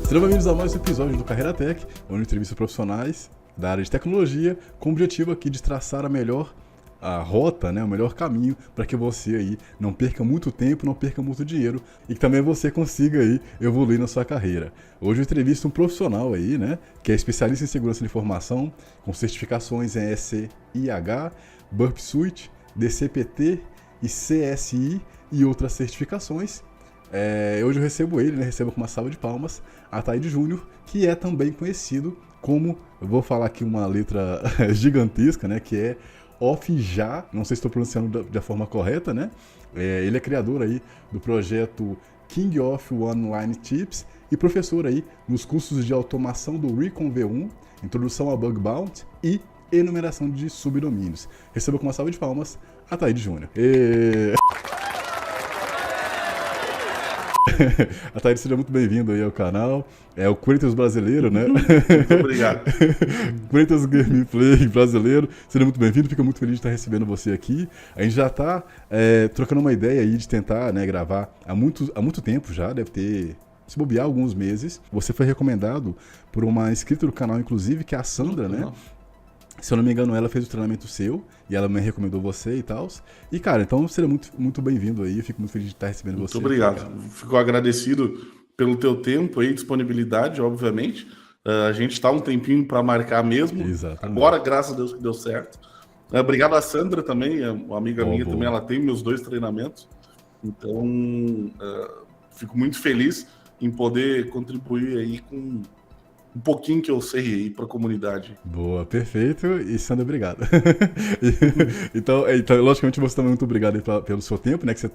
Sejam bem-vindos a mais um episódio do Carreira Tech, onde eu entrevisto profissionais da área de tecnologia, com o objetivo aqui de traçar a rota, né, o melhor caminho para que você aí não perca muito tempo, não perca muito dinheiro e que também você consiga aí evoluir na sua carreira. Hoje eu entrevisto um profissional aí, né, que é especialista em segurança de informação, com certificações em SCIH, Burp Suite, DCPT e CSI e outras certificações. Hoje eu recebo ele, né, recebo com uma salva de palmas, Ataíde Júnior, que é também conhecido como, eu vou falar aqui uma letra gigantesca, né, que é OFJA, não sei se estou pronunciando da forma correta, né? Ele é criador aí do projeto King of Online Tips e professor aí nos cursos de automação do Recon V1, introdução a Bug Bounty e enumeração de subdomínios. Receba com uma salva de palmas, Ataíde Júnior. Ataíde, seja muito bem-vindo aí ao canal. É o Corinthians brasileiro, né? Muito obrigado. Corinthians Gameplay brasileiro. Seja muito bem-vindo, fico muito feliz de estar recebendo você aqui. A gente já está trocando uma ideia aí de tentar, né, gravar há muito tempo já, deve ter, se bobear, alguns meses. Você foi recomendado por uma inscrita do canal, inclusive, que é a Sandra, né? Se eu não me engano, ela fez o treinamento seu e ela me recomendou você e tal. E, cara, então seja muito bem-vindo aí. Eu fico muito feliz de estar recebendo você. Muito obrigado. Fico agradecido pelo teu tempo aí, disponibilidade, obviamente. A gente está um tempinho para marcar mesmo. Exatamente. Agora, graças a Deus, que deu certo. Obrigado a Sandra também, uma amiga minha boa. também. Ela tem meus 2 treinamentos. Então, fico muito feliz em poder contribuir aí com um pouquinho que eu sei aí para a comunidade. Boa, perfeito. E Sandra, obrigado. então, logicamente, você também muito obrigado aí pelo seu tempo, né? Que você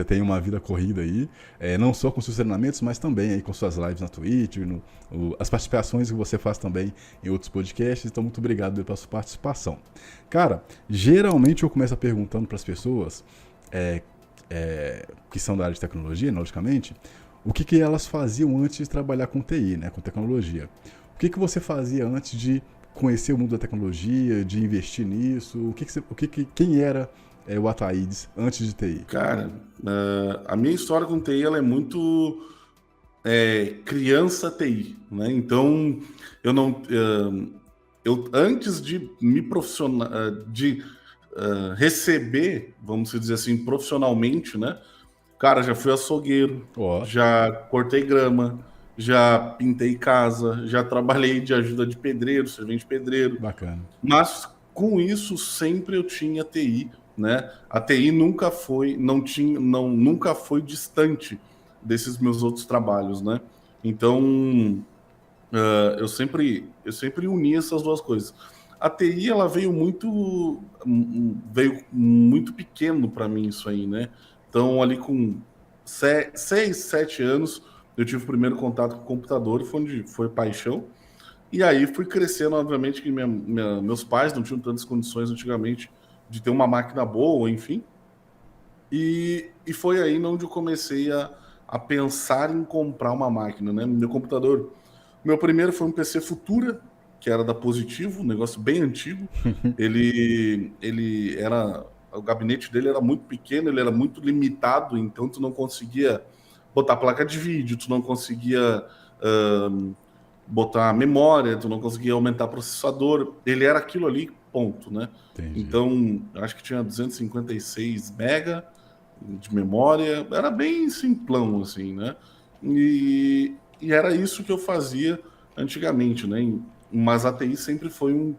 tem uma vida corrida aí, não só com seus treinamentos, mas também aí com suas lives na Twitch, as participações que você faz também em outros podcasts. Então, muito obrigado pela sua participação. Cara, geralmente eu começo perguntando para as pessoas que são da área de tecnologia, logicamente, o que elas faziam antes de trabalhar com TI, né, com tecnologia. O que você fazia antes de conhecer o mundo da tecnologia, de investir nisso? Quem era o Ataídes antes de TI? Cara, a minha história com TI ela é muito criança TI, né? Então, eu antes de me profissional, receber, vamos dizer assim, profissionalmente, né? Cara, já fui açougueiro, já cortei grama, já pintei casa, já trabalhei de ajuda de pedreiro, servente pedreiro. Bacana. Mas com isso sempre eu tinha TI, né? A TI nunca foi distante desses meus outros trabalhos, né? Então eu sempre uni essas duas coisas. A TI ela veio muito pequeno para mim isso aí, né? Então, ali com 6, 7 anos, eu tive o primeiro contato com o computador, foi paixão. E aí fui crescendo, obviamente, que meus pais não tinham tantas condições antigamente de ter uma máquina boa, enfim. E foi aí onde eu comecei a pensar em comprar uma máquina, né? Meu primeiro foi um PC Futura, que era da Positivo, um negócio bem antigo. Ele era... O gabinete dele era muito pequeno, ele era muito limitado, então tu não conseguia botar placa de vídeo, tu não conseguia botar memória, tu não conseguia aumentar processador. Ele era aquilo ali, ponto, né? Entendi. Então, acho que tinha 256 mega de memória, era bem simplão, assim, né? E era isso que eu fazia antigamente, né? Mas a TI sempre foi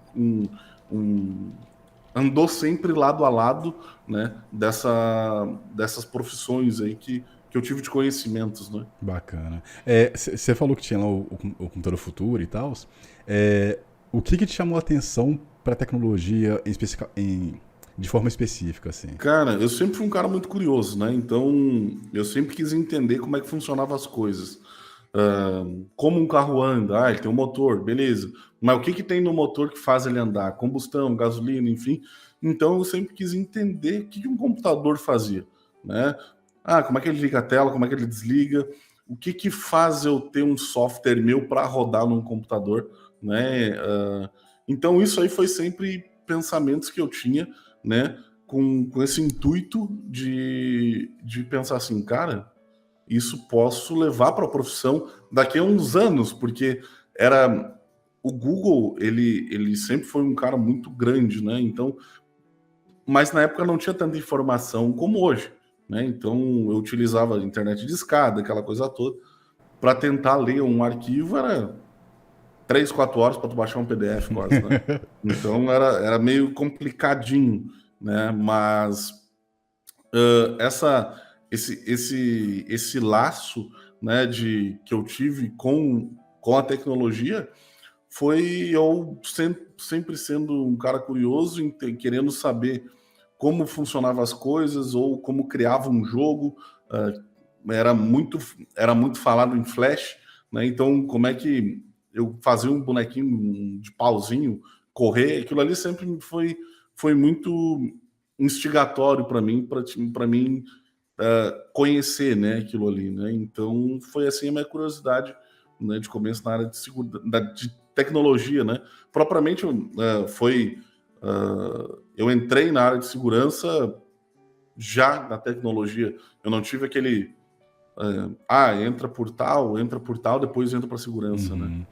andou sempre lado a lado, né, dessas profissões aí que eu tive de conhecimentos, né? Bacana. Você falou que tinha lá o computador futuro e tal. O que te chamou a atenção para tecnologia de forma específica, assim? Cara, eu sempre fui um cara muito curioso, né? Então, eu sempre quis entender como é que funcionavam as coisas. Como um carro anda, ele tem um motor, beleza. Mas o que tem no motor que faz ele andar? Combustão, gasolina, enfim. Então eu sempre quis entender o que um computador fazia, né? Como é que ele liga a tela, como é que ele desliga, o que faz eu ter um software meu para rodar num computador, né? Então isso aí foi sempre pensamentos que eu tinha, né? Com esse intuito de pensar assim, cara, isso posso levar para a profissão daqui a uns anos, porque era o Google, ele sempre foi um cara muito grande, né? Então, mas na época não tinha tanta informação como hoje, né? Então eu utilizava a internet de escada, aquela coisa toda, para tentar ler um arquivo era 3, 4 horas para tu baixar um PDF quase, né? Então era meio complicadinho, né? Mas esse laço, né, que eu tive com a tecnologia foi eu sempre sendo um cara curioso, querendo saber como funcionavam as coisas ou como criava um jogo. Era muito falado em Flash, né? Então, como é que eu fazia um bonequinho de pauzinho correr? Aquilo ali sempre foi muito instigatório para mim, conhecer, né, aquilo ali, né? Então, foi assim a minha curiosidade, né, de começo na área de tecnologia, né? Propriamente eu entrei na área de segurança já na tecnologia. Eu não tive aquele entra por tal, depois entra para segurança, né?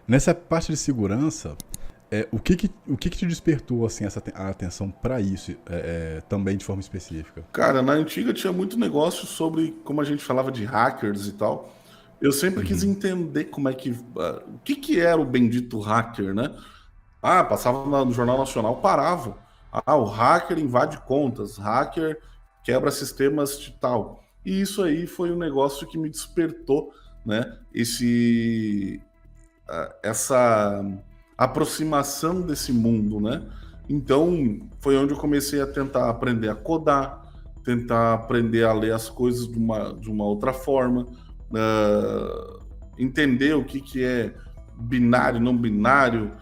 Nessa parte de segurança, o que te despertou assim a atenção para isso, também de forma específica? Cara, na antiga tinha muito negócio sobre como a gente falava de hackers e tal. Eu sempre quis entender como é que o que era o bendito hacker, né? Passava no Jornal Nacional, parava. O hacker invade contas, hacker quebra sistemas de tal. E isso aí foi um negócio que me despertou, né? Essa aproximação desse mundo, né? Então, foi onde eu comecei a tentar aprender a codar, tentar aprender a ler as coisas de uma outra forma, entender o que é binário, não binário,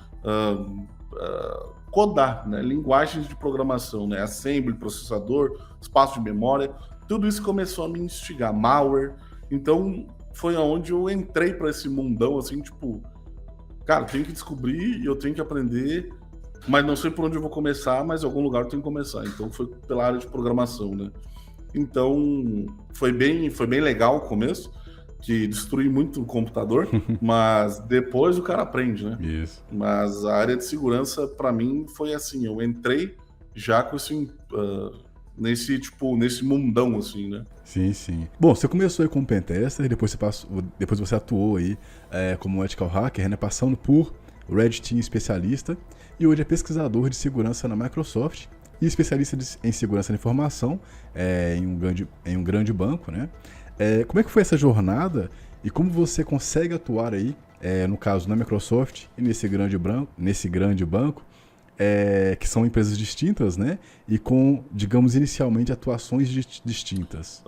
codar, né? Linguagens de programação, né? Assembly, processador, espaço de memória, tudo isso começou a me instigar, malware. Então foi aonde eu entrei para esse mundão, assim, tipo, cara, eu tenho que descobrir e eu tenho que aprender, mas não sei por onde eu vou começar, mas em algum lugar eu tenho que começar. Então foi pela área de programação, né? Então foi bem legal o começo, que destruí muito o computador, mas depois o cara aprende, né? Isso. Mas a área de segurança, para mim, foi assim, eu entrei já com esse, nesse mundão, assim, né? Sim, sim. Bom, você começou aí como pentester, depois você atuou aí como ethical hacker, né? Passando por Red Team especialista, e hoje é pesquisador de segurança na Microsoft e especialista em segurança da informação em um grande banco, né? Como é que foi essa jornada e como você consegue atuar aí, no caso na Microsoft e nesse grande banco, que são empresas distintas, né? E com, digamos, inicialmente atuações distintas?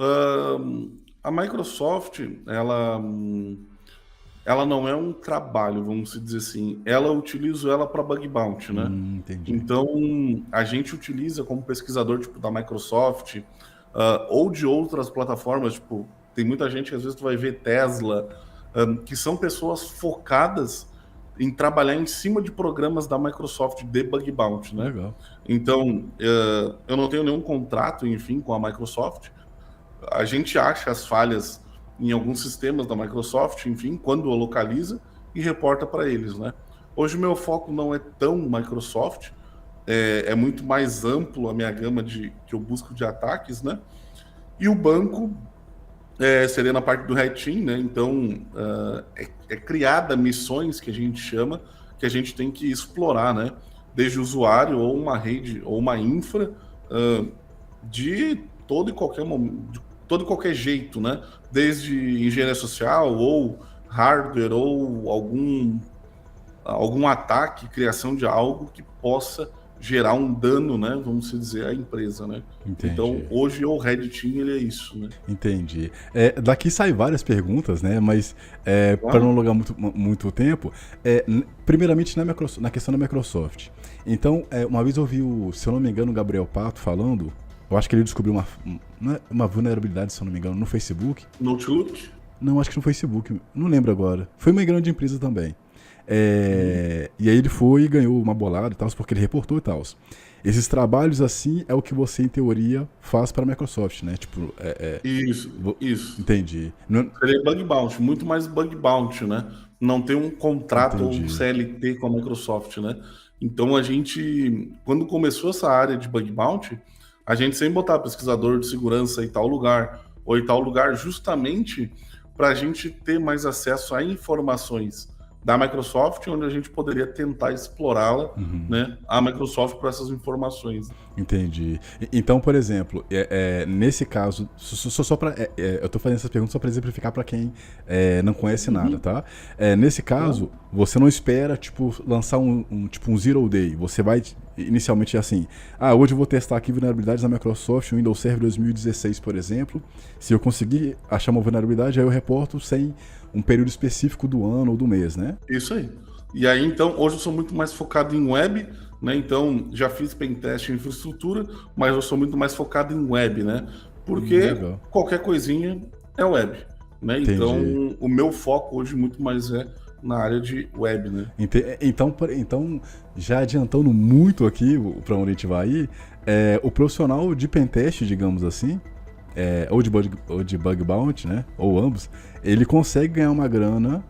A Microsoft, ela não é um trabalho, vamos dizer assim. Eu utilizo ela para bug bounty, né? Entendi. Então, a gente utiliza como pesquisador tipo da Microsoft ou de outras plataformas, tipo, tem muita gente que às vezes tu vai ver Tesla, que são pessoas focadas em trabalhar em cima de programas da Microsoft de bug bounty, né? Legal. Então, eu não tenho nenhum contrato, enfim, com a Microsoft. A gente acha as falhas em alguns sistemas da Microsoft, enfim, quando localiza e reporta para eles, né? Hoje o meu foco não é tão Microsoft, é muito mais amplo a minha gama que eu busco de ataques, né? E o banco seria na parte do Red Team, né? Então, criada missões que a gente chama, que a gente tem que explorar, né? Desde o usuário ou uma rede ou uma infra de todo e qualquer jeito, né? Desde engenharia social ou hardware ou algum ataque, criação de algo que possa gerar um dano, né? Vamos dizer, à empresa, né? Entendi. Então, hoje o Red Team, ele é isso, né? Entendi. Daqui saem várias perguntas, né? Mas para não alongar muito tempo, primeiramente na questão da Microsoft. Então, uma vez eu ouvi, se eu não me engano, o Gabriel Pato falando, eu acho que ele descobriu uma vulnerabilidade, se eu não me engano, no Facebook. Notebook? Não, acho que no Facebook, não lembro agora. Foi uma grande empresa também. E aí ele foi e ganhou uma bolada e tal, porque ele reportou e tal. Esses trabalhos assim é o que você, em teoria, faz para a Microsoft, né? Tipo, Isso, isso. entendi. Não, Seria bug bounty, muito mais bug bounty, né? Não tem um contrato ou um entendi. CLT com a Microsoft, né? Então a gente, quando começou essa área de bug bounty, a gente sempre botava pesquisador de segurança em tal lugar, ou em tal lugar, justamente para a gente ter mais acesso a informações da Microsoft, onde a gente poderia tentar explorá-la, né? A Microsoft para essas informações. Entendi. Então, por exemplo, nesse caso, só para eu tô fazendo essas perguntas só para exemplificar para quem não conhece nada, tá? Nesse caso, você não espera tipo lançar tipo um zero day. Você vai inicialmente assim, hoje eu vou testar aqui vulnerabilidades da Microsoft, Windows Server 2016, por exemplo. Se eu conseguir achar uma vulnerabilidade, aí eu reporto sem um período específico do ano ou do mês, né? Isso aí. E aí, então, hoje eu sou muito mais focado em web, né? Então, já fiz pentest em infraestrutura, mas eu sou muito mais focado em web, né? Porque Legal. qualquer coisinha é web, né? Entendi. Então, o meu foco hoje muito mais é na área de web, né? Então, já adiantando muito aqui para onde a gente vai ir, o profissional de pentest, digamos assim, ou de bug bounty, né? Ou ambos, ele consegue ganhar uma grana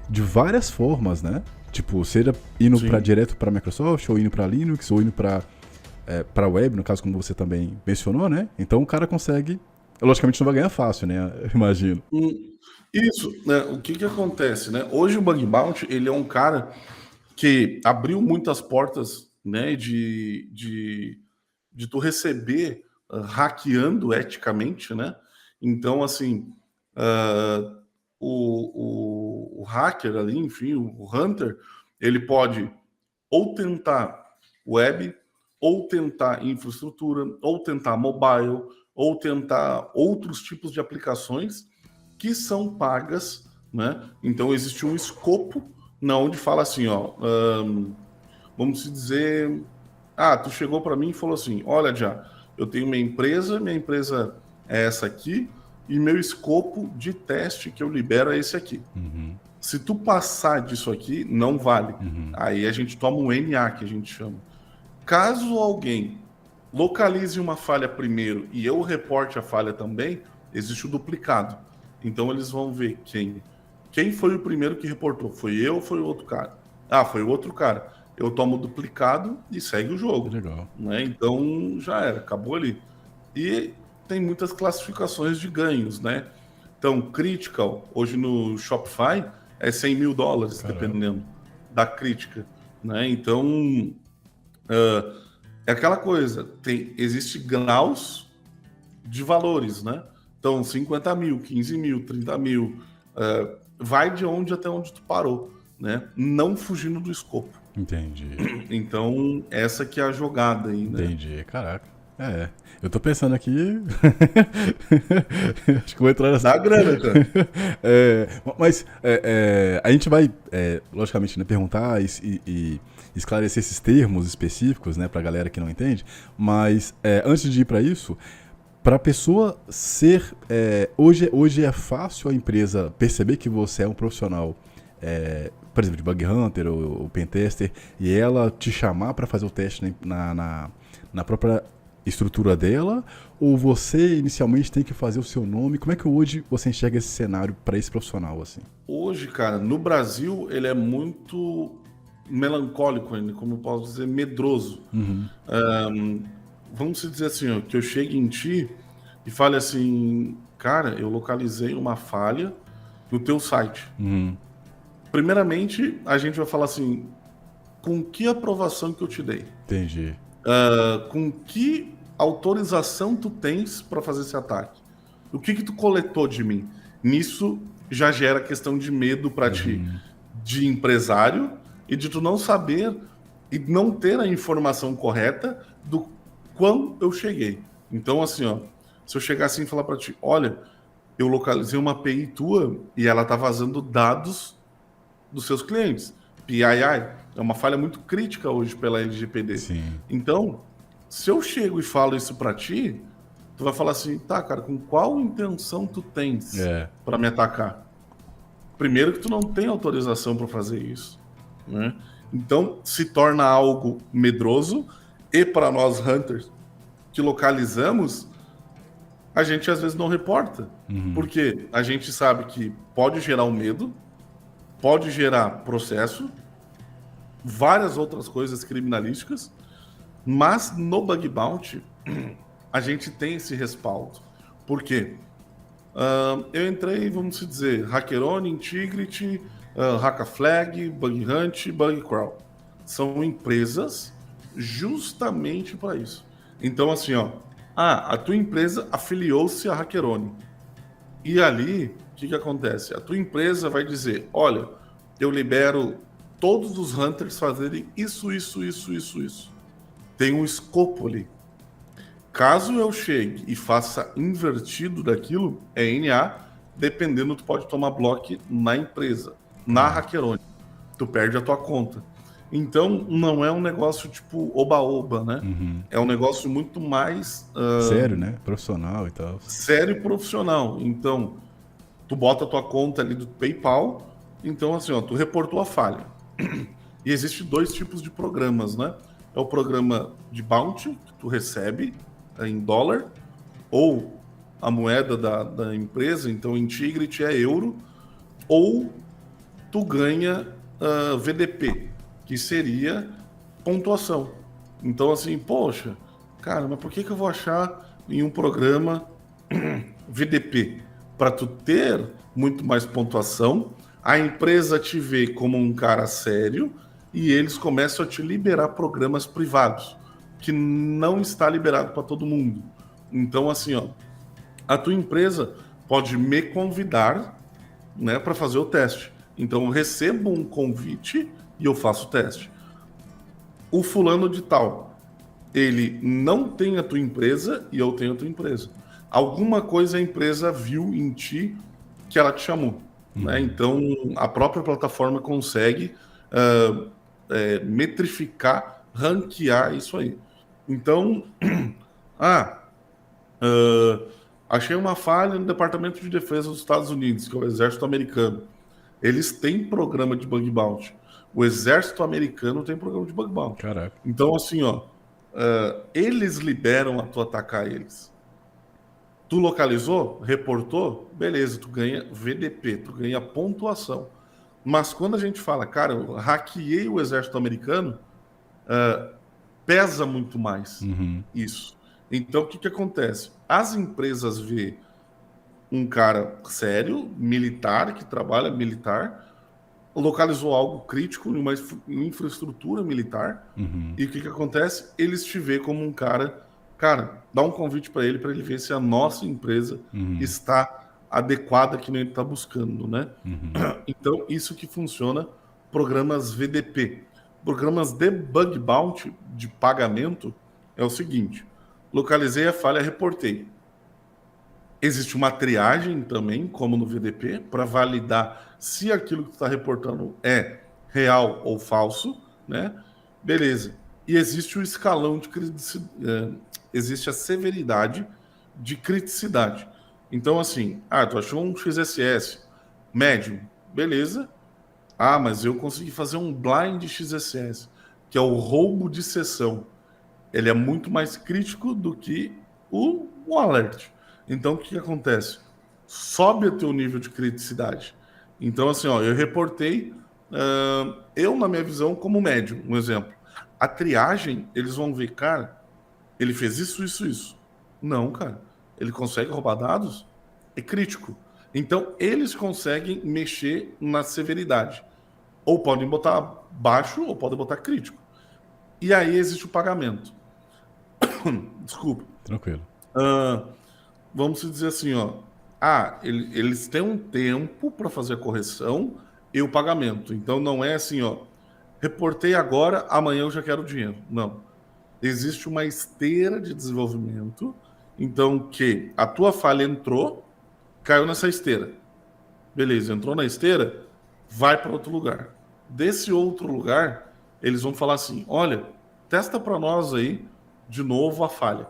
de várias formas, né? Tipo, seja indo direto para Microsoft, ou indo para Linux, ou indo para web, no caso como você também mencionou, né? Então o cara consegue, logicamente não vai ganhar fácil, né? Eu imagino. Isso, né? O que acontece, né? Hoje o bug bounty, ele é um cara que abriu muitas portas, né? De tu receber hackeando eticamente, né? Então, assim, o hacker ali, enfim, o hunter, ele pode ou tentar web, ou tentar infraestrutura, ou tentar mobile, ou tentar outros tipos de aplicações que são pagas, né? Então existe um escopo na onde fala assim, ó, vamos dizer, tu chegou para mim e falou assim, olha, já, eu tenho minha empresa é essa aqui, e meu escopo de teste que eu libero é esse aqui. Se tu passar disso aqui, não vale. Aí a gente toma um NA, que a gente chama. Caso alguém localize uma falha primeiro e eu reporte a falha também, existe o duplicado. Então eles vão ver quem foi o primeiro que reportou. Foi eu ou foi o outro cara? Foi o outro cara. Eu tomo o duplicado e segue o jogo. Legal. Né? Então já era, acabou ali. E tem muitas classificações de ganhos, né? Então, critical, hoje no Shopify, é $100 mil, dependendo da crítica. Né? Então, é aquela coisa, existe graus de valores, né? Então, 50 mil, 15 mil, 30 mil, vai de onde até onde tu parou, né? Não fugindo do escopo. Entendi. Então, essa que é a jogada aí, né? Entendi, caraca. Eu tô pensando aqui. Acho que vou entrar nessa. Dá grana, cara. Mas a gente vai, logicamente, né, perguntar e esclarecer esses termos específicos, né, pra galera que não entende. Mas antes de ir pra isso, pra pessoa ser. Hoje é fácil a empresa perceber que você é um profissional. Por exemplo, de bug hunter ou pentester, e ela te chamar para fazer o teste na própria estrutura dela, ou você inicialmente tem que fazer o seu nome? Como é que hoje você enxerga esse cenário para esse profissional assim? Hoje, cara, no Brasil ele é muito melancólico ainda, como eu posso dizer, medroso. Vamos dizer assim, ó, que eu chegue em ti e fale assim, cara, eu localizei uma falha no teu site. Primeiramente, a gente vai falar assim, com que aprovação que eu te dei? Entendi. Com que autorização tu tens para fazer esse ataque? O que tu coletou de mim? Nisso já gera questão de medo para ti, de empresário, e de tu não saber e não ter a informação correta do quão eu cheguei. Então, assim, ó, se eu chegar assim e falar para ti, olha, eu localizei uma API tua e ela tá vazando dados dos seus clientes. PII é uma falha muito crítica hoje pela LGPD. Sim. Então, se eu chego e falo isso para ti, tu vai falar assim, tá, cara, com qual intenção tu tens para me atacar? Primeiro que tu não tem autorização para fazer isso, né? Então se torna algo medroso, e para nós hunters que localizamos, a gente às vezes não reporta, porque a gente sabe que pode gerar um medo, pode gerar processo, várias outras coisas criminalísticas, mas no bug bounty a gente tem esse respaldo. Por quê? Eu entrei, vamos dizer, Hackerone, Integrity, Hackaflag, Bug Hunt, Bug Crawl. São empresas justamente para isso. Então, assim, ó, a tua empresa afiliou-se a Hackerone. E ali, o que acontece? A tua empresa vai dizer, olha, eu libero todos os hunters fazerem isso. Tem um escopo ali. Caso eu chegue e faça invertido daquilo, é NA, dependendo, tu pode tomar bloco na empresa, na Hackerone. Tu perde a tua conta. Então, não é um negócio tipo oba-oba, né? É um negócio muito mais... sério, né? Profissional e tal. Sério e profissional. Então, tu bota a tua conta ali do PayPal, então assim, ó, tu reportou a falha. E existe 2 tipos de programas, né? É o programa de bounty, que tu recebe em dólar, ou a moeda da empresa, então Integrity é euro, ou tu ganha VDP, que seria pontuação. Então assim, poxa, cara, mas por que eu vou achar em um programa VDP? Para tu ter muito mais pontuação, a empresa te vê como um cara sério e eles começam a te liberar programas privados, que não está liberado para todo mundo. Então, assim, ó, a tua empresa pode me convidar, né, para fazer o teste. Então, eu recebo um convite e eu faço o teste. O fulano de tal, ele não tem a tua empresa e eu tenho a tua empresa. Alguma coisa a empresa viu em ti que ela te chamou, né? Então, a própria plataforma consegue metrificar, ranquear isso aí. Então, achei uma falha no Departamento de Defesa dos Estados Unidos, que é o Exército Americano. Eles têm programa de bug bounty. O Exército Americano tem programa de bug bounty. Caraca. Então, assim, ó, eles liberam a tu atacar eles. Tu localizou, reportou, beleza, tu ganha VDP, tu ganha pontuação. Mas quando a gente fala, cara, eu hackeei o exército americano, pesa muito mais isso. Então, o que acontece? As empresas vê um cara sério, militar, que trabalha militar, localizou algo crítico em uma infraestrutura militar, e o que acontece? Eles te vê como um cara, dá um convite para ele ver se a nossa empresa está adequada que nem ele está buscando, né? Então, isso que funciona, programas VDP. Programas de bug bounty, de pagamento, é o seguinte, localizei a falha, reportei. Existe uma triagem também, como no VDP, para validar se aquilo que tu está reportando é real ou falso, né? Beleza. E existe o escalão de criticidade, existe a severidade de criticidade. Então, assim, tu achou um XSS médio, beleza. Mas eu consegui fazer um blind XSS, que é o roubo de sessão. Ele é muito mais crítico do que o alert. Então, o que acontece? Sobe o teu nível de criticidade. Então, assim, ó, eu reportei, eu, na minha visão, como médium, um exemplo. A triagem, eles vão ver, cara, ele fez isso. Não, cara. Ele consegue roubar dados? É crítico. Então, eles conseguem mexer na severidade. Ou podem botar baixo, ou podem botar crítico. E aí existe o pagamento. Desculpa. Tranquilo. Vamos dizer assim, ó. Eles têm um tempo para fazer a correção e o pagamento. Então não é assim, ó. Reportei agora, amanhã eu já quero o dinheiro. Não. Existe uma esteira de desenvolvimento. Então que a tua falha entrou, caiu nessa esteira. Beleza, entrou na esteira, vai para outro lugar. Desse outro lugar, eles vão falar assim, olha, testa para nós aí de novo a falha.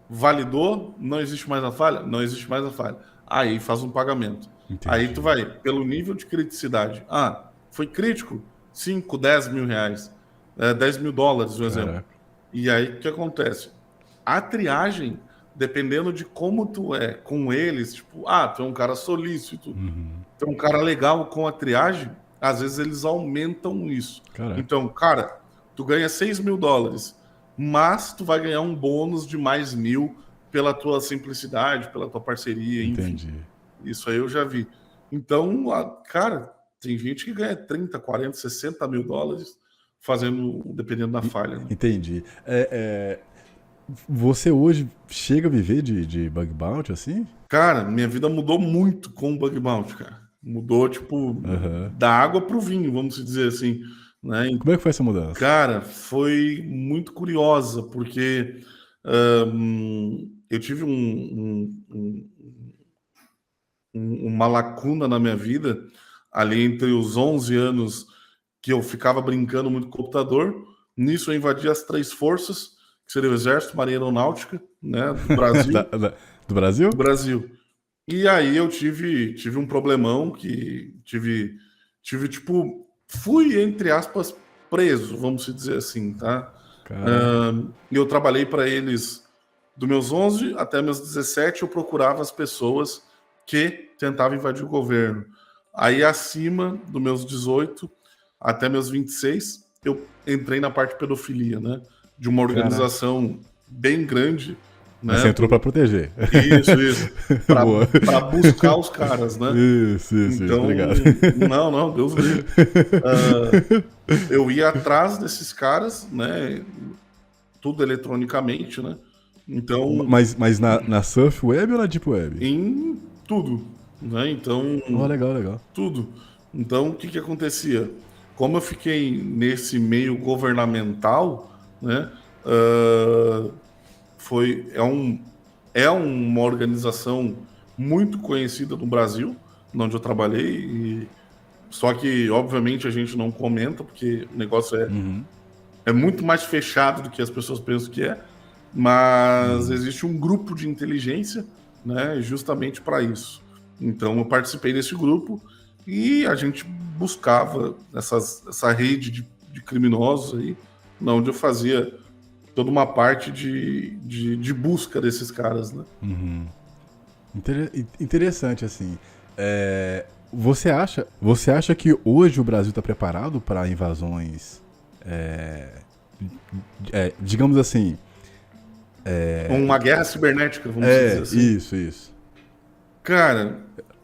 Validou, não existe mais a falha? Não existe mais a falha. aí faz um pagamento. Aí Entendi. tu vai pelo nível de criticidade. Ah, foi crítico? 5, 10 mil reais. 10 mil dólares, um exemplo. Caraca. E aí o que acontece? A triagem, dependendo de como tu é com eles, tipo, tu é um cara solícito, Uhum. tu é um cara legal com a triagem, às vezes eles aumentam isso. Caraca. Então, cara, tu ganha 6 mil dólares, mas tu vai ganhar um bônus de mais 1.000 pela tua simplicidade, pela tua parceria, enfim. Entendi. Isso aí eu já vi. Então, cara, tem gente que ganha 30, 40, 60 mil dólares fazendo, dependendo da falha, né? Entendi. Você hoje chega a viver de bug bounty assim? Cara, minha vida mudou muito com o Bug Bounty, cara. Mudou, tipo, Aham. da água pro vinho, vamos dizer assim, né? Como é que foi essa mudança? Cara, foi muito curiosa, porque eu tive uma lacuna na minha vida, ali entre os 11 anos que eu ficava brincando muito com o computador. Nisso eu invadi as 3 forças, que seria o Exército, Marinha e Aeronáutica, né, do Brasil. Do Brasil? Do Brasil. E aí eu tive um problemão que tipo, fui, entre aspas, preso, vamos dizer assim, tá? Caraca. E eu trabalhei para eles dos meus 11 até meus 17, eu procurava as pessoas que tentavam invadir o governo. Aí acima dos meus 18 até meus 26, eu entrei na parte de pedofilia, né? De uma Caraca. organização bem grande, Mas né? você entrou pra proteger. Isso. Boa. Para buscar os caras, né? Isso, Então, obrigado. não, Deus livre. Eu ia atrás desses caras, né? Tudo eletronicamente, né? Então, Mas na Surf Web ou na Deep Web? em tudo, né? Então, Oh, legal. tudo. Então, o que que acontecia? Como eu fiquei nesse meio governamental, né? ah, é uma organização muito conhecida no Brasil, onde eu trabalhei, só que, obviamente, a gente não comenta, porque o negócio Uhum. é muito mais fechado do que as pessoas pensam que é, mas existe um grupo de inteligência, né, justamente para isso. Então, eu participei desse grupo e a gente buscava essa rede de criminosos aí, onde eu fazia toda uma parte de busca desses caras, né? Uhum. Interessante, assim. Você acha que hoje o Brasil está preparado para invasões, digamos assim, Uma guerra cibernética, vamos dizer assim. isso. Cara,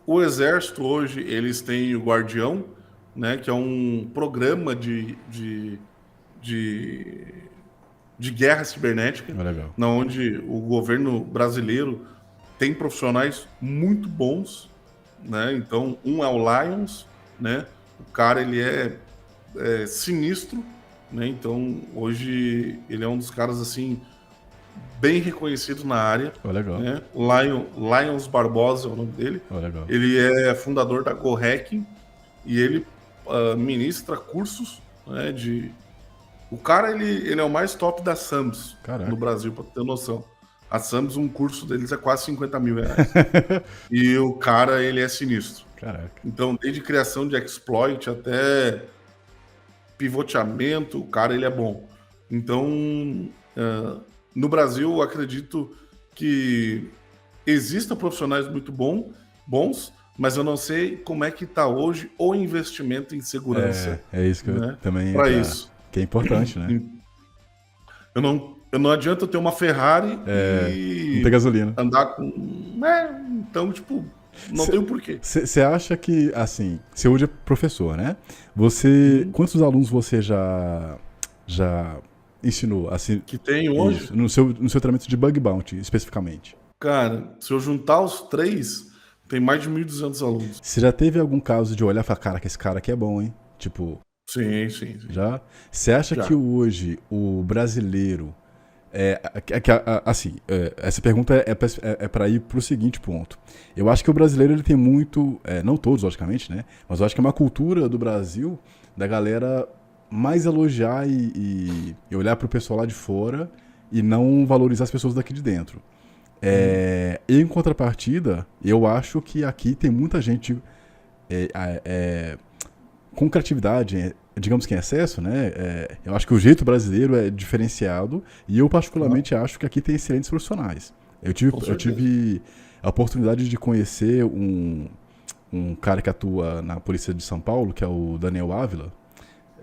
o exército hoje, eles têm o Guardião, né, que é um programa de, de guerra cibernética, Legal. na onde o governo brasileiro tem profissionais muito bons, né? Então, um é o Lions, né? O cara, ele é sinistro, né? Então, hoje, ele é um dos caras, assim, bem reconhecidos na área, Legal. né? Lions Barbosa é o nome dele. Legal. Ele é fundador da Go Hacking e ele ministra cursos, né, O cara, ele é o mais top da SAMS Caraca. no Brasil, pra ter noção. A SAMS, um curso deles é quase 50 mil reais. E o cara, ele é sinistro. Caraca. Então, desde criação de exploit até pivoteamento, o cara, ele é bom. Então, no Brasil, eu acredito que existam profissionais muito bons, mas eu não sei como é que está hoje o investimento em segurança. É isso que eu Né, também ia para entrar. isso. Que é importante, né? Eu não adianta eu ter uma Ferrari Não e tem gasolina. andar com. Então, tipo, não tem o porquê. Você acha que, assim, você hoje é professor, né? Você. Quantos alunos você já ensinou? Assim, Que tem hoje, isso, no seu treinamento de bug bounty, especificamente? cara, se eu juntar os 3, tem mais de 1.200 alunos. Você já teve algum caso de olhar e falar, cara, que esse cara aqui é bom, hein? Tipo, Sim. já? Você acha Já. que hoje o brasileiro. Assim, essa pergunta é para ir pro seguinte ponto. Eu acho que o brasileiro ele tem muito, não todos, logicamente, né? Mas eu acho que é uma cultura do Brasil da galera mais elogiar e olhar pro pessoal lá de fora e não valorizar as pessoas daqui de dentro. Uhum. Em contrapartida, eu acho que aqui tem muita gente com criatividade, digamos que em excesso, né? Eu acho que o jeito brasileiro é diferenciado e eu Aham, particularmente acho que aqui tem excelentes profissionais. com Eu certeza. tive a oportunidade de conhecer um cara que atua na Polícia de São Paulo, que é o Daniel Ávila.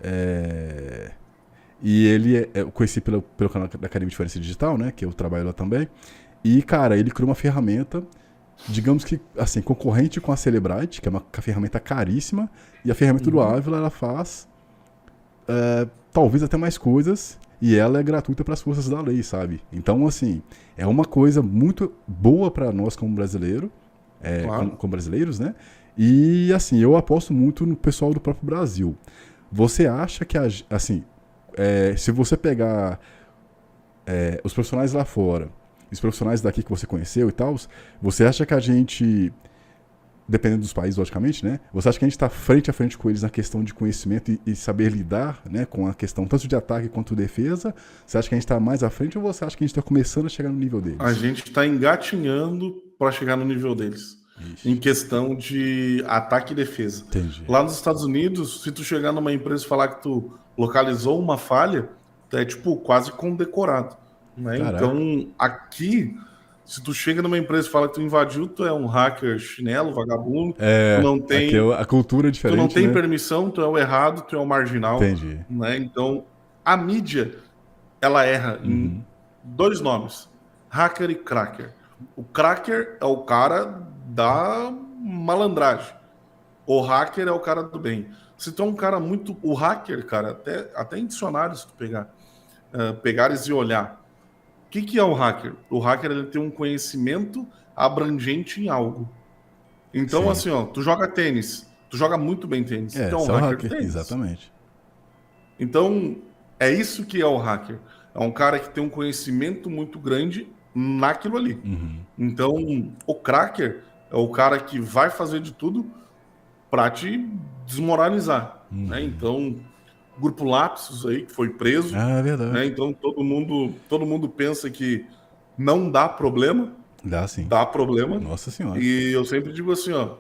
É, e eu conheci pelo canal da Academia de Diferença Digital, né? Que eu trabalho lá também. E, cara, ele criou uma ferramenta, digamos que, assim, concorrente com a Celebrite, que é uma ferramenta caríssima, e a ferramenta do Uhum. Ávila, ela faz talvez até mais coisas, e ela é gratuita para as forças da lei, sabe? Então, assim, é uma coisa muito boa para nós como brasileiro, Claro. como brasileiros, né? E, assim, eu aposto muito no pessoal do próprio Brasil. Você acha que, assim, se você pegar os profissionais lá fora, os profissionais daqui que você conheceu e tal, você acha que a gente, dependendo dos países, logicamente, né? Você acha que a gente está frente a frente com eles na questão de conhecimento e saber lidar, né, com a questão tanto de ataque quanto de defesa? Você acha que a gente está mais à frente ou você acha que a gente está começando a chegar no nível A deles? gente está engatinhando para chegar no nível deles, em Ixi, questão de ataque e defesa. entendi. Lá nos Estados Unidos, se tu chegar numa empresa e falar que tu localizou uma falha, tu é tipo quase condecorado, né? Caraca. Então, aqui, se tu chega numa empresa e fala que tu invadiu, tu é um hacker chinelo, vagabundo, tu não Aqui tem, a cultura é tu não diferente, tem né? permissão, tu é o errado, tu é o marginal, Entendi. né? Então, a mídia ela erra em Uhum. dois nomes: hacker e cracker. O cracker é o cara da malandragem. O hacker é o cara do bem. Se tu é um cara muito. O hacker, cara, até em dicionário, se tu pegares e olhar. O que é o hacker? O hacker ele tem um conhecimento abrangente em algo. Então, Sim. assim, ó, tu joga tênis, tu joga muito bem tênis, tu é um Você é o hacker do hacker, tênis. exatamente. Então, é isso que é o hacker. É um cara que tem um conhecimento muito grande naquilo ali. Uhum. Então, o cracker é o cara que vai fazer de tudo para te desmoralizar, né? Uhum. Então, o Grupo Lapsus aí que foi preso, Ah, é né? verdade. Então todo mundo pensa que não dá problema, Dá sim. dá problema. Nossa senhora. E eu sempre digo assim, ó,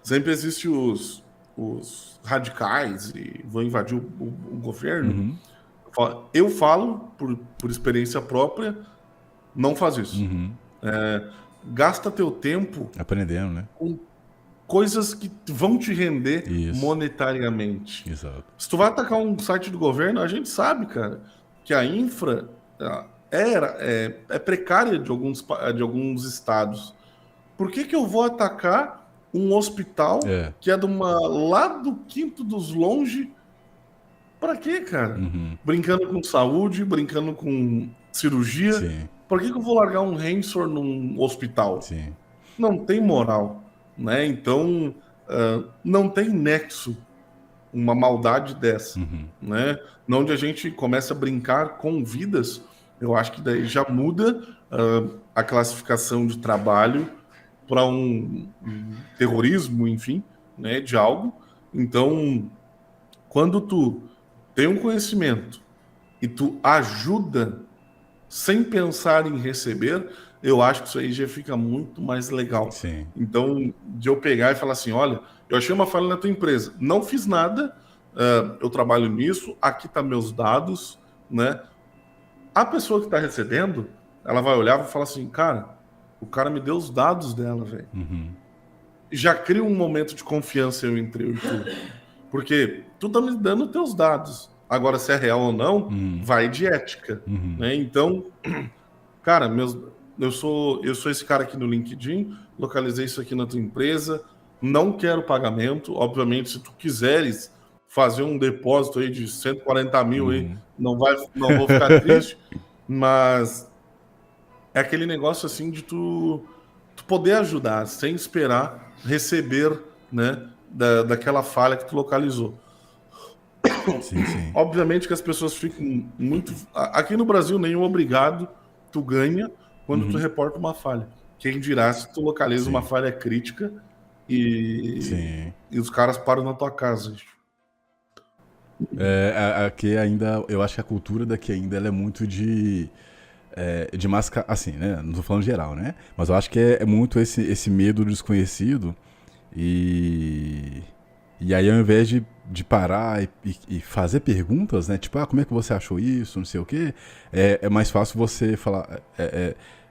sempre existe os radicais e vão invadir o governo. Uhum. Eu falo, por experiência própria, não faz isso. Uhum. Gasta teu tempo Aprendendo, né? com coisas que vão te render Isso. monetariamente. Exato. Se tu vai atacar um site do governo, a gente sabe, cara, que a infra é precária de alguns estados. Por que eu vou atacar um hospital É. que é lá do quinto dos longe? Pra quê, cara? Uhum. Brincando com saúde, brincando com cirurgia. Sim. Por que eu vou largar um Rensor num hospital? Sim. Não tem moral, né? Então, não tem nexo uma maldade dessa, Uhum. né? Não onde a gente começa a brincar com vidas, eu acho que daí já muda a classificação de trabalho para um terrorismo, enfim, né? De algo. Então, quando tu tem um conhecimento e tu ajuda sem pensar em receber, eu acho que isso aí já fica muito mais legal. Sim. Então, de eu pegar e falar assim, olha, eu achei uma falha na tua empresa, não fiz nada, eu trabalho nisso, aqui tá meus dados, né? A pessoa que está recebendo, ela vai olhar e vai falar assim, cara, o cara me deu os dados dela, velho. Uhum. Já cria um momento de confiança entre eu e tu. Porque tu tá me dando teus dados. Agora, se é real ou não, Uhum. vai de ética. Uhum. Né? Então, cara, eu sou esse cara aqui no LinkedIn, localizei isso aqui na tua empresa, não quero pagamento. Obviamente, se tu quiseres fazer um depósito aí de 140 mil aí, Uhum. não vou ficar triste, mas é aquele negócio assim de tu poder ajudar sem esperar receber, né, daquela falha que tu localizou. Sim, sim. Obviamente que as pessoas ficam muito. Aqui no Brasil, nenhum obrigado tu ganha quando tu Uhum. reporta uma falha. Quem dirá se tu localiza uma Sim. falha crítica e, Sim. e os caras param na tua casa. Aqui ainda, eu acho que a cultura daqui ainda ela é muito de. de mascar, assim, né? Não tô falando geral, né? Mas eu acho que é muito esse medo do desconhecido e... E aí, ao invés de parar e fazer perguntas, né? Tipo, como é que você achou isso, não sei o quê, é mais fácil você falar,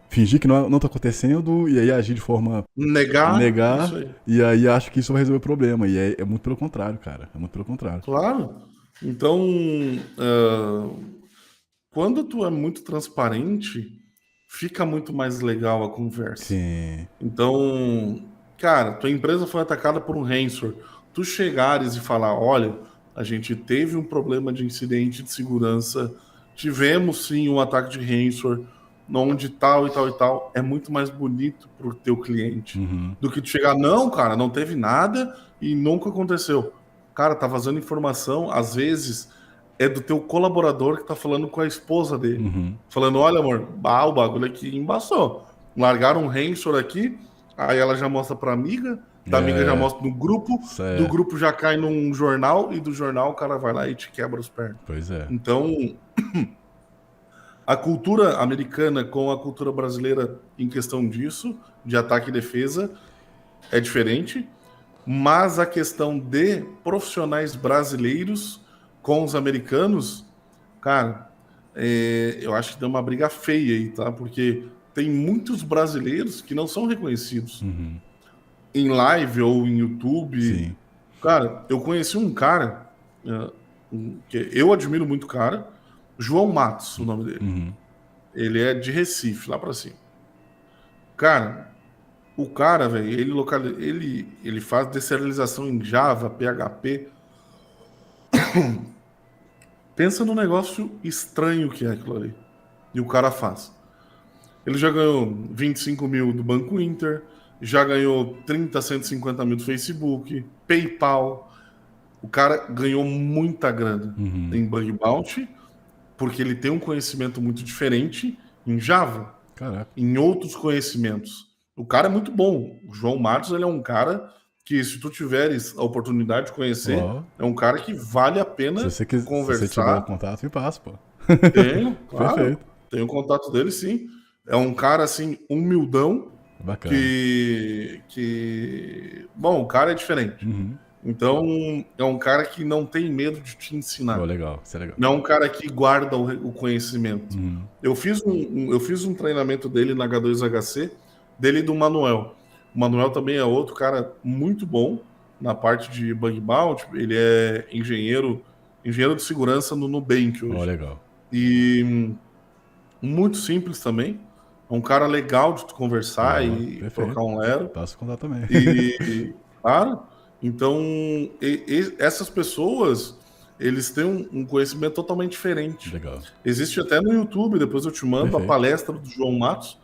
fingir que não tá acontecendo e aí agir de forma Negar, negar, isso aí. e aí acho que isso vai resolver o problema. E é muito pelo contrário, cara. É muito pelo contrário. Claro. Então, quando tu é muito transparente, fica muito mais legal a conversa. Sim. Então, cara, tua empresa foi atacada por um ransomware. Tu chegares e falar, olha, a gente teve um problema de incidente de segurança, tivemos sim um ataque de ransomware, onde tal e tal e tal, é muito mais bonito pro teu cliente do que tu chegar, não, cara, não teve nada e nunca aconteceu. Cara, tá vazando informação, às vezes é do teu colaborador que tá falando com a esposa dele. Falando, olha, amor, o bagulho aqui embaçou. Largaram um ransomware aqui, aí ela já mostra pra amiga, da amiga já mostra no grupo, do grupo já cai num jornal, e do jornal o cara vai lá e te quebra os pernas. Pois é. Então, a cultura americana com a cultura brasileira em questão disso, de ataque e defesa, é diferente, mas a questão de profissionais brasileiros com os americanos, cara, eu acho que deu uma briga feia aí, tá? Porque tem muitos brasileiros que não são reconhecidos em live ou em YouTube. Sim. Cara, eu conheci um cara, que eu admiro muito o cara, João Matos, o nome dele. Ele é de Recife, lá pra cima. Cara, o cara, velho, ele faz deserialização em Java, PHP. Pensa no negócio estranho que é aquilo ali. E o cara faz. Ele já ganhou 25 mil do Banco Inter, já ganhou 30, 150 mil do Facebook, PayPal. O cara ganhou muita grana em Bug Bounty, porque ele tem um conhecimento muito diferente em Java, Caraca. em outros conhecimentos. O cara é muito bom. O João Matos, ele é um cara que, se tu tiveres a oportunidade de conhecer, é um cara que vale a pena se você tiver o conversar. contato, me passa, pô. Tenho, claro. Perfeito. Tenho o contato dele, sim. É um cara, assim, humildão. Bacana. Bom, o cara é diferente. Então, é um cara que não tem medo de te ensinar. Legal, isso é legal. Não é um cara que guarda o conhecimento. Eu fiz um treinamento dele na H2HC, dele e do Manuel. O Manuel também é outro cara muito bom na parte de bug bounty. Ele é engenheiro de segurança no Nubank hoje. Legal. E muito simples também. É um cara legal de tu conversar e trocar um lero. Passo contar também. Claro. Então, essas pessoas, eles têm um conhecimento totalmente diferente. Legal. Existe até no YouTube, depois eu te mando a palestra do João Matos,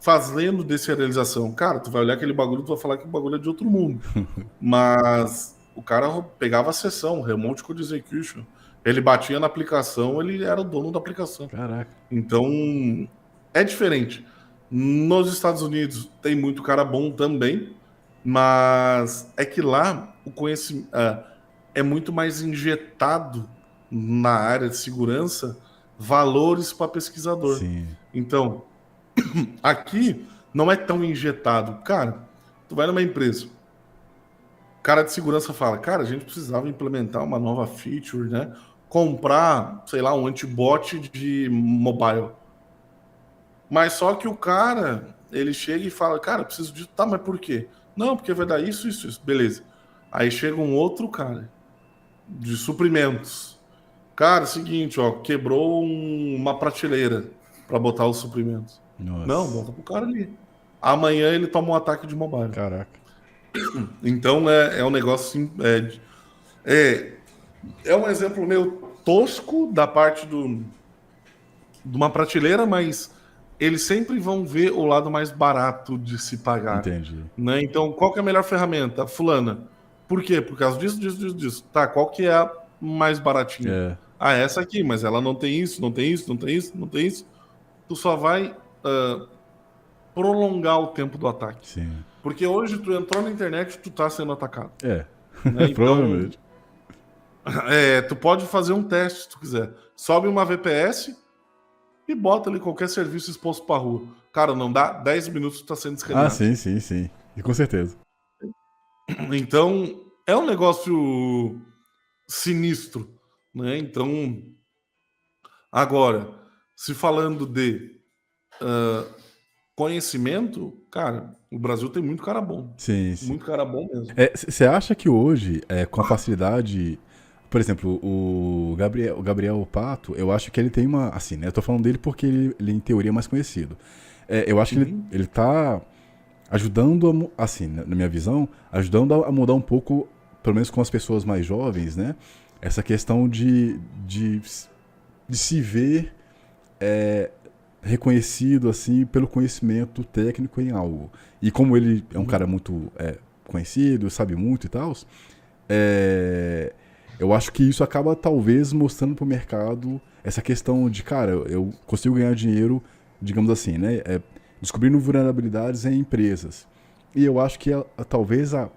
fazendo deserialização. Cara, tu vai olhar aquele bagulho, tu vai falar que o bagulho é de outro mundo. Mas o cara pegava a sessão, Remote Code Execution. Ele batia na aplicação, ele era o dono da aplicação. Caraca. Então, é diferente. Nos Estados Unidos tem muito cara bom também, mas é que lá o conhecimento é muito mais injetado na área de segurança valores para pesquisador. Sim. Então, aqui não é tão injetado. Cara, tu vai numa empresa, o cara de segurança fala, cara, a gente precisava implementar uma nova feature, né? Comprar, sei lá, um antibot de mobile. Mas só que o cara, ele chega e fala, cara, preciso disso. Tá, mas por quê? Não, porque vai dar isso, isso, isso. Beleza. Aí chega um outro cara de suprimentos. Cara, seguinte, ó, quebrou uma prateleira para botar os suprimentos. Nossa. Não, bota pro cara ali. Amanhã ele toma um ataque de mobile. Caraca. Então é um negócio assim, é um exemplo meio tosco da parte de uma prateleira, mas eles sempre vão ver o lado mais barato de se pagar. Entendi. Né? Então, qual que é a melhor ferramenta? Fulana. Por quê? Por causa disso, disso, disso, disso. Tá, qual que é a mais baratinha? Essa aqui, mas ela não tem isso, não tem isso, não tem isso, não tem isso. Tu só vai prolongar o tempo do ataque. Sim. Porque hoje tu entrou na internet e tu tá sendo atacado. Né? Então, Provavelmente. Tu pode fazer um teste se tu quiser. Sobe uma VPS, e bota ali qualquer serviço exposto para rua. Cara, não dá 10 minutos, está sendo Ah, escaneado. sim, sim, sim. E com certeza. Então, é um negócio sinistro, né? Então, agora, se falando de conhecimento, cara, o Brasil tem muito cara bom. Sim, sim. Muito cara bom mesmo. Você acha que hoje, com a facilidade. Por exemplo, o Gabriel Pato, eu acho que ele tem uma. Assim, né? Eu tô falando dele porque ele em teoria, é mais conhecido. Eu acho que ele tá ajudando, assim, na minha visão, ajudando a mudar um pouco, pelo menos com as pessoas mais jovens, né? Essa questão de se ver reconhecido, assim, pelo conhecimento técnico em algo. E como ele é um cara muito conhecido, sabe muito e tal, eu acho que isso acaba talvez mostrando pro mercado essa questão de, cara, eu consigo ganhar dinheiro, digamos assim, né? Descobrindo vulnerabilidades em empresas. E eu acho que talvez a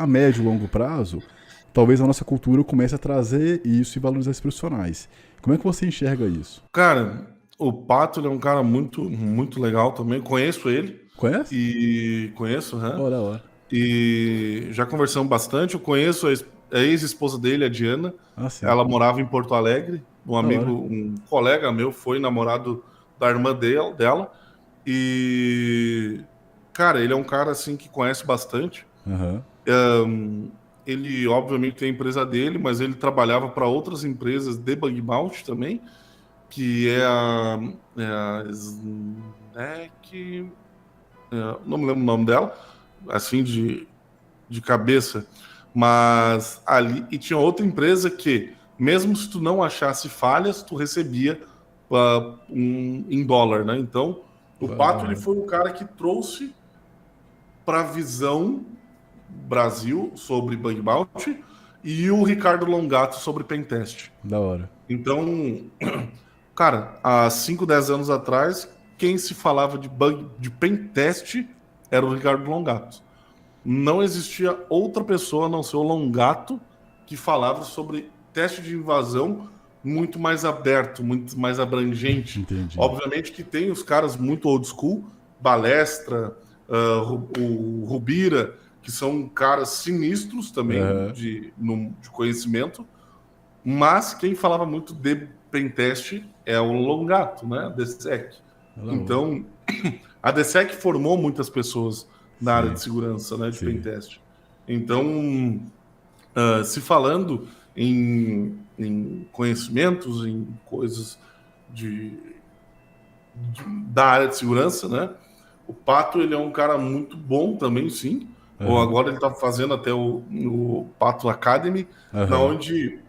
médio e longo prazo, talvez a nossa cultura comece a trazer isso e valorizar esses profissionais. Como é que você enxerga isso? Cara, o Pato ele é um cara muito, muito legal também. Conheço ele Conhece? e conheço, Oh, da hora. e já conversamos bastante. Eu conheço a ex-esposa dele, a Diana. Ah, sim. Ela morava em Porto Alegre. Um Da amigo, hora. um colega meu foi namorado da irmã dela. E, cara, ele é um cara assim que conhece bastante. Aham. Ele, obviamente, tem a empresa dele, mas ele trabalhava para outras empresas de bug bounty também, que é a Snack, não me lembro o nome dela, assim, de cabeça, mas ali, e tinha outra empresa que, mesmo se tu não achasse falhas, tu recebia em dólar, né? Então, o Da Pato, ele hora. foi o cara que trouxe para a visão Brasil sobre bug bounty e o Ricardo Longato sobre pentest. Da hora. Então, cara, há 5, 10 anos atrás, quem se falava de pentest era o Ricardo Longato. Não existia outra pessoa a não ser o Longato que falava sobre teste de invasão muito mais aberto, muito mais abrangente. Entendi. Obviamente que tem os caras muito old school, Balestra, o Rubira, que são caras sinistros também Aham. de conhecimento, mas quem falava muito de pentest é o Longato, né? A DSEC. Da hora. Então, a DSEC formou muitas pessoas na área Sim, de segurança, né, de sim. pentest. Então, se falando em conhecimentos, em coisas da área de segurança, né? O Pato ele é um cara muito bom também, sim. Ou Aham. agora ele está fazendo até o Pato Academy, na Aham. onde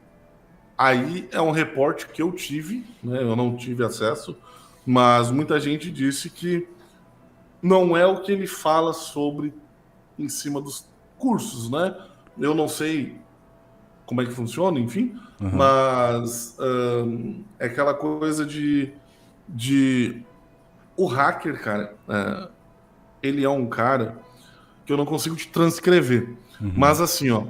aí é um reporte que eu tive, né? Eu não tive acesso, mas muita gente disse que não é o que ele fala sobre em cima dos cursos, né? Eu não sei como é que funciona, enfim, Aham. mas é aquela coisa de o hacker, cara, ele é um cara que eu não consigo te transcrever. Uhum. Mas assim, ó,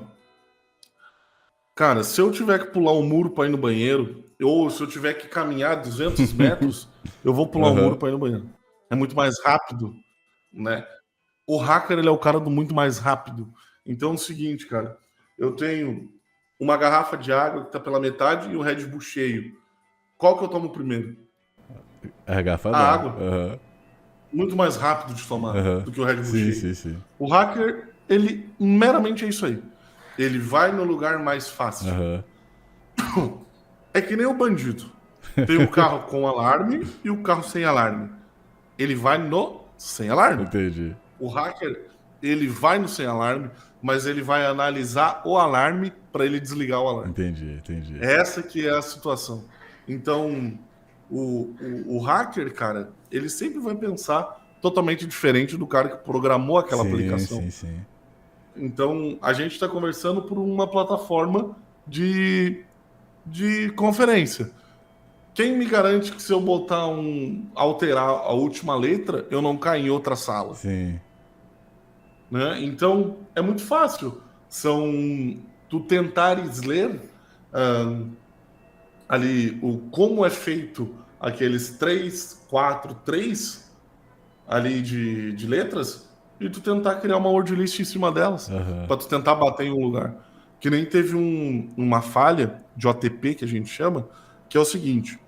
cara, se eu tiver que pular um muro para ir no banheiro, ou se eu tiver que caminhar 200 metros, eu vou pular um muro Aham. para ir no banheiro. É muito mais rápido, né? O hacker, ele é o cara do muito mais rápido. Então é o seguinte, cara, eu tenho uma garrafa de água que tá pela metade e o Red Bull cheio. Qual que eu tomo primeiro? A Argafadão. água. Aham. Muito mais rápido de tomar Aham. do que o Red Bull Sim, cheio. sim, sim. O hacker, ele meramente é isso aí. Ele vai no lugar mais fácil. Aham. É que nem o bandido. Tem o carro com alarme e o carro sem alarme. Ele vai no sem alarme. Entendi. O hacker, ele vai no sem alarme, mas ele vai analisar o alarme para ele desligar o alarme. Entendi, entendi. Essa que é a situação. Então, o hacker, cara, ele sempre vai pensar totalmente diferente do cara que programou aquela Sim, aplicação. sim, sim. Então, a gente está conversando por uma plataforma de conferência. Quem me garante que se eu botar alterar a última letra, eu não caio em outra sala? Sim. Né? Então, é muito fácil. São tu tentares ler ali como é feito aqueles 3, 4, 3 ali de letras e tu tentar criar uma word list em cima delas, para tu tentar bater em um lugar. Que nem teve uma falha de OTP, que a gente chama, que é o seguinte: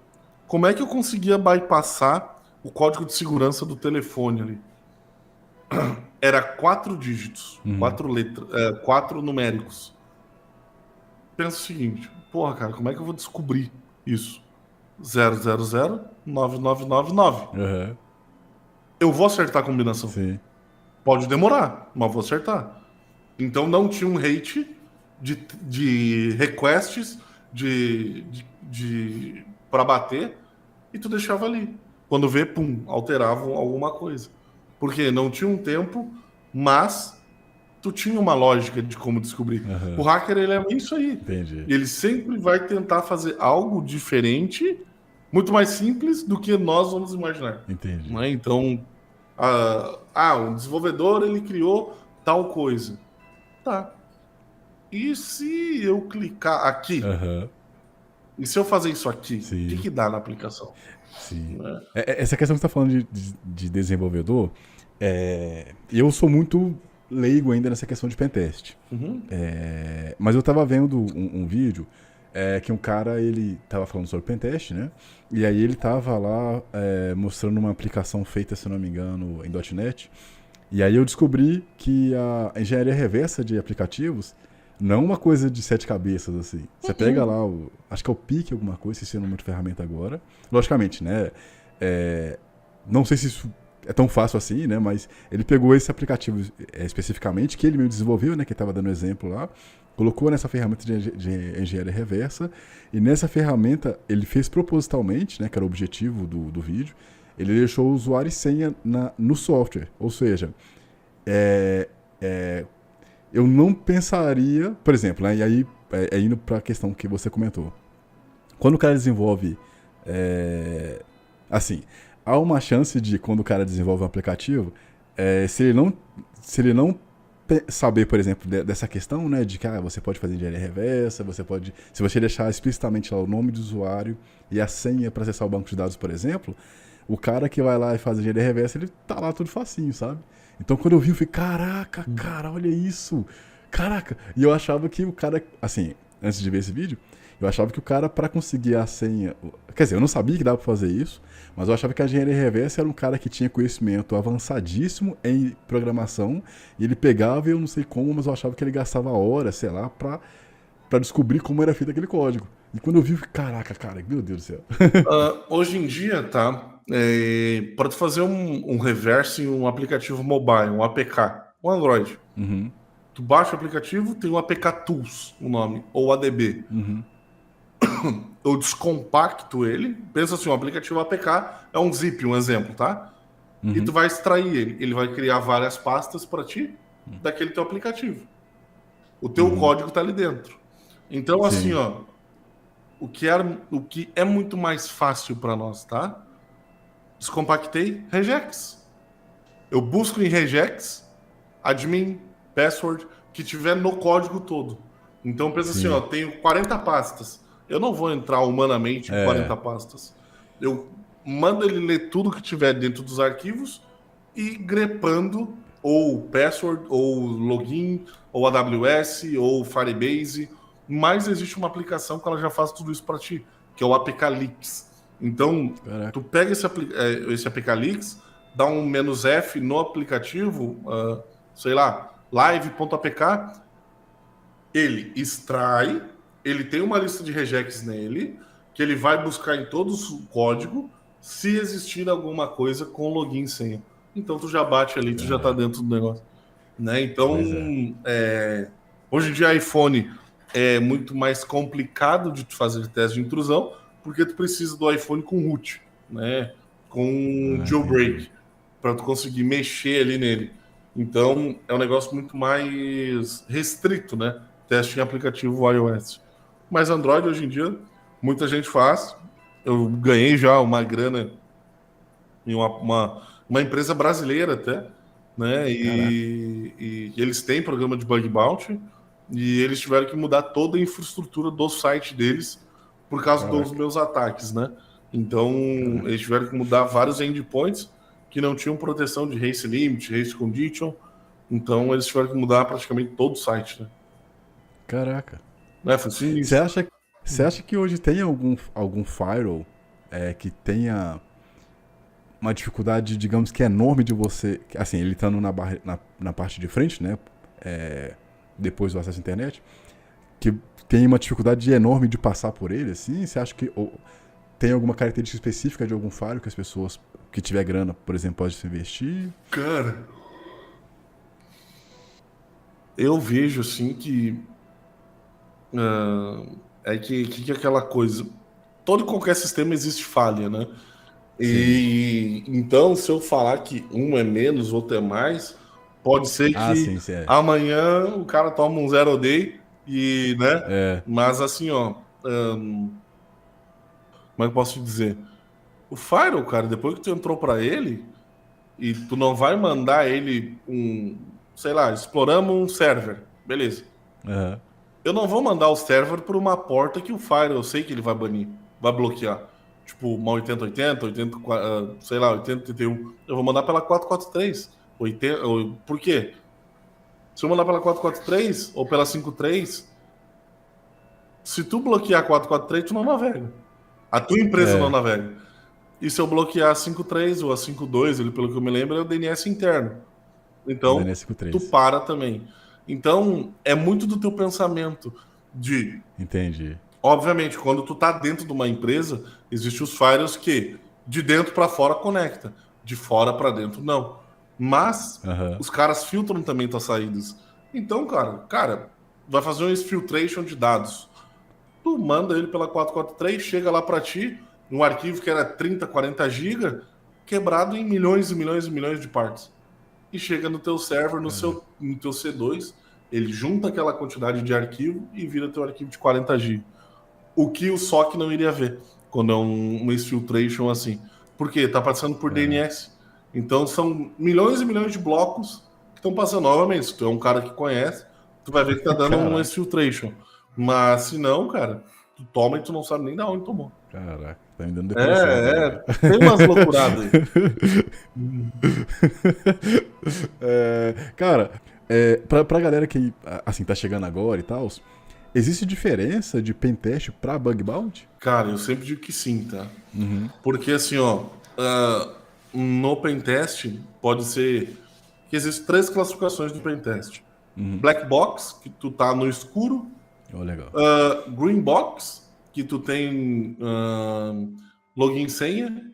como é que eu conseguia bypassar o código de segurança do telefone ali? Era 4 dígitos, 4 letras, 4 numéricos. Pensa o seguinte: porra, cara, como é que eu vou descobrir isso? 0009999. Eu vou acertar a combinação. Sim. Pode demorar, mas vou acertar. Então não tinha um rate de requests para bater e tu deixava ali. Quando vê, pum, alteravam alguma coisa. Porque não tinha um tempo, mas tu tinha uma lógica de como descobrir. O hacker, ele é isso aí. Entendi. Ele sempre vai tentar fazer algo diferente, muito mais simples do que nós vamos imaginar. Entendi. Né? Então, o desenvolvedor, ele criou tal coisa. Tá. E se eu clicar aqui? E se eu fazer isso aqui? Sim. O que dá na aplicação? Sim. Essa questão que você está falando de desenvolvedor, eu sou muito leigo ainda nessa questão de pentest. Mas eu estava vendo um vídeo que um cara, ele estava falando sobre pentest, né? E aí ele estava lá mostrando uma aplicação feita, se não me engano, em .NET. E aí eu descobri que a engenharia reversa de aplicativos não é uma coisa de 7 cabeças, assim. Você pega lá, acho que é o Pique alguma coisa, se não muito ferramenta agora. Logicamente, né? Não sei se isso é tão fácil assim, né? Mas ele pegou esse aplicativo especificamente, que ele mesmo desenvolveu, né? Que estava dando exemplo lá. Colocou nessa ferramenta de engenharia reversa. E nessa ferramenta, ele fez propositalmente, né? Que era o objetivo do vídeo. Ele deixou o usuário e senha no software. Ou seja, eu não pensaria, por exemplo, né, e aí indo para a questão que você comentou. Quando o cara desenvolve, assim, há uma chance de, quando o cara desenvolve um aplicativo, se ele não saber, por exemplo, dessa questão, né, de que você pode fazer engenharia reversa, se você deixar explicitamente lá o nome do usuário e a senha para acessar o banco de dados, por exemplo, o cara que vai lá e faz engenharia reversa, ele tá lá tudo facinho, sabe? Então quando eu vi, eu falei, caraca, cara, olha isso. Caraca. E eu achava que o cara, assim, antes de ver esse vídeo, eu achava que o cara, para conseguir a senha... Quer dizer, eu não sabia que dava pra fazer isso, mas eu achava que a engenharia reversa era um cara que tinha conhecimento avançadíssimo em programação, e ele pegava, e eu não sei como, mas eu achava que ele gastava horas, sei lá, pra descobrir como era feito aquele código. E quando eu vi, eu falei, caraca, cara, meu Deus do céu. Hoje em dia, tá? Para tu fazer um reverse em um aplicativo mobile, um APK, um Android. Tu baixa o aplicativo, tem o APK Tools, o nome, ou ADB. Eu descompacto ele. Pensa assim, o aplicativo APK é um zip, um exemplo, tá? E tu vai extrair ele. Ele vai criar várias pastas para ti daquele teu aplicativo. O teu código tá ali dentro. Então, Sim. assim, ó, o que é muito mais fácil para nós, tá? Descompactei, regex. Eu busco em regex, admin, password, que tiver no código todo. Então pensa assim, ó, tenho 40 pastas. Eu não vou entrar humanamente em 40 pastas. Eu mando ele ler tudo que tiver dentro dos arquivos e grepando ou password, ou login, ou AWS, ou Firebase. Mas existe uma aplicação que ela já faz tudo isso para ti, que é o APK Leaks. Então, tu pega esse APK Leaks, dá um "-f" no aplicativo, sei lá, live.apk, ele extrai, ele tem uma lista de regex nele, que ele vai buscar em todos o código, se existir alguma coisa com login e senha. Então tu já bate ali, tu já tá dentro do negócio. Né? Então, hoje em dia iPhone é muito mais complicado de tu fazer teste de intrusão, porque tu precisa do iPhone com root, né? Com jailbreak, para tu conseguir mexer ali nele. Então, é um negócio muito mais restrito, né? Teste em aplicativo iOS. Mas Android, hoje em dia, muita gente faz. Eu ganhei já uma grana em uma empresa brasileira até, né? E eles têm programa de bug bounty, e eles tiveram que mudar toda a infraestrutura do site deles por causa dos meus ataques, né? Então, Caraca. eles tiveram que mudar vários endpoints que não tinham proteção de race limit, race condition. Então, eles tiveram que mudar praticamente todo o site, né? Caraca. Né? Foi Você sinistro. acha, você acha que hoje tem algum firewall que tenha uma dificuldade, digamos que é enorme de você. Assim, ele estando na parte de frente, né? Depois do acesso à internet, que tem uma dificuldade enorme de passar por ele, assim? Você acha que tem alguma característica específica de algum firewall que as pessoas que tiver grana, por exemplo, podem se investir? Cara, eu vejo assim que que é aquela coisa. Todo e qualquer sistema existe falha, né? Sim. E então, se eu falar que um é menos, outro é mais, pode ser Ah, que sim, sim. amanhã o cara toma um zero day e, né? É. Mas assim, ó, como é que eu posso te dizer? O Firewall, cara, depois que tu entrou para ele e tu não vai mandar ele sei lá, exploramos um server, beleza? Aham. Eu não vou mandar o server por uma porta que o Fire eu sei que ele vai banir, vai bloquear. Tipo, uma 8080, 80, sei lá, 8081. Eu vou mandar pela 443. 80, por quê? Se eu mandar pela 443 ou pela 53, se tu bloquear a 443, tu não navega. A tua empresa não É. navega. E se eu bloquear a 53 ou a 52, ele, pelo que eu me lembro, é o DNS interno. O Então, tu DNS53. para também. Então, é muito do teu pensamento de. Entendi. Obviamente, quando tu tá dentro de uma empresa, existem os firewalls que de dentro para fora conecta, de fora para dentro não. Mas Aham. os caras filtram também tuas saídas. Então, cara, vai fazer um exfiltration de dados. Tu manda ele pela 443, chega lá para ti, um arquivo que era 30, 40 GB, quebrado em milhões e milhões e milhões de partes. E chega no teu server, no teu C2, ele junta aquela quantidade de arquivo e vira teu arquivo de 40 GB. O que o SOC não iria ver quando é uma exfiltration assim. Porque está passando por Caraca. DNS. Então são milhões e milhões de blocos que estão passando. Novamente, se tu é um cara que conhece, tu vai ver que tá dando um Caraca. exfiltration. Mas se não, cara, tu toma e tu não sabe nem da onde tomou. Caraca. Tá me dando depressão agora, velho. Tem umas loucuradas aí. Cara, pra galera que assim tá chegando agora e tal, existe diferença de pentest pra bug bounty? Cara, eu sempre digo que sim, tá? Uhum. Porque assim, ó, no pentest pode ser que existem três classificações do pentest. Black box, que tu tá no escuro. Oh, legal. Green box, que tu tem login e senha.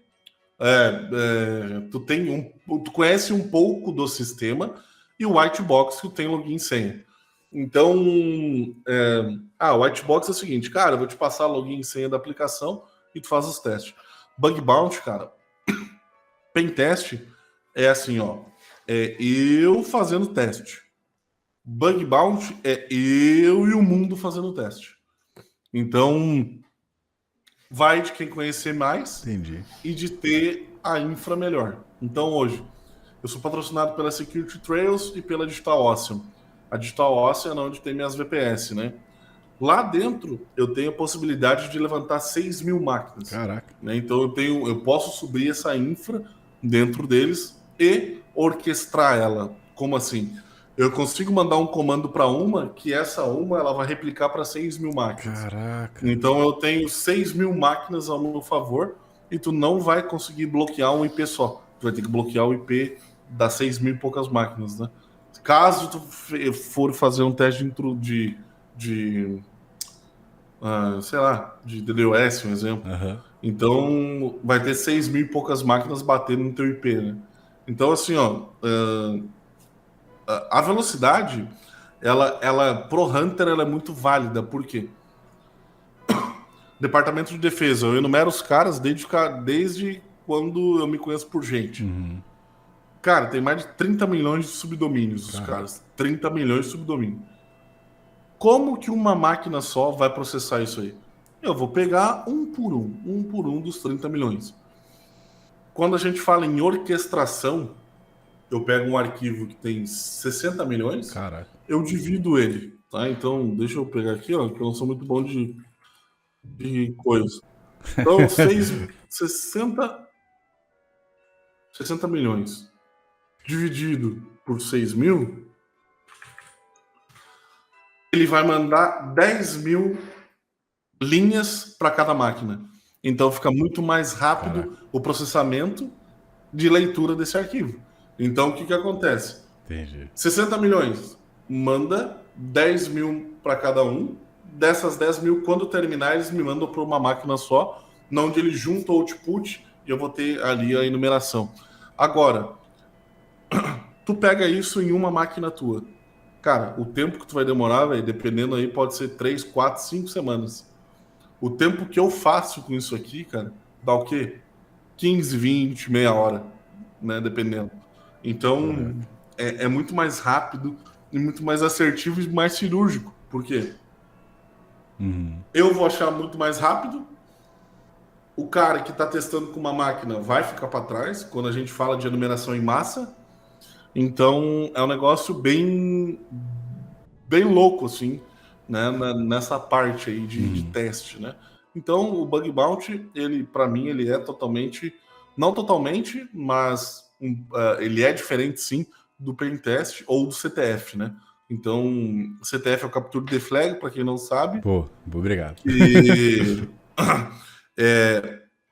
Tu conhece um pouco do sistema. E o white box, que tu tem login e senha. Então, o white box é o seguinte, cara, eu vou te passar login e senha da aplicação e tu faz os testes. Bug bounty, cara, pentest é assim, ó, é eu fazendo teste. Bug bounty é eu e o mundo fazendo teste. Então, vai de quem conhecer mais Entendi. e de ter a infra melhor. Então, hoje, eu sou patrocinado pela Security Trails e pela Digital Ocean. A Digital Ocean é onde tem minhas VPS, né? Lá dentro, eu tenho a possibilidade de levantar 6.000 máquinas. Caraca. Né? Então, eu posso subir essa infra dentro deles e orquestrar ela. Como assim? Eu consigo mandar um comando para uma, que essa uma ela vai replicar para 6.000 máquinas. Caraca. Então, eu tenho 6.000 máquinas ao meu favor e tu não vai conseguir bloquear um IP só. Tu vai ter que bloquear o IP das 6.000 e poucas máquinas, né? Caso tu for fazer um teste de sei lá, de DDoS, um exemplo. Aham. Então, vai ter 6.000 e poucas máquinas batendo no teu IP, né? Então, assim, ó, a velocidade, pro Hunter, ela é muito válida. Por quê? Departamento de Defesa, eu enumero os caras desde quando eu me conheço por gente. Uhum. Cara, tem mais de 30 milhões de subdomínios, os Caraca. caras. 30 milhões de subdomínios. Como que uma máquina só vai processar isso aí? Eu vou pegar um por um dos 30 milhões. Quando a gente fala em orquestração, eu pego um arquivo que tem 60 milhões, Caraca. eu divido ele, tá? Então, deixa eu pegar aqui, ó, que eu não sou muito bom de coisa. Então, 60 milhões dividido por 6 mil, ele vai mandar 10 mil linhas para cada máquina. Então fica muito mais rápido Caraca. o processamento de leitura desse arquivo. Então o que, que acontece? Entendi. 60 milhões, manda 10 mil para cada um. Dessas 10 mil, quando terminar, eles me mandam para uma máquina só, onde ele junta o output e eu vou ter ali a enumeração. Agora, tu pega isso em uma máquina tua. Cara, o tempo que tu vai demorar, véio, dependendo aí, pode ser 3, 4, 5 semanas. O tempo que eu faço com isso aqui, cara, dá o quê? 15, 20, meia hora, né? Dependendo. Então, é muito mais rápido e muito mais assertivo e mais cirúrgico. Por quê? Eu vou achar muito mais rápido. O cara que está testando com uma máquina vai ficar para trás quando a gente fala de enumeração em massa. Então, é um negócio bem louco, assim, né? Nessa parte aí de teste, né? Então, o Bug Bounty, ele, para mim, ele é totalmente, não totalmente, mas ele é diferente, sim, do Pentest ou do CTF, né? Então, o CTF é o Capture the Flag, para quem não sabe. Pô, obrigado. E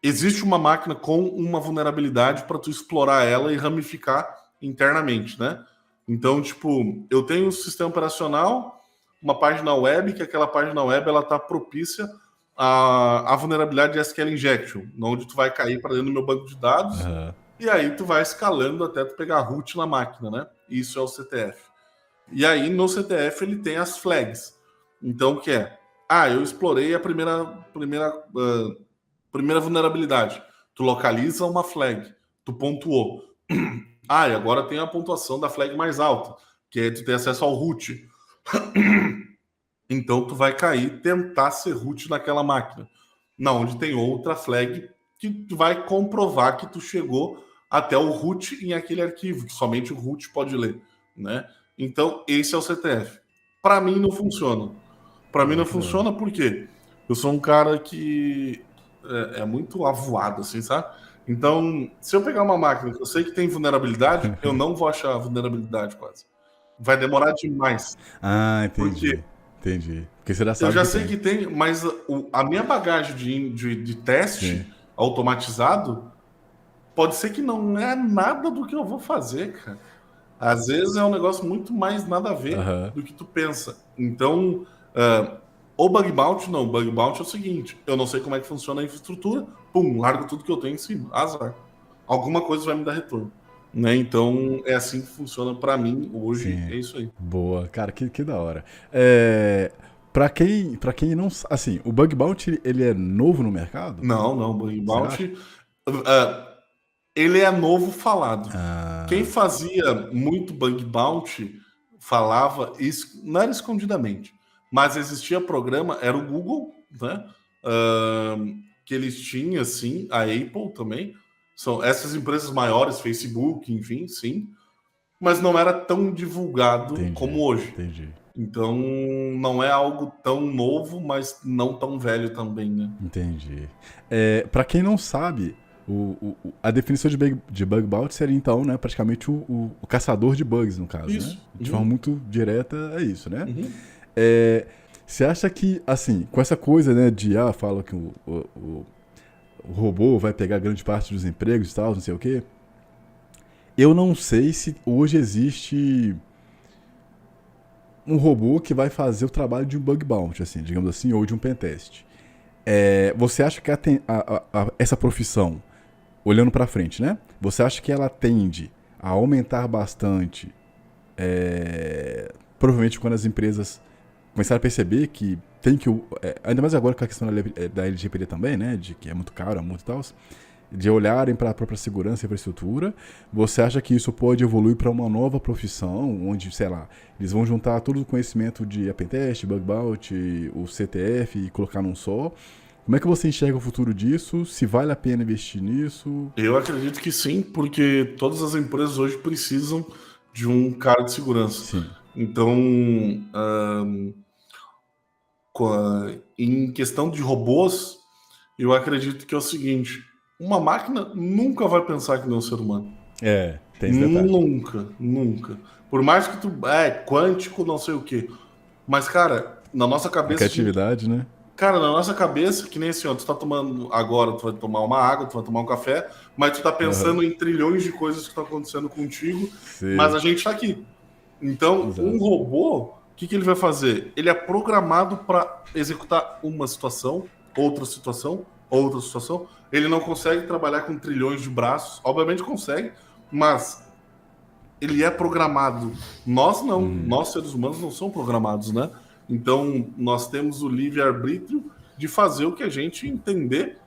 existe uma máquina com uma vulnerabilidade para tu explorar ela e ramificar internamente, né? Então, tipo, eu tenho um sistema operacional, uma página web, que aquela página web ela tá propícia à vulnerabilidade de SQL injection, onde tu vai cair para dentro do meu banco de dados e aí tu vai escalando até tu pegar root na máquina, né? Isso é o CTF. E aí no CTF ele tem as flags. Então o que é? Eu explorei a primeira vulnerabilidade. Tu localiza uma flag, tu pontuou. E agora tem a pontuação da flag mais alta, que é tu ter acesso ao root. Então tu vai cair tentar ser root naquela máquina. Onde tem outra flag que tu vai comprovar que tu chegou até o root em aquele arquivo, que somente o root pode ler, né? Então esse é o CTF. Para mim não funciona. Para mim não funciona porque eu sou um cara que é muito avoado, assim, sabe? Então, se eu pegar uma máquina que eu sei que tem vulnerabilidade, eu não vou achar vulnerabilidade quase. Vai demorar demais. Entendi. Entendi. Porque você já sabe eu já sei que tem, mas a minha bagagem de teste automatizado pode ser que não é nada do que eu vou fazer, cara. Às vezes é um negócio muito mais nada a ver do que tu pensa. Então, o Bug Bounty não. O Bug Bounty é o seguinte, eu não sei como é que funciona a infraestrutura, largo tudo que eu tenho em cima, azar. Alguma coisa vai me dar retorno. Né? Então, é assim que funciona para mim hoje, é isso aí. Boa, cara, que da hora. Pra quem não... Assim, o Bug Bounty, ele é novo no mercado? Não, o Bug Bounty... ele é novo falado. Quem fazia muito Bug Bounty falava isso, não era escondidamente, mas existia programa, era o Google, né? Que eles tinham, assim, a Apple também, são essas empresas maiores, Facebook, enfim, sim, mas não era tão divulgado como hoje. Então, não é algo tão novo, mas não tão velho também, né? Entendi. Para quem não sabe, a definição de bug bounty seria, então, né, praticamente o caçador de bugs, no caso, isso. Né? De forma muito direta, é isso, né? Você acha que, assim, com essa coisa, né, de, fala que o robô vai pegar grande parte dos empregos e tal, não sei o quê, eu não sei se hoje existe um robô que vai fazer o trabalho de um bug bounty, assim, digamos assim, ou de um pentest. Você acha que essa profissão, olhando para frente, né? Você acha que ela tende a aumentar bastante, provavelmente quando as empresas começarem a perceber que tem que... ainda mais agora com a questão da LGPD também, né? De que é muito caro, é muito tal, de olharem para a própria segurança e infraestrutura. Você acha que isso pode evoluir para uma nova profissão, onde, sei lá, eles vão juntar todo o conhecimento de pentest, bug bounty, o CTF e colocar num só? Como é que você enxerga o futuro disso? Se vale a pena investir nisso? Eu acredito que sim, porque todas as empresas hoje precisam de um cara de segurança. Sim. Então, em questão de robôs, eu acredito que é o seguinte: uma máquina nunca vai pensar que não é um ser humano. Tem esse detalhe. Nunca, nunca. Por mais que tu é quântico, não sei o quê. Mas, cara, na nossa A cabeça, criatividade, né? cara, na nossa cabeça, que nem assim, ó, tu tá tomando agora, tu vai tomar uma água, tu vai tomar um café, mas tu tá Aham. pensando em trilhões de coisas que estão acontecendo contigo, mas Sim, a gente tá aqui. Então, um exato. robô, o que, que ele vai fazer? Ele é programado para executar uma situação, outra situação, outra situação. Ele não consegue trabalhar com trilhões de braços. Obviamente consegue, mas ele é programado. Nós não. Uhum. Nós, seres humanos, não somos programados, né? Então, nós temos o livre-arbítrio de fazer o que a gente entender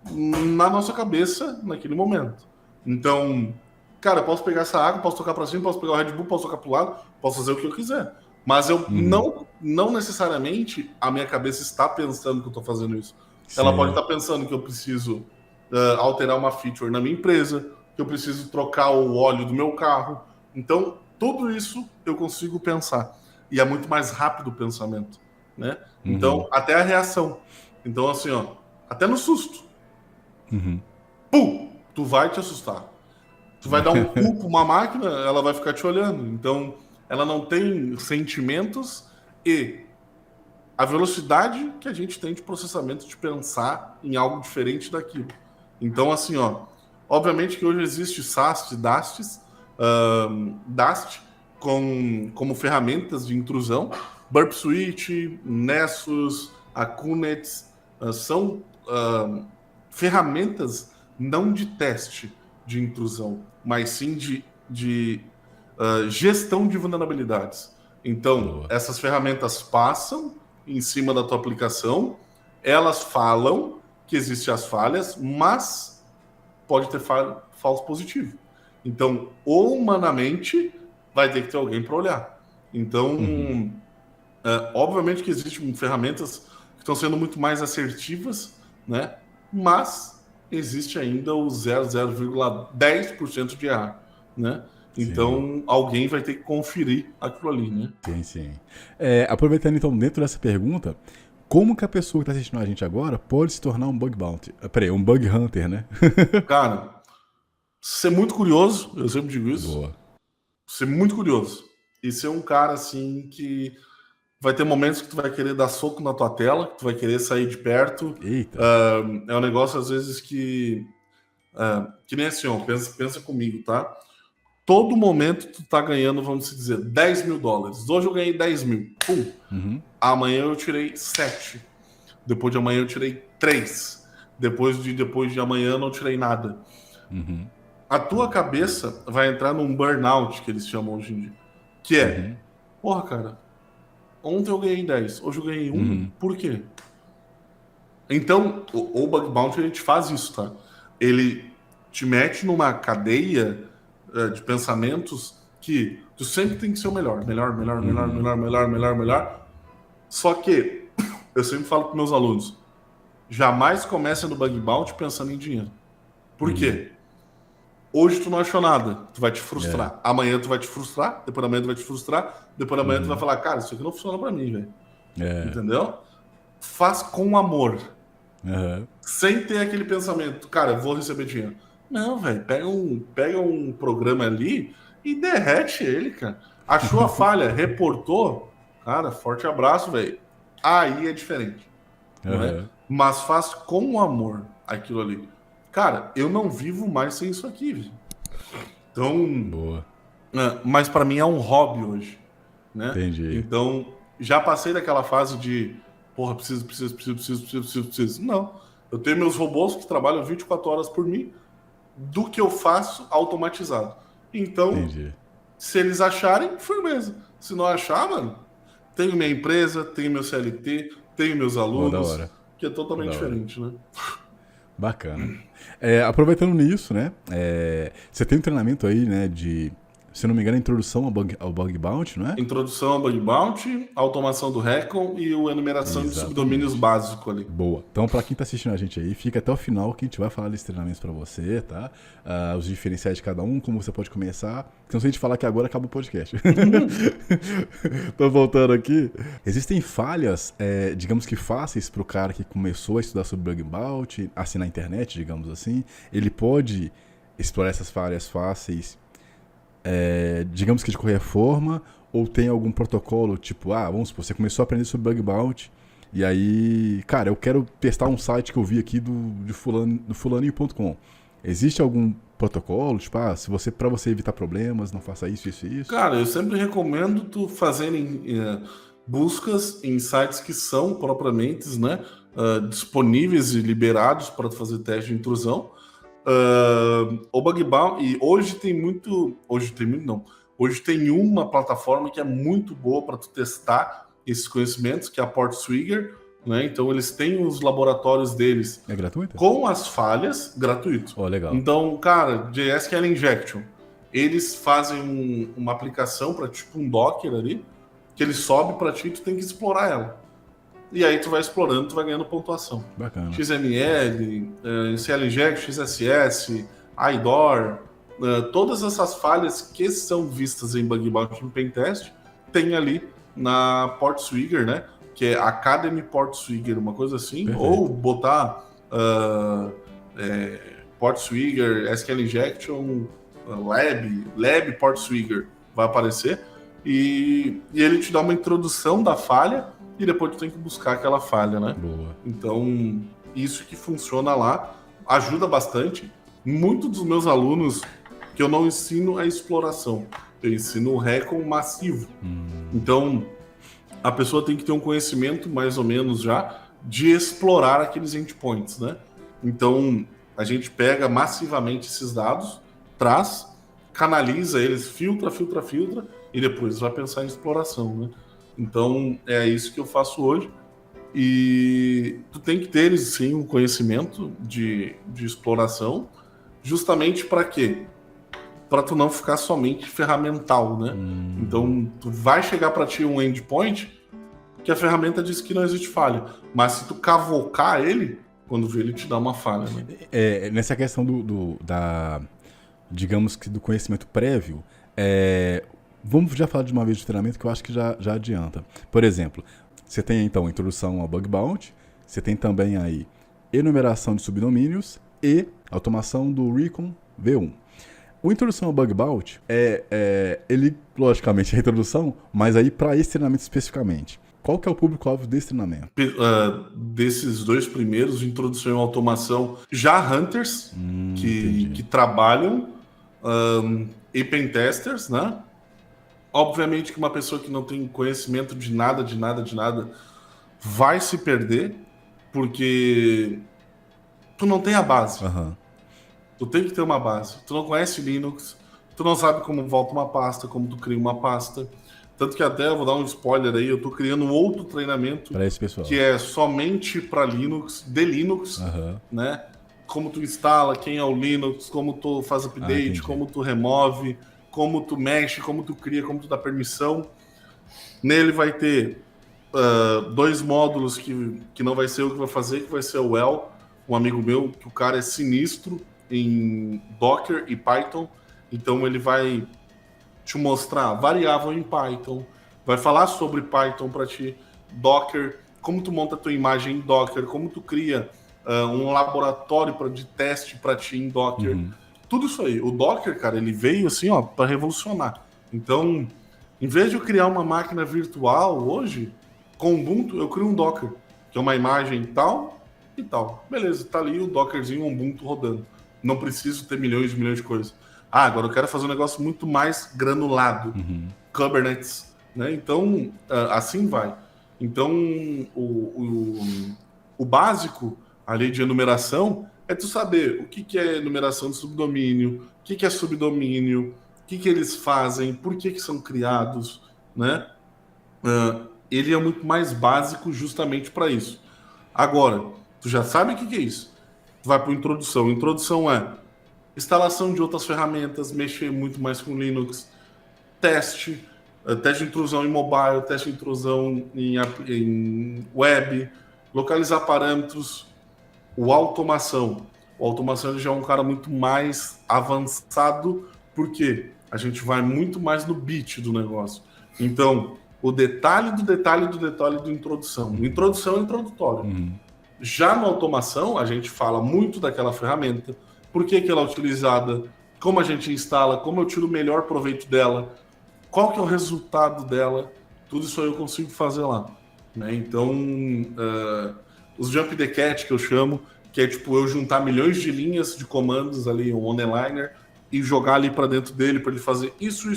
na nossa cabeça naquele momento. Então, cara, eu posso pegar essa água, posso tocar para cima, posso pegar o Red Bull, posso tocar para o lado, posso fazer o que eu quiser. Mas eu Uhum. não necessariamente a minha cabeça está pensando que eu estou fazendo isso. Ela pode Sim. estar pensando que eu preciso alterar uma feature na minha empresa, que eu preciso trocar o óleo do meu carro. Então, tudo isso eu consigo pensar. E é muito mais rápido o pensamento, né? Uhum. Então, até a reação. Então, assim, ó, até no susto. Uhum. Pum! Tu vai te assustar. Tu vai dar um cu pra uma máquina, ela vai ficar te olhando. Então, ela não tem sentimentos e a velocidade que a gente tem de processamento de pensar em algo diferente daquilo. Então, assim, ó, obviamente que hoje existe SAST, DAST como ferramentas de intrusão. Burp Suite, Nessus, Acunet são ferramentas não de teste de intrusão, mas sim de gestão de vulnerabilidades. Então, Boa. essas ferramentas passam em cima da tua aplicação, elas falam que existem as falhas, mas pode ter falso positivo. Então, humanamente, vai ter que ter alguém para olhar. Uhum. Então, obviamente que existem ferramentas que estão sendo muito mais assertivas, né? Mas existe ainda o 0,10% de erro, né? Sim. Então, alguém vai ter que conferir aquilo ali, né? Sim, sim. Aproveitando então, dentro dessa pergunta, como que a pessoa que está assistindo a gente agora pode se tornar um bug bounty? Peraí, um bug hunter, né? Cara, ser muito curioso, eu sempre digo isso, Boa. ser muito curioso. E ser um cara assim que vai ter momentos que tu vai querer dar soco na tua tela, que tu vai querer sair de perto. Eita. É um negócio, às vezes, que nem assim, ó, pensa comigo, tá? Todo momento tu tá ganhando, vamos dizer, US$ 10.000. Hoje eu ganhei 10 mil. Pum. Uhum. Amanhã eu tirei 7. Depois de amanhã eu tirei 3. Depois de amanhã eu não tirei nada. Uhum. A tua cabeça vai entrar num burnout, que eles chamam hoje em dia. Que é, Uhum. porra, cara, ontem eu ganhei 10, hoje eu ganhei um. Uhum. Por quê? Então, o Bug Bounty a gente faz isso, tá? Ele te mete numa cadeia de pensamentos que tu sempre tem que ser o melhor, melhor, melhor, melhor, Uhum. melhor, melhor, melhor, melhor. Só que eu sempre falo para meus alunos, jamais comece no Bug Bounty pensando em dinheiro. Por Uhum. quê? Hoje tu não achou nada, tu vai te É. frustrar. Amanhã tu vai te frustrar, depois da manhã tu vai te frustrar, depois da manhã tu vai Uhum. falar, cara, isso aqui não funciona para mim, velho. É. Entendeu? Faz com amor. Aham. Sem ter aquele pensamento, cara, eu vou receber dinheiro. Não, velho, pega um programa ali e derrete ele, cara. Achou a falha, reportou, cara, forte abraço, velho. Aí é diferente, não é? Aham. Mas faz com amor aquilo ali. Cara, eu não vivo mais sem isso aqui, velho. Então, Boa. mas para mim é um hobby hoje, né? Entendi. Então, já passei daquela fase de, porra, preciso. Não. Eu tenho meus robôs que trabalham 24 horas por mim, do que eu faço automatizado. Então, Entendi. se eles acharem, firmeza. Se não achar, mano, tenho minha empresa, tenho meu CLT, tenho meus Boa, da alunos, hora. que é totalmente Da hora. diferente, né? Bacana. Aproveitando nisso, né? Você tem um treinamento aí, né, de se não me engano, a introdução ao bug bounty, não é? Introdução ao bug bounty, automação do recon e a enumeração de subdomínios básico ali. Boa. Então, para quem tá assistindo a gente aí, fica até o final que a gente vai falar desses treinamentos para você, tá? Os diferenciais de cada um, como você pode começar. Então, se a gente falar que agora acaba o podcast. Tô voltando aqui. Existem falhas, digamos que fáceis pro cara que começou a estudar sobre bug bounty, assim na internet, digamos assim. Ele pode explorar essas falhas fáceis, digamos que de qualquer forma, ou tem algum protocolo, tipo, vamos supor, você começou a aprender sobre bug bounty, e aí, cara, eu quero testar um site que eu vi aqui do fulaninho.com. Existe algum protocolo, tipo, para você evitar problemas, não faça isso, isso e isso? Cara, eu sempre recomendo tu fazerem buscas em sites que são propriamente, né, disponíveis e liberados para tu fazer teste de intrusão. O bug bounty, e hoje tem uma plataforma que é muito boa para tu testar esses conhecimentos, que é a Portswigger, né? Então eles têm os laboratórios deles. É gratuito? Com as falhas, gratuito. Legal. Então, cara, de SQL Injection, eles fazem uma aplicação para tipo um Docker ali, que ele sobe para ti e tu tem que explorar ela. E aí tu vai explorando, tu vai ganhando pontuação. Bacana. XML, CL Injection, XSS, IDOR, todas essas falhas que são vistas em bug bounty no pentest, tem ali na Portswigger, né? Que é Academy Portswigger, uma coisa assim. Perfeito. Ou botar Portswigger, SQL Injection, Lab Portswigger, vai aparecer. E ele te dá uma introdução da falha, e depois tu tem que buscar aquela falha, né? Boa. Então, isso que funciona lá ajuda bastante. Muitos dos meus alunos, que eu não ensino a exploração, eu ensino o recon massivo. Então, a pessoa tem que ter um conhecimento, mais ou menos já, de explorar aqueles endpoints, né? Então, a gente pega massivamente esses dados, traz, canaliza eles, filtra, e depois vai pensar em exploração, né? Então, é isso que eu faço hoje. E tu tem que ter, sim, um conhecimento de exploração, justamente para quê? Para tu não ficar somente ferramental, né? Então, tu vai chegar para ti um endpoint que a ferramenta diz que não existe falha. Mas se tu cavocar ele, quando vê, ele te dá uma falha, né? Nessa questão digamos que do conhecimento prévio, vamos já falar de uma vez de treinamento que eu acho que já adianta. Por exemplo, você tem então a introdução ao bug bounty, você tem também aí enumeração de subdomínios e automação do Recon V1. O introdução ao bug bounty ele, logicamente, é a introdução, mas aí para esse treinamento especificamente. Qual que é o público-alvo desse treinamento? Desses dois primeiros, de introdução e automação, já hunters que trabalham e pentesters, né? Obviamente que uma pessoa que não tem conhecimento de nada, vai se perder, porque tu não tem a base. Uhum. Tu tem que ter uma base. Tu não conhece Linux, tu não sabe como volta uma pasta, como tu cria uma pasta. Tanto que até, eu vou dar um spoiler aí, eu tô criando um outro treinamento para esse pessoal, que é somente para Linux, de Linux, né? Como tu instala, quem é o Linux, como tu faz update, como tu remove, como tu mexe, como tu cria, como tu dá permissão. Nele vai ter 2 módulos que não vai ser eu que vai fazer, que vai ser o El, um amigo meu, que o cara é sinistro em Docker e Python. Então ele vai te mostrar variável em Python, vai falar sobre Python para ti, Docker, como tu monta a tua imagem em Docker, como tu cria um laboratório de teste para ti em Docker. Tudo isso aí. O Docker, cara, ele veio assim, ó, para revolucionar. Então, em vez de eu criar uma máquina virtual hoje, com Ubuntu, eu crio um Docker, que é uma imagem tal e tal. Beleza, tá ali o Dockerzinho, um Ubuntu rodando. Não preciso ter milhões de coisas. Agora eu quero fazer um negócio muito mais granulado. Kubernetes, né? Então, assim vai. Então, o básico ali de enumeração é tu saber o que é enumeração de subdomínio, o que é subdomínio, o que eles fazem, por que são criados, né? Ele é muito mais básico justamente para isso. Agora, tu já sabe o que é isso. Tu vai para introdução. Introdução é instalação de outras ferramentas, mexer muito mais com Linux, teste, teste de intrusão em mobile, teste de intrusão em web, localizar parâmetros, o automação. O automação ele já é um cara muito mais avançado, porque a gente vai muito mais no bit do negócio. Então, o detalhe do detalhe do detalhe do introdução. Introdução é introdutório. Já na automação, a gente fala muito daquela ferramenta, por que ela é utilizada, como a gente instala, como eu tiro o melhor proveito dela, qual que é o resultado dela, tudo isso aí eu consigo fazer lá. Né? Então, os jump the cat que eu chamo, que é tipo eu juntar milhões de linhas de comandos ali, um onliner, e jogar ali para dentro dele, para ele fazer isso,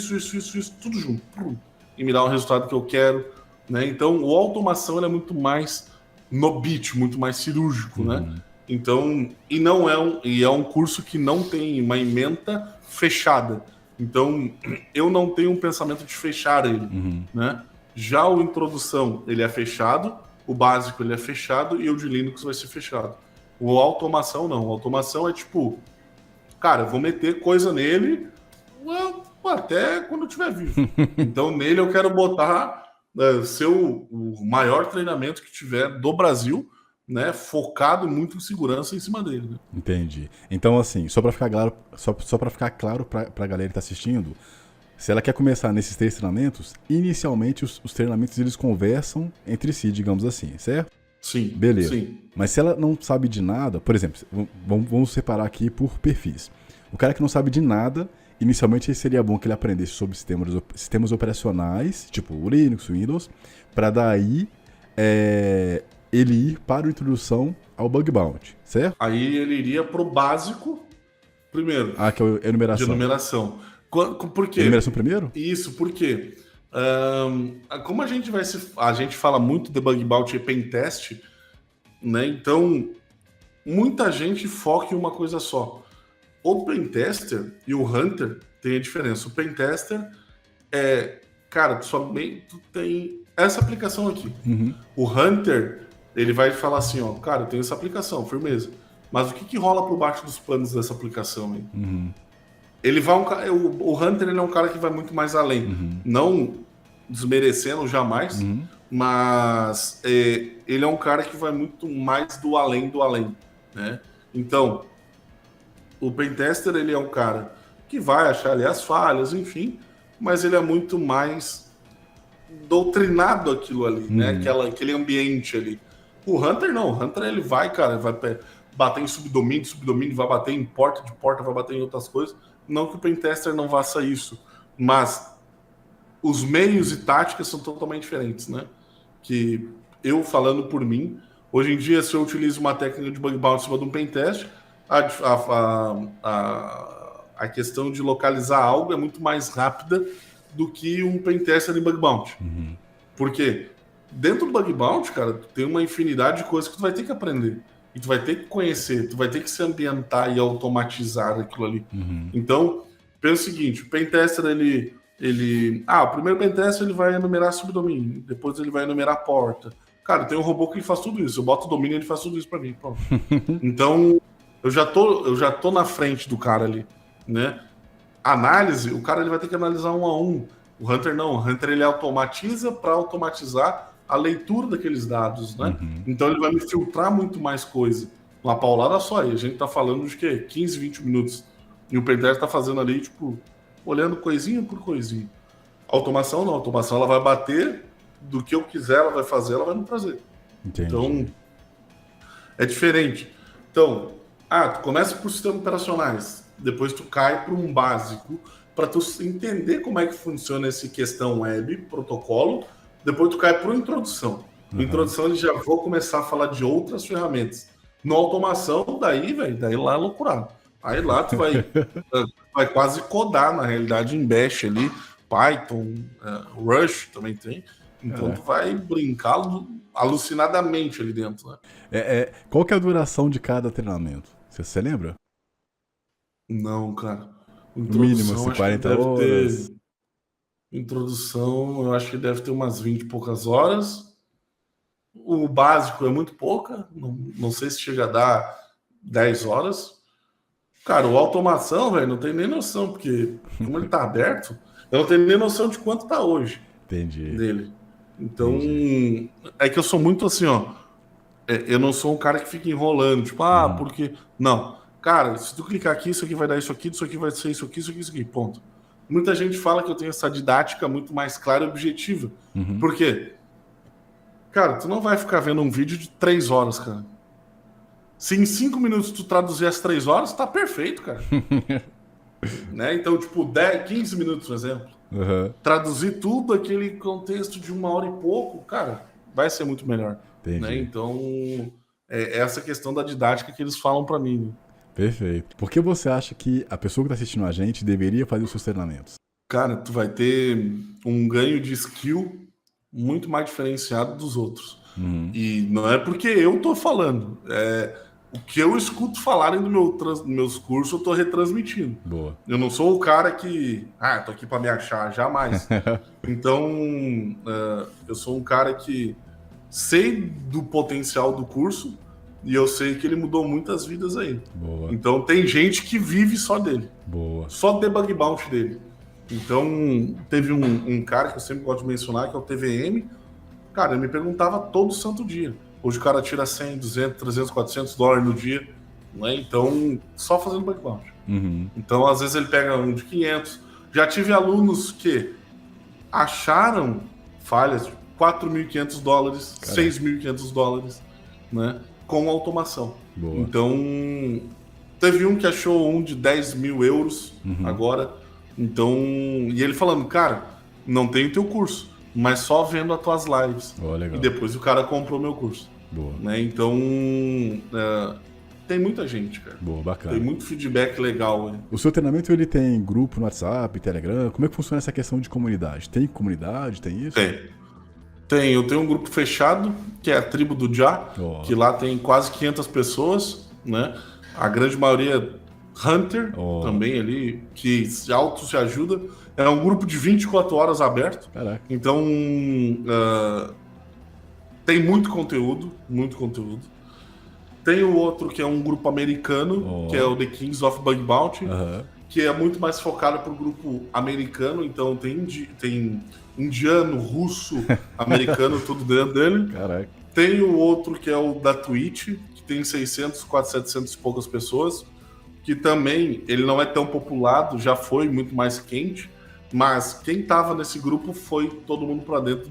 tudo junto. E me dar o resultado que eu quero. Né? Então, o automação ele é muito mais no bit, muito mais cirúrgico, né? Então, é um curso que não tem uma ementa fechada. Então, eu não tenho um pensamento de fechar ele, né? Já o introdução, ele é fechado, o básico ele é fechado e o de Linux vai ser fechado. O automação não, o automação é tipo, cara, eu vou meter coisa nele até quando eu estiver vivo. Então, nele eu quero botar ser o maior treinamento que tiver do Brasil, né, focado muito em segurança em cima dele. Né? Entendi. Então, assim, só para ficar claro, só para ficar claro para a galera que está assistindo, se ela quer começar nesses 3 treinamentos, inicialmente os treinamentos eles conversam entre si, digamos assim, certo? Sim. Beleza. Sim. Mas se ela não sabe de nada, por exemplo, vamos separar aqui por perfis. O cara que não sabe de nada, inicialmente seria bom que ele aprendesse sobre sistemas operacionais, tipo o Linux, o Windows, para daí ele ir para a introdução ao bug bounty, certo? Aí ele iria para o básico primeiro. Que é a enumeração. De enumeração. Por quê? Enumeração primeiro? Isso, por quê? Como a gente fala muito de bug bounty e pentest, né? Então, muita gente foca em uma coisa só. O pentester e o hunter tem a diferença. O pentester cara, somente tu tem essa aplicação aqui. O hunter, ele vai falar assim, ó, cara, eu tenho essa aplicação, firmeza. Mas o que rola por baixo dos panos dessa aplicação aí? Ele vai o hunter ele é um cara que vai muito mais além. Não desmerecendo jamais, mas ele é um cara que vai muito mais do além, né? Então, o pentester ele é um cara que vai achar ali as falhas, enfim, mas ele é muito mais doutrinado aquilo ali, né? Aquele ambiente ali. O Hunter não, o Hunter ele vai, cara, vai bater em subdomínio, vai bater em porta de porta, vai bater em outras coisas. Não que o pentester não faça isso, mas os meios e táticas são totalmente diferentes, né? Que eu falando por mim, hoje em dia se eu utilizo uma técnica de bug bounty em cima de um pentest, a questão de localizar algo é muito mais rápida do que um pentester em bug bounty. Porque dentro do bug bounty, cara, tu tem uma infinidade de coisas que tu vai ter que aprender. E tu vai ter que conhecer, tu vai ter que se ambientar e automatizar aquilo ali. Então, pensa o seguinte, o pentester, o primeiro pentester ele vai enumerar subdomínio, depois ele vai enumerar a porta. Cara, tem um robô que faz tudo isso. Eu boto o domínio e ele faz tudo isso pra mim. Pronto. Então, eu já tô na frente do cara ali, né? Análise, o cara ele vai ter que analisar um a um. O Hunter não. O Hunter ele automatiza para automatizar a leitura daqueles dados, né? Então ele vai me filtrar muito mais coisa. Uma paulada só, e a gente tá falando de quê? 15, 20 minutos. E o pentester tá fazendo ali, tipo, olhando coisinha por coisinha. Automação não. A automação ela vai bater do que eu quiser, ela vai fazer, ela vai me trazer. Entendi. Então, é diferente. Então, tu começa por sistemas operacionais, depois tu cai para um básico, para tu entender como é que funciona essa questão web, protocolo, depois tu cai para uma introdução. Na introdução, eles já vou começar a falar de outras ferramentas. Na automação, daí lá é loucurado. Aí lá tu vai quase codar, na realidade, em Bash ali, Python, Rush também tem. Então tu vai brincar alucinadamente ali dentro, né? Qual que é a duração de cada treinamento? Você lembra? Não, cara. No mínimo, assim, 40 horas. Introdução, eu acho que deve ter umas 20 e poucas horas. O básico é muito pouca. Não sei se chega a dar 10 horas. Cara, o automação, velho, não tem nem noção, porque como ele tá aberto, Eu não tenho nem noção de quanto tá hoje. Entendi. Dele. Então, é que eu sou muito assim, ó. Eu não sou um cara que fica enrolando, tipo, porque. Não. Cara, se tu clicar aqui, isso aqui vai dar isso aqui vai ser isso aqui, ponto. Muita gente fala que eu tenho essa didática muito mais clara e objetiva. Por quê? Cara, tu não vai ficar vendo um vídeo de 3 horas, cara. Se em 5 minutos tu traduzir as 3 horas, tá perfeito, cara. Né? Então, tipo, 15 minutos, por exemplo. Traduzir tudo aquele contexto de 1 hora e pouco, cara, vai ser muito melhor. Né? Então, é essa questão da didática que eles falam para mim. Né? Perfeito. Por que você acha que a pessoa que está assistindo a gente deveria fazer os seus treinamentos? Cara, tu vai ter um ganho de skill muito mais diferenciado dos outros. E não é porque eu tô falando, o que eu escuto falarem dos meus cursos, eu tô retransmitindo. Boa. Eu não sou o cara que, tô aqui para me achar, jamais. Então, eu sou um cara que sei do potencial do curso e eu sei que ele mudou muitas vidas aí. Boa. Então, tem gente que vive só dele. Boa. Só debug bounty dele. Então, teve um cara que eu sempre gosto de mencionar, que é o TVM. Cara, ele me perguntava todo santo dia. Hoje o cara tira 100, 200, 300, 400 dólares no dia. Né? Então, só fazendo bug bounty. Então, às vezes ele pega um de 500. Já tive alunos que acharam falhas de 4.500 dólares, 6.500 dólares, né? Com automação. Boa. Então, teve um que achou um de 10 mil euros agora. Então, e ele falando, cara, não tem o teu curso, mas só vendo as tuas lives. Legal. E depois o cara comprou meu curso. Boa. Né? Então, tem muita gente, cara. Boa, bacana. Tem muito feedback legal. Né? O seu treinamento, ele tem grupo no WhatsApp, Telegram? Como é que funciona essa questão de comunidade? Tem comunidade, tem isso? Eu tenho um grupo fechado, que é a Tribo do Já, que lá tem quase 500 pessoas, né? A grande maioria Hunter, também ali, que se ajuda. É um grupo de 24 horas aberto. Caraca. Então, tem muito conteúdo, muito conteúdo. Tem o outro que é um grupo americano, que é o The Kings of Bug Bounty, que é muito mais focado para o grupo americano. Então, tem indiano, russo, americano, tudo dentro dele. Caraca. Tem o outro que é o da Twitch, que tem 600, quase 700 e poucas pessoas, que também ele não é tão populado, já foi muito mais quente, mas quem estava nesse grupo foi todo mundo para dentro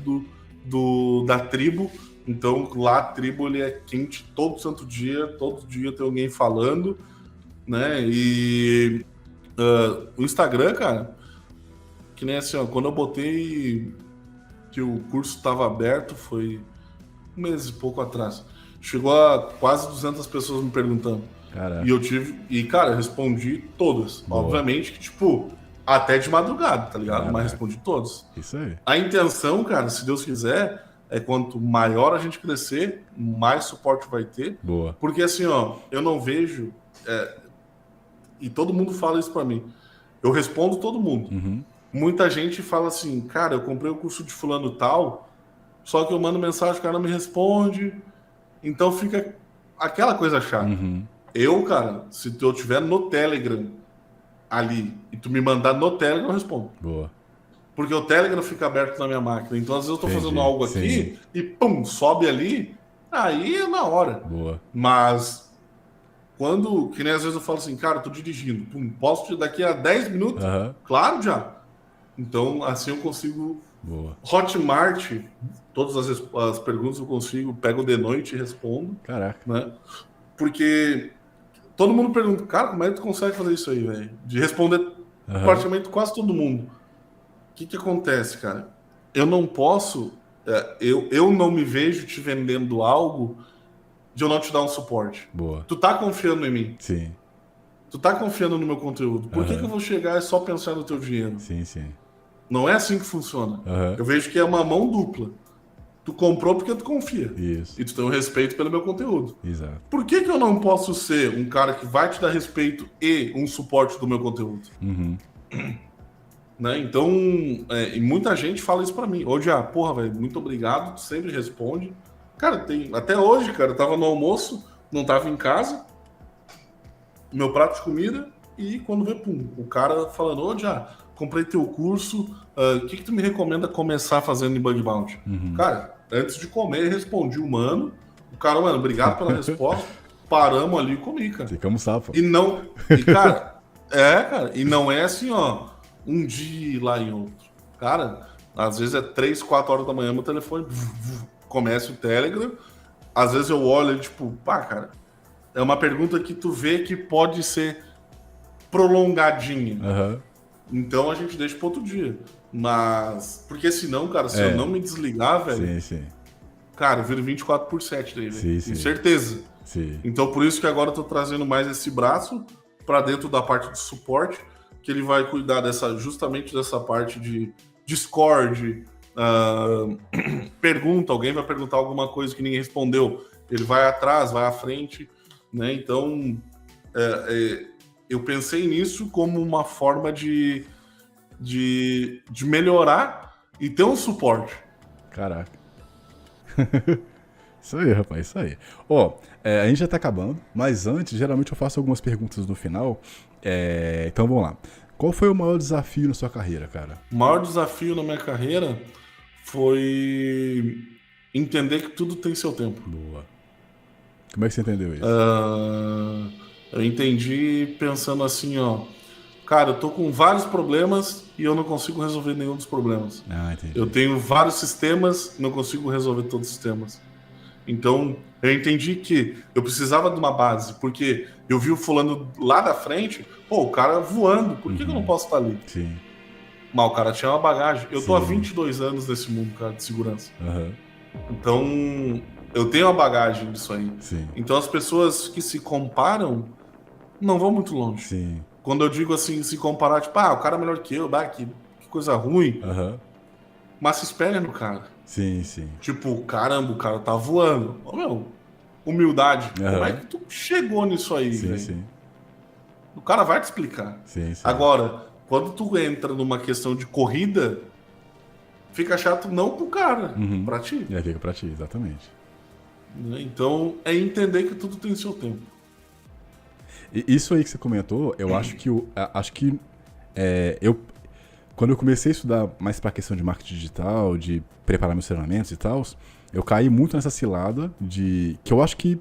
da tribo. Então lá a tribo ele é quente todo santo dia tem alguém falando, né? E o Instagram, cara, que nem assim, quando eu botei que o curso estava aberto, foi 1 mês e pouco atrás. Chegou a quase 200 pessoas me perguntando. Caraca. E cara, eu respondi todas. Boa. Obviamente que, tipo, até de madrugada, tá ligado? Mas respondi todas. Isso aí. A intenção, cara, se Deus quiser, é quanto maior a gente crescer, mais suporte vai ter. Boa. Porque assim, eu não vejo... e todo mundo fala isso pra mim. Eu respondo todo mundo. Muita gente fala assim, cara, eu comprei o curso de fulano tal, só que eu mando mensagem, o cara não me responde. Então fica aquela coisa chata. Eu, cara, se eu tiver no Telegram ali e tu me mandar no Telegram, eu respondo. Boa. Porque o Telegram fica aberto na minha máquina. Então, às vezes eu tô fazendo algo aqui e pum, sobe ali, aí é na hora. Boa. Mas quando, que nem às vezes eu falo assim, cara, eu tô dirigindo, pum, posso daqui a 10 minutos? Claro, já. Então, assim eu consigo... Boa. Hotmart, todas as perguntas eu consigo, pego de noite e respondo. Caraca. Né? Porque todo mundo pergunta, cara, como é que tu consegue fazer isso aí, velho? De responder praticamente quase todo mundo. O que acontece, cara? Eu não posso, eu não me vejo te vendendo algo de eu não te dar um suporte. Boa. Tu tá confiando em mim. Sim. Tu tá confiando no meu conteúdo. Por que eu vou chegar e só pensar no teu dinheiro? Sim, sim. Não é assim que funciona. Eu vejo que é uma mão dupla. Tu comprou porque tu confia. Isso. E tu tem um respeito pelo meu conteúdo. Exato. Por que eu não posso ser um cara que vai te dar respeito e um suporte do meu conteúdo? Né? Então, e muita gente fala isso pra mim. Hoje, porra, velho, muito obrigado, tu sempre responde. Cara, até hoje, cara, eu tava no almoço, não tava em casa, meu prato de comida, e quando vê, pum, o cara falando, comprei teu curso, o que tu me recomenda começar fazendo em bug bounty? Cara, antes de comer, respondi o mano. O cara, mano, obrigado pela resposta. Paramos ali e comi, cara. Ficamos sapo. E não. E, cara, e não é assim, ó, um dia lá em outro. Cara, às vezes é 3, 4 horas da manhã, meu telefone começa o Telegram. Às vezes eu olho e, tipo, pá, cara, é uma pergunta que tu vê que pode ser prolongadinha. Uhum. Então a gente deixa para outro dia. Mas, porque senão, cara, se eu não me desligar, velho, sim. cara, eu viro 24/7 daí, velho. Sim. Com certeza. Sim. Então por isso que agora eu tô trazendo mais esse braço para dentro da parte de suporte, que ele vai cuidar justamente dessa parte de Discord, pergunta, alguém vai perguntar alguma coisa que ninguém respondeu, ele vai atrás, vai à frente, né? Então, eu pensei nisso como uma forma de melhorar e ter um suporte. Caraca. Isso aí, rapaz, isso aí. Ó, a gente já tá acabando, mas antes, geralmente eu faço algumas perguntas no final. Então vamos lá. Qual foi o maior desafio na sua carreira, cara? O maior desafio na minha carreira foi entender que tudo tem seu tempo. Boa. Como é que você entendeu isso? Eu entendi pensando assim, ó. Cara, eu tô com vários problemas e eu não consigo resolver nenhum dos problemas. Entendi. Eu tenho vários sistemas e não consigo resolver todos os sistemas. Então, eu entendi que eu precisava de uma base, porque eu vi o fulano lá da frente, o cara voando, por que eu não posso estar ali? Sim. Mas o cara tinha uma bagagem. Eu tô há 22 anos nesse mundo, cara, de segurança. Então, eu tenho uma bagagem disso aí. Sim. Então, as pessoas que se comparam não vão muito longe. Sim. Quando eu digo assim, se comparar, tipo, o cara é melhor que eu, que coisa ruim. Mas se espelha no cara. Sim. Tipo, caramba, o cara tá voando. Meu, humildade. Como é que tu chegou nisso aí, velho? Sim. O cara vai te explicar. Sim. Agora, quando tu entra numa questão de corrida, fica chato não pro cara, pra ti. Fica pra ti, exatamente. Então, é entender que tudo tem seu tempo. E isso aí que você comentou, eu acho que quando eu comecei a estudar mais pra questão de marketing digital, de preparar meus treinamentos e tal, eu caí muito nessa cilada que eu acho que,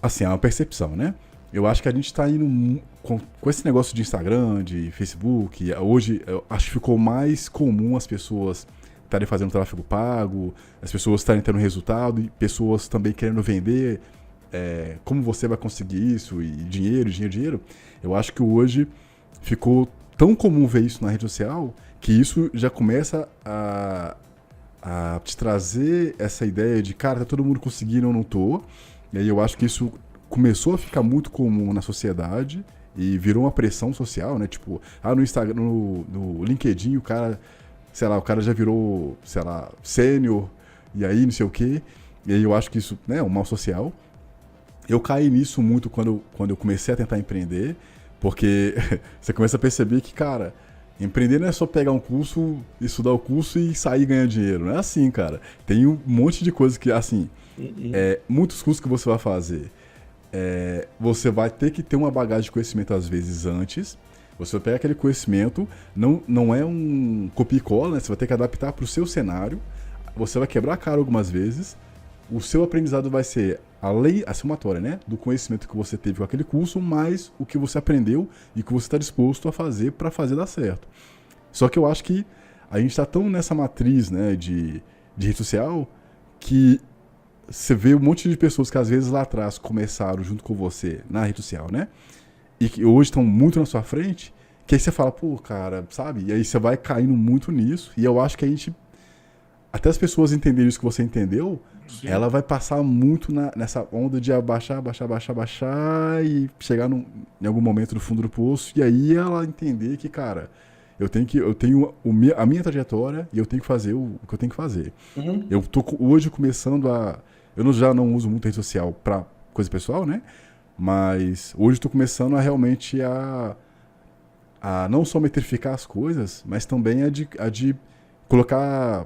assim, é uma percepção, né? Eu acho que a gente tá indo com esse negócio de Instagram, de Facebook, hoje eu acho que ficou mais comum as pessoas estarem fazendo tráfego pago, as pessoas estarem tendo resultado e pessoas também querendo vender. Como você vai conseguir isso, e dinheiro. Eu acho que hoje ficou tão comum ver isso na rede social que isso já começa a te trazer essa ideia de, cara, tá todo mundo conseguindo, eu não tô. E aí eu acho que isso começou a ficar muito comum na sociedade e virou uma pressão social, né? Tipo, no Instagram, no LinkedIn, o cara já virou, sênior, e aí não sei o quê. E aí eu acho que isso, né, é um mal social. Eu caí nisso muito quando eu comecei a tentar empreender, porque você começa a perceber que, cara, empreender não é só pegar um curso, estudar o curso e sair ganhando dinheiro. Não é assim, cara. Tem um monte de coisa que, assim, muitos cursos que você vai fazer, você vai ter que ter uma bagagem de conhecimento às vezes antes. Você vai pegar aquele conhecimento, não é um copia e cola, né? Você vai ter que adaptar para o seu cenário, você vai quebrar a cara algumas vezes, o seu aprendizado vai ser a somatória, né, do conhecimento que você teve com aquele curso, mais o que você aprendeu e que você está disposto a fazer para fazer dar certo. Só que eu acho que a gente está tão nessa matriz, né, de rede social, que você vê um monte de pessoas que às vezes lá atrás começaram junto com você na rede social, né, e que hoje estão muito na sua frente, que aí você fala, pô, cara, sabe? E aí você vai caindo muito nisso, e eu acho que a gente, até as pessoas entenderem isso que você entendeu, sim, ela vai passar muito nessa onda de abaixar e chegar em algum momento no fundo do poço, e aí ela entender que, cara, eu tenho a minha trajetória e eu tenho que fazer o que eu tenho que fazer. Eu tô hoje começando eu já não uso muito rede social pra coisa pessoal, né? Mas hoje eu tô começando a realmente a não só metrificar as coisas, mas também a de colocar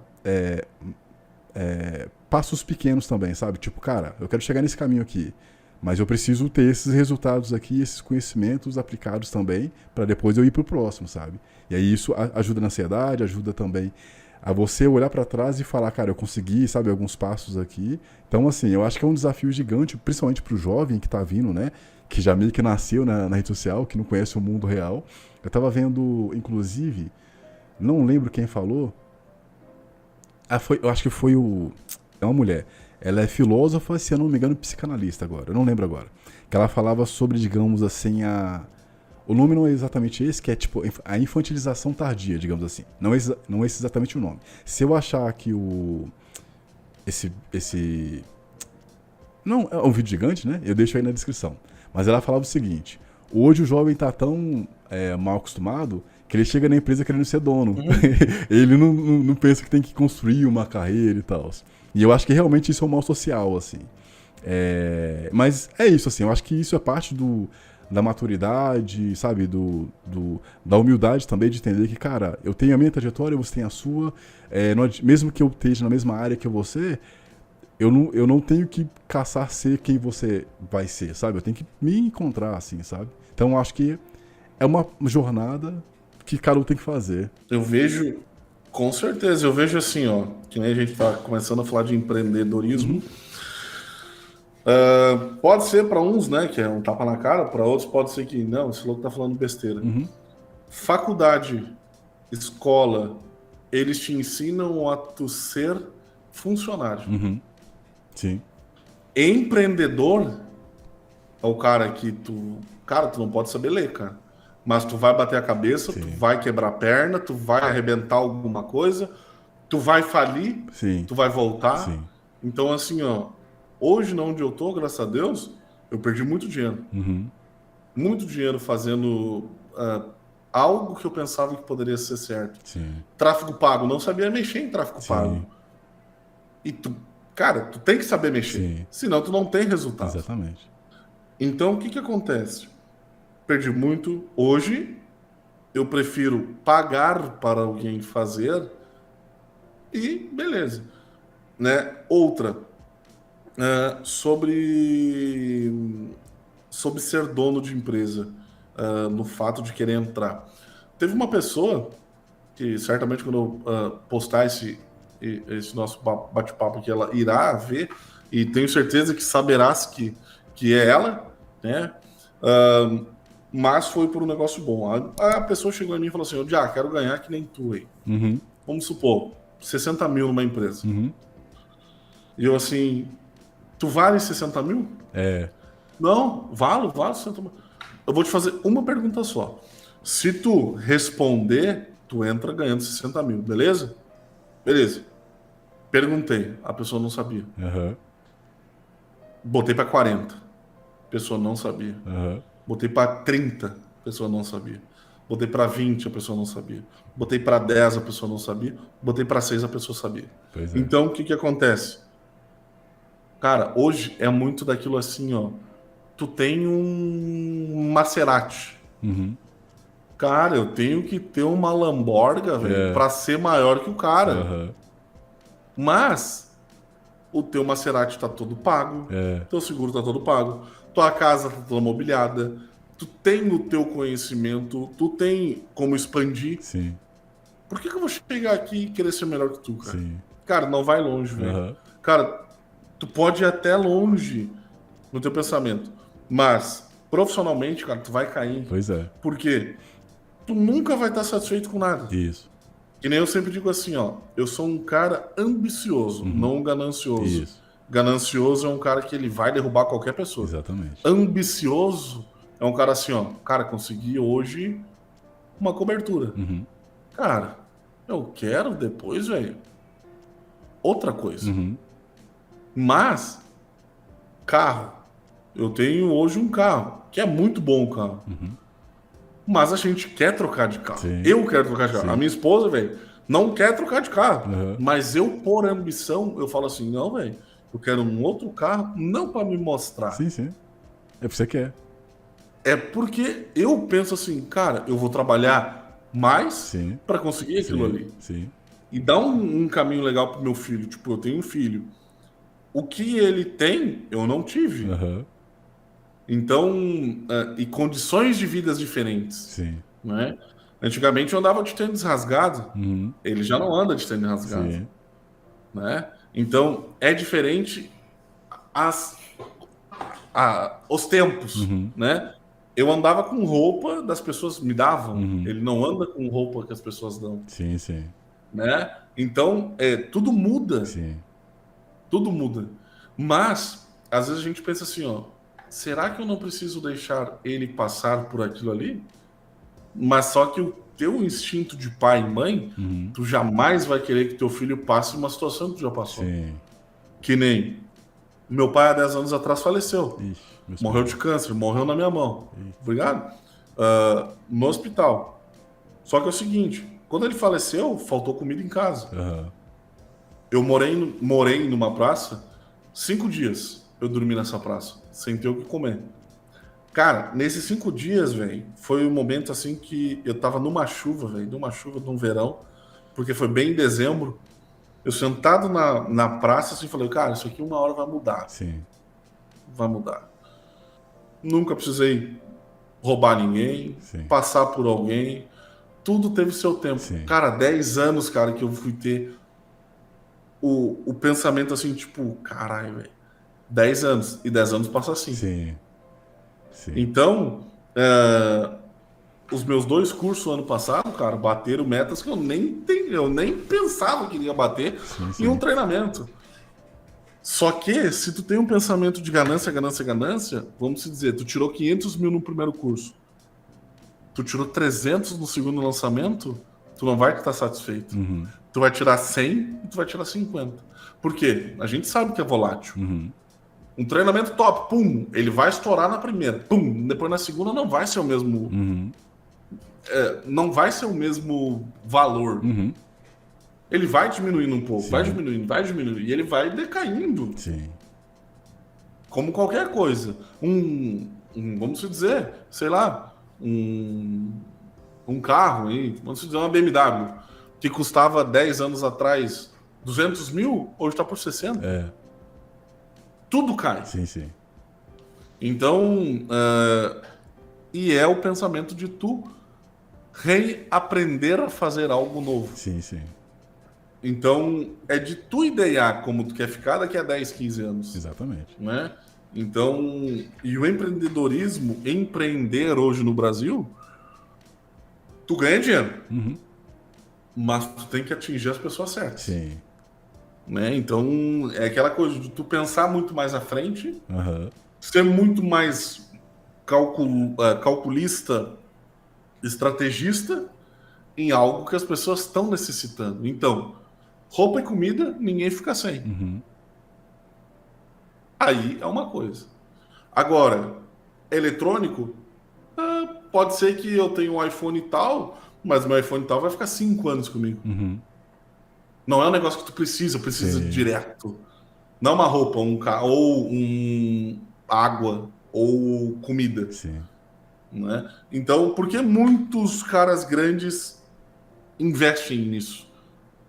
passos pequenos também, sabe? Tipo, cara, eu quero chegar nesse caminho aqui. Mas eu preciso ter esses resultados aqui, esses conhecimentos aplicados também, para depois eu ir pro próximo, sabe? E aí isso ajuda na ansiedade, ajuda também a você olhar para trás e falar, cara, eu consegui, sabe, alguns passos aqui. Então, assim, eu acho que é um desafio gigante, principalmente pro jovem que tá vindo, né? Que já meio que nasceu na rede social, que não conhece o mundo real. Eu tava vendo, inclusive, não lembro quem falou. Eu acho que foi o... É uma mulher. Ela é filósofa, se eu não me engano, psicanalista agora. Eu não lembro agora. Que ela falava sobre, digamos assim, o nome não é exatamente esse, que é tipo a infantilização tardia, digamos assim. Não é esse exatamente o nome. Se eu achar que esse... Não, é um vídeo gigante, né? Eu deixo aí na descrição. Mas ela falava o seguinte: hoje o jovem tá tão mal acostumado que ele chega na empresa querendo ser dono. Ele não pensa que tem que construir uma carreira e tal. E eu acho que realmente isso é um mal social, assim. Mas é isso, assim. Eu acho que isso é parte da maturidade, sabe? Da humildade também, de entender que, cara, eu tenho a minha trajetória, você tem a sua. Mesmo que eu esteja na mesma área que você, eu não tenho que caçar ser quem você vai ser, sabe? Eu tenho que me encontrar, assim, sabe? Então eu acho que é uma jornada que cada um tem que fazer. Eu vejo, com certeza, eu vejo assim, ó, que nem a gente tá começando a falar de empreendedorismo. Pode ser para uns, né, que é um tapa na cara, para outros pode ser que não, esse louco tá falando besteira. Faculdade, escola, eles te ensinam a tu ser funcionário. Sim. Empreendedor é o cara que tu não pode saber ler, cara. Mas tu vai bater a cabeça, Sim. tu vai quebrar a perna, tu vai arrebentar alguma coisa, tu vai falir, Sim. tu vai voltar. Sim. Então, assim, ó, hoje, onde eu tô, graças a Deus, eu perdi muito dinheiro. Muito dinheiro fazendo algo que eu pensava que poderia ser certo. Sim. Tráfego pago, não sabia mexer em tráfego pago. E tu, cara, tu tem que saber mexer. Sim. Senão tu não tem resultado. Exatamente. Então, o que acontece? Perdi muito. Hoje, eu prefiro pagar para alguém fazer e beleza. Né? Outra, sobre ser dono de empresa, no fato de querer entrar. Teve uma pessoa que certamente quando eu postar esse nosso bate-papo aqui, ela irá ver, e tenho certeza que saberás que é ela, né? Mas foi por um negócio bom. A pessoa chegou em mim e falou assim: "Eu quero ganhar que nem tu aí." Vamos supor, 60 mil numa empresa. E eu assim, tu vale 60 mil? Não, valo 60 mil. Eu vou te fazer uma pergunta só. Se tu responder, tu entra ganhando 60 mil, beleza? Beleza. Perguntei, a pessoa não sabia. Botei pra 40, a pessoa não sabia. Botei pra 30, a pessoa não sabia. Botei pra 20, a pessoa não sabia. Botei pra 10, a pessoa não sabia. Botei pra 6, a pessoa sabia. Então, o que acontece? Cara, hoje é muito daquilo assim, ó. Tu tem um Maserati. Cara, eu tenho que ter uma Lamborghini, velho, pra ser maior que o cara. Mas o teu Maserati tá todo pago, teu seguro tá todo pago, tua casa tá toda mobiliada, tu tem o teu conhecimento, tu tem como expandir. Sim. Por que eu vou chegar aqui e querer ser melhor que tu, cara? Sim. Cara, não vai longe, velho. Cara, tu pode ir até longe no teu pensamento, mas profissionalmente, cara, tu vai cair. Pois é. Por quê? Tu nunca vai estar satisfeito com nada. Isso. Que nem eu sempre digo assim, ó, eu sou um cara ambicioso, não ganancioso. Isso. Ganancioso é um cara que ele vai derrubar qualquer pessoa. Exatamente. Ambicioso é um cara assim, ó, cara, consegui hoje uma cobertura. Cara, eu quero depois, velho, outra coisa. Mas, carro, eu tenho hoje um carro, que é muito bom o carro. Mas a gente quer trocar de carro. Sim. Eu quero trocar de carro. Sim. A minha esposa, velho, não quer trocar de carro. Mas eu, por ambição, eu falo assim, não, velho, eu quero um outro carro, não para me mostrar. Sim, sim. É porque você quer. É porque eu penso assim, cara, eu vou trabalhar mais para conseguir aquilo ali. Sim. E dar um caminho legal pro meu filho. Tipo, eu tenho um filho. O que ele tem, eu não tive. Então, e condições de vidas diferentes, Sim. né? Antigamente eu andava de tênis rasgado, Uhum. ele já não anda de tênis rasgado, Sim. né? Então, é diferente as, os tempos, Uhum. né? Eu andava com roupa das pessoas me davam, Uhum. ele não anda com roupa que as pessoas dão, Sim, sim. né? Então, tudo muda, Sim. tudo muda. Mas, às vezes a gente pensa assim, ó, será que eu não preciso deixar ele passar por aquilo ali? Mas só que o teu instinto de pai e mãe, Uhum. tu jamais vai querer que teu filho passe uma situação que tu já passou. Sim. Que nem meu pai há 10 anos atrás faleceu. Ixi, meus Morreu pais. de câncer, morreu na minha mão. Ih. Obrigado? No hospital. Só que é o seguinte, quando ele faleceu, faltou comida em casa. Aham. Eu morei numa praça, 5 dias eu dormi nessa praça, sem ter o que comer. Cara, nesses 5 dias, velho, foi um momento assim que eu tava numa chuva, velho, numa chuva de um verão, porque foi bem em dezembro. Eu sentado na praça, assim, falei, cara, isso aqui uma hora vai mudar. Sim. Vai mudar. Nunca precisei roubar ninguém, Sim. passar por alguém. Tudo teve seu tempo. Sim. Cara, 10 anos, cara, que eu fui ter o pensamento assim, tipo, caralho, velho. 10 anos. E 10 anos passa assim. Sim. Sim. Então, os meus 2 cursos ano passado, cara, bateram metas que eu nem pensava que iria bater Sim, em um sim. treinamento. Só que, se tu tem um pensamento de ganância, ganância, ganância, vamos se dizer, tu tirou 500 mil no primeiro curso, tu tirou 300 no segundo lançamento, tu não vai estar satisfeito. Uhum. Tu vai tirar 100 e tu vai tirar 50. Por quê? A gente sabe que é volátil. Uhum. Um treinamento top, pum, ele vai estourar na primeira, pum, depois na segunda não vai ser o mesmo, Uhum. não vai ser o mesmo valor. Uhum. Ele vai diminuindo um pouco, vai Sim. diminuindo, vai diminuindo, e ele vai decaindo, Sim. como qualquer coisa. Vamos dizer, sei lá, um carro, aí, vamos dizer uma BMW, que custava 10 anos atrás 200 mil, hoje está por 60. É. Tudo cai. Sim, sim. Então, e é o pensamento de tu reaprender a fazer algo novo. Sim, sim. Então, é de tu idear como tu quer ficar daqui a 10, 15 anos, Exatamente. né? Então, e o empreendedorismo, empreender hoje no Brasil, tu ganha dinheiro, Uhum. mas tu tem que atingir as pessoas certas, Sim. né? Então, é aquela coisa de tu pensar muito mais à frente, Aham. ser muito mais calculista, estrategista em algo que as pessoas estão necessitando. Então, roupa e comida, ninguém fica sem. Uhum. Aí é uma coisa. Agora, eletrônico, pode ser que eu tenha um iPhone tal, mas meu iPhone tal vai ficar 5 anos comigo. Uhum. Não é um negócio que tu precisa Sim. direto. Não é uma roupa, um carro, ou água, ou comida, Sim. né? Então, por que muitos caras grandes investem nisso?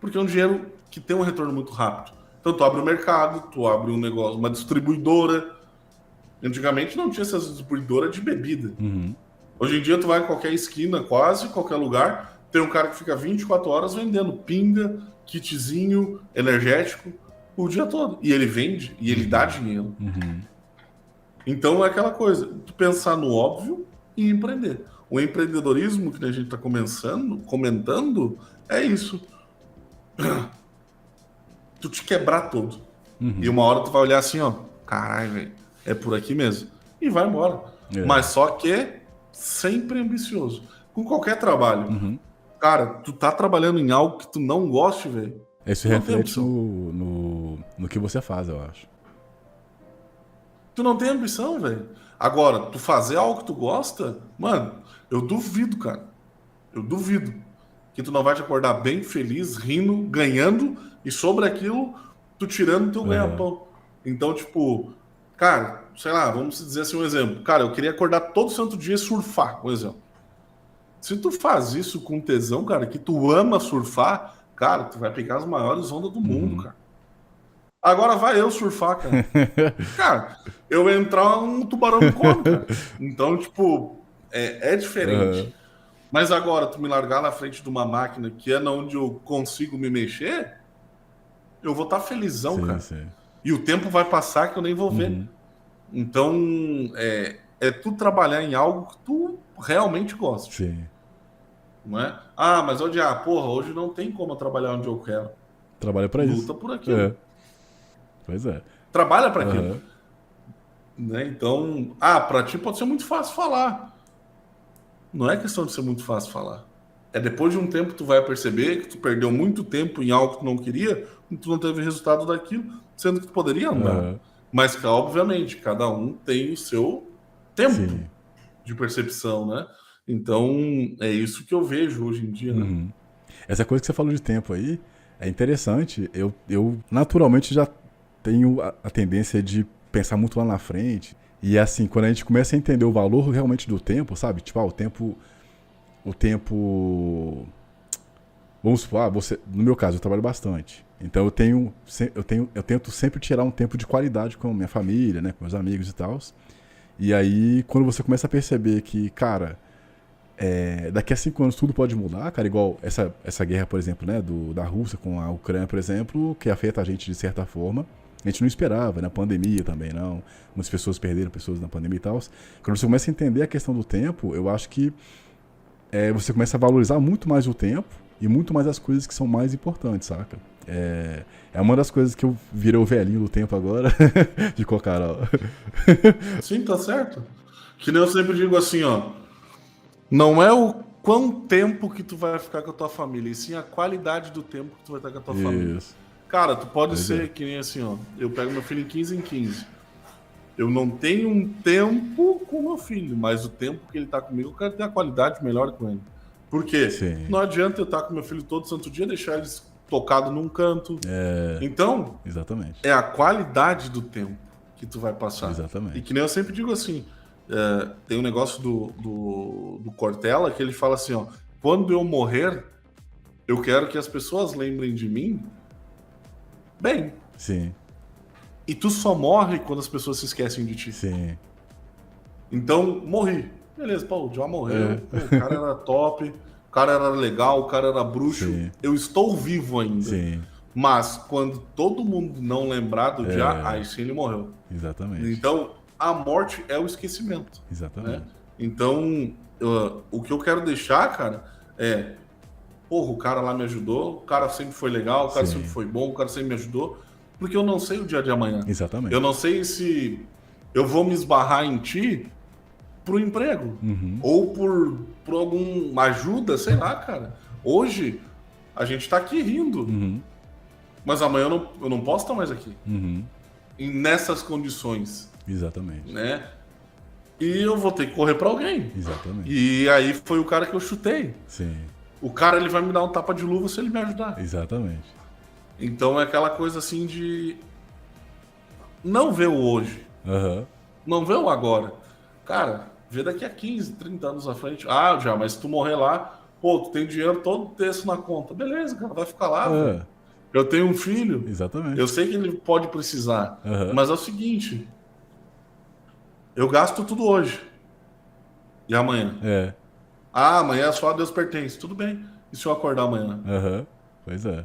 Porque é um dinheiro que tem um retorno muito rápido. Então, tu abre o mercado, tu abre um negócio, uma distribuidora. Antigamente não tinha essas distribuidoras de bebida. Uhum. Hoje em dia, tu vai em qualquer esquina, quase qualquer lugar, tem um cara que fica 24 horas vendendo pinga, kitzinho, energético, o dia todo. E ele vende, e ele dá dinheiro. Uhum. Então é aquela coisa, tu pensar no óbvio e empreender. O empreendedorismo que a gente está comentando, é isso. Tu te quebrar todo. E uma hora tu vai olhar assim, ó, caralho, velho, é por aqui mesmo. E vai embora. É. Mas só que sempre ambicioso. Com qualquer trabalho. Uhum. Cara, tu tá trabalhando em algo que tu não goste, velho. Isso Não tem reflete opção. no que você faz, eu acho. Tu não tem ambição, velho. Agora, tu fazer algo que tu gosta, mano, eu duvido, cara. Eu duvido que tu não vai te acordar bem, feliz, rindo, ganhando, e sobre aquilo, tu tirando teu ganha-pão. Então, tipo, cara, sei lá, vamos dizer assim um exemplo. Cara, eu queria acordar todo santo dia e surfar, por exemplo. Se tu faz isso com tesão, cara, que tu ama surfar, cara, tu vai pegar as maiores ondas do mundo, cara. Agora vai eu surfar, cara. Cara, eu entrar, um tubarão me come, cara. Então, tipo, é diferente. Aham. Mas agora, tu me largar na frente de uma máquina que é na onde eu consigo me mexer, eu vou estar felizão, Sim, cara. sim. E o tempo vai passar que eu nem vou ver. Uhum. Então, é tu trabalhar em algo que tu realmente goste, Sim. não é? Ah, mas porra, hoje não tem como eu trabalhar onde eu quero. Trabalha pra isso. Luta por É. aquilo. Pois é. Trabalha para aquilo. Aham. Né? Então, para ti pode ser muito fácil falar. Não é questão de ser muito fácil falar. É depois de um tempo tu vai perceber que tu perdeu muito tempo em algo que tu não queria e tu não teve resultado daquilo, sendo que tu poderia andar. Aham. Mas, obviamente, cada um tem o seu tempo Sim. de percepção, né? Então, é isso que eu vejo hoje em dia, né? Uhum. Essa coisa que você falou de tempo aí é interessante. Eu naturalmente já tenho a tendência de pensar muito lá na frente. E assim, quando a gente começa a entender o valor realmente do tempo, sabe? Tipo, o tempo. O tempo. Vamos supor, no meu caso, eu trabalho bastante. Então eu tento sempre tirar um tempo de qualidade com minha família, né? Com meus amigos e tal. E aí, quando você começa a perceber que, cara, daqui a 5 anos tudo pode mudar, cara, igual essa guerra, por exemplo, né, da Rússia com a Ucrânia, por exemplo, que afeta a gente de certa forma. A gente não esperava, né? Pandemia também não. Muitas pessoas perderam pessoas na pandemia e tal. Quando você começa a entender a questão do tempo, eu acho que você começa a valorizar muito mais o tempo e muito mais as coisas que são mais importantes, saca? É uma das coisas que eu virei o velhinho do tempo agora, de Cocarol. Sim, tá certo. Que nem eu sempre digo assim, ó. Não é o quão tempo que tu vai ficar com a tua família, e sim a qualidade do tempo que tu vai estar com a tua família. Isso. Cara, tu pode Pois ser é. que nem assim, ó. Eu pego meu filho em 15 em 15. Eu não tenho um tempo com meu filho, mas o tempo que ele tá comigo, eu quero ter a qualidade melhor com ele. Por quê? Sim. Não adianta eu estar com meu filho todo santo dia, deixar eles tocado num canto. Então, Exatamente. é a qualidade do tempo que tu vai passar. Exatamente. E que nem eu sempre digo assim, tem um negócio do Cortella que ele fala assim, ó, quando eu morrer, eu quero que as pessoas lembrem de mim bem. Sim. E tu só morre quando as pessoas se esquecem de ti. Sim. Então, morri. Beleza, pô, já morreu. Pô, o cara era top, o cara era legal, o cara era bruxo. Sim. Eu estou vivo ainda. Sim. Mas quando todo mundo não lembrar do dia, aí sim ele morreu. Exatamente. Então, a morte é o esquecimento. Exatamente. Né? Então, o que eu quero deixar, cara, porra, o cara lá me ajudou, o cara sempre foi legal, o cara Sim. sempre foi bom, o cara sempre me ajudou, porque eu não sei o dia de amanhã. Exatamente. Eu não sei se eu vou me esbarrar em ti pro emprego, ou por alguma ajuda, sei lá, cara. Hoje, a gente tá aqui rindo, mas amanhã eu não posso estar mais aqui. E nessas condições. Exatamente. Né? E eu vou ter que correr pra alguém. Exatamente. E aí foi o cara que eu chutei. Sim. O cara, ele vai me dar um tapa de luva se ele me ajudar. Exatamente. Então é aquela coisa assim de não ver o hoje, não ver o agora. Cara, vê daqui a 15, 30 anos à frente. Mas se tu morrer lá, pô, tu tem dinheiro todo terço na conta. Beleza, cara, vai ficar lá, velho. Eu tenho um filho. Exatamente. Eu sei que ele pode precisar. Mas é o seguinte, eu gasto tudo hoje. E amanhã? Amanhã só a Deus pertence. Tudo bem. E se eu acordar amanhã? Pois é.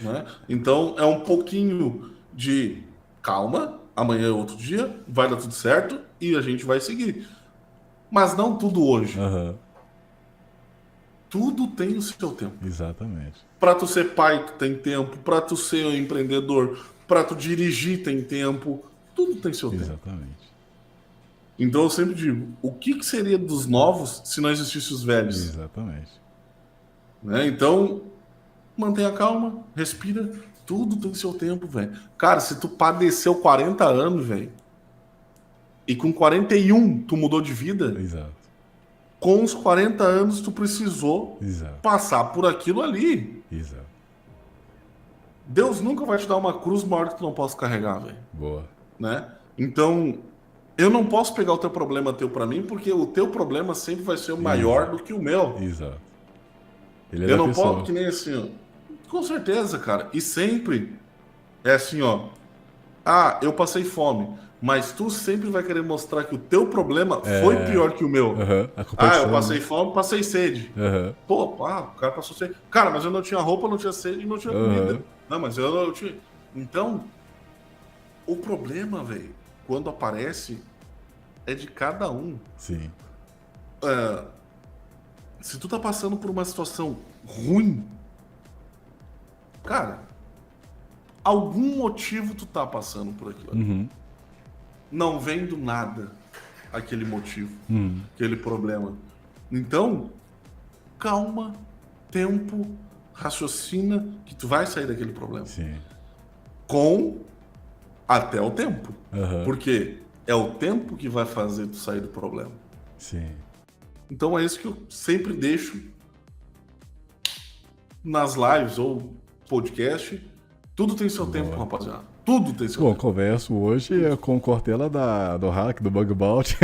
Né? Então é um pouquinho de calma. Amanhã é outro dia. Vai dar tudo certo. E a gente vai seguir. Mas não tudo hoje. Tudo tem o seu tempo. Exatamente. Para tu ser pai, tu tem tempo. Para tu ser um empreendedor, para tu dirigir, tem tempo. Tudo tem seu tempo. Exatamente. Então eu sempre digo, o que seria dos novos se não existisse os velhos? Exatamente. Né? Então, mantenha calma, respira, tudo tem seu tempo, velho. Cara, se tu padeceu 40 anos, velho, e com 41 tu mudou de vida, Exato. com os 40 anos tu precisou passar por aquilo ali. Exato. Deus nunca vai te dar uma cruz maior que tu não possa carregar, velho. Boa. Né? Então, eu não posso pegar o teu problema pra mim, porque o teu problema sempre vai ser maior do que o meu. Exato. Eu não posso, que nem assim, ó. Com certeza, cara. E sempre é assim, ó. Eu passei fome. mas tu sempre vai querer mostrar que o teu problema foi pior que o meu. A competição, Eu passei fome, passei sede. Pô, o cara passou sede. Cara, mas eu não tinha roupa, não tinha sede, não tinha comida. Não, mas eu não tinha. Então, o problema, velho, quando aparece, é de cada um. Sim. Se tu tá passando por uma situação ruim, cara, algum motivo tu tá passando por aquilo. Não vem do nada aquele motivo, aquele problema. Então, calma, tempo, raciocina que tu vai sair daquele problema. Sim. Com até o tempo. Porque é o tempo que vai fazer tu sair do problema. Sim. Então é isso que eu sempre deixo nas lives ou podcast. Tudo tem seu tempo, rapaziada. Tudo tem seu tempo. Converso hoje com o Cortella do Hack, do Bug Bounty.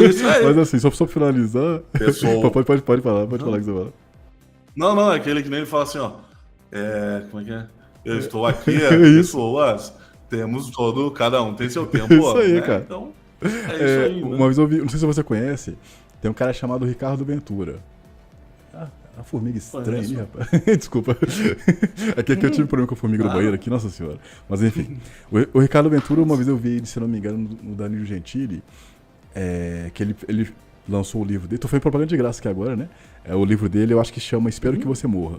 Isso aí. Mas assim, só pra finalizar... Pessoal... Pode falar, pode falar que você fala. Não, é aquele que nem ele fala assim, ó. Como é que é? Eu estou aqui, pessoas, temos cada um tem seu tempo. Isso aí, né? cara. Então, é isso aí. Uma vez eu vi, não sei se você conhece, tem um cara chamado Ricardo Ventura. A formiga estranha ali, rapaz. Desculpa. Aqui eu tive problema com a formiga do banheiro aqui, nossa senhora. Mas enfim. O Ricardo Ventura, uma vez eu vi ele, se não me engano, no Danilo Gentili, que ele lançou o livro dele. Tô fazendo propaganda de graça aqui agora, né? O livro dele, eu acho que chama Espero que Você Morra.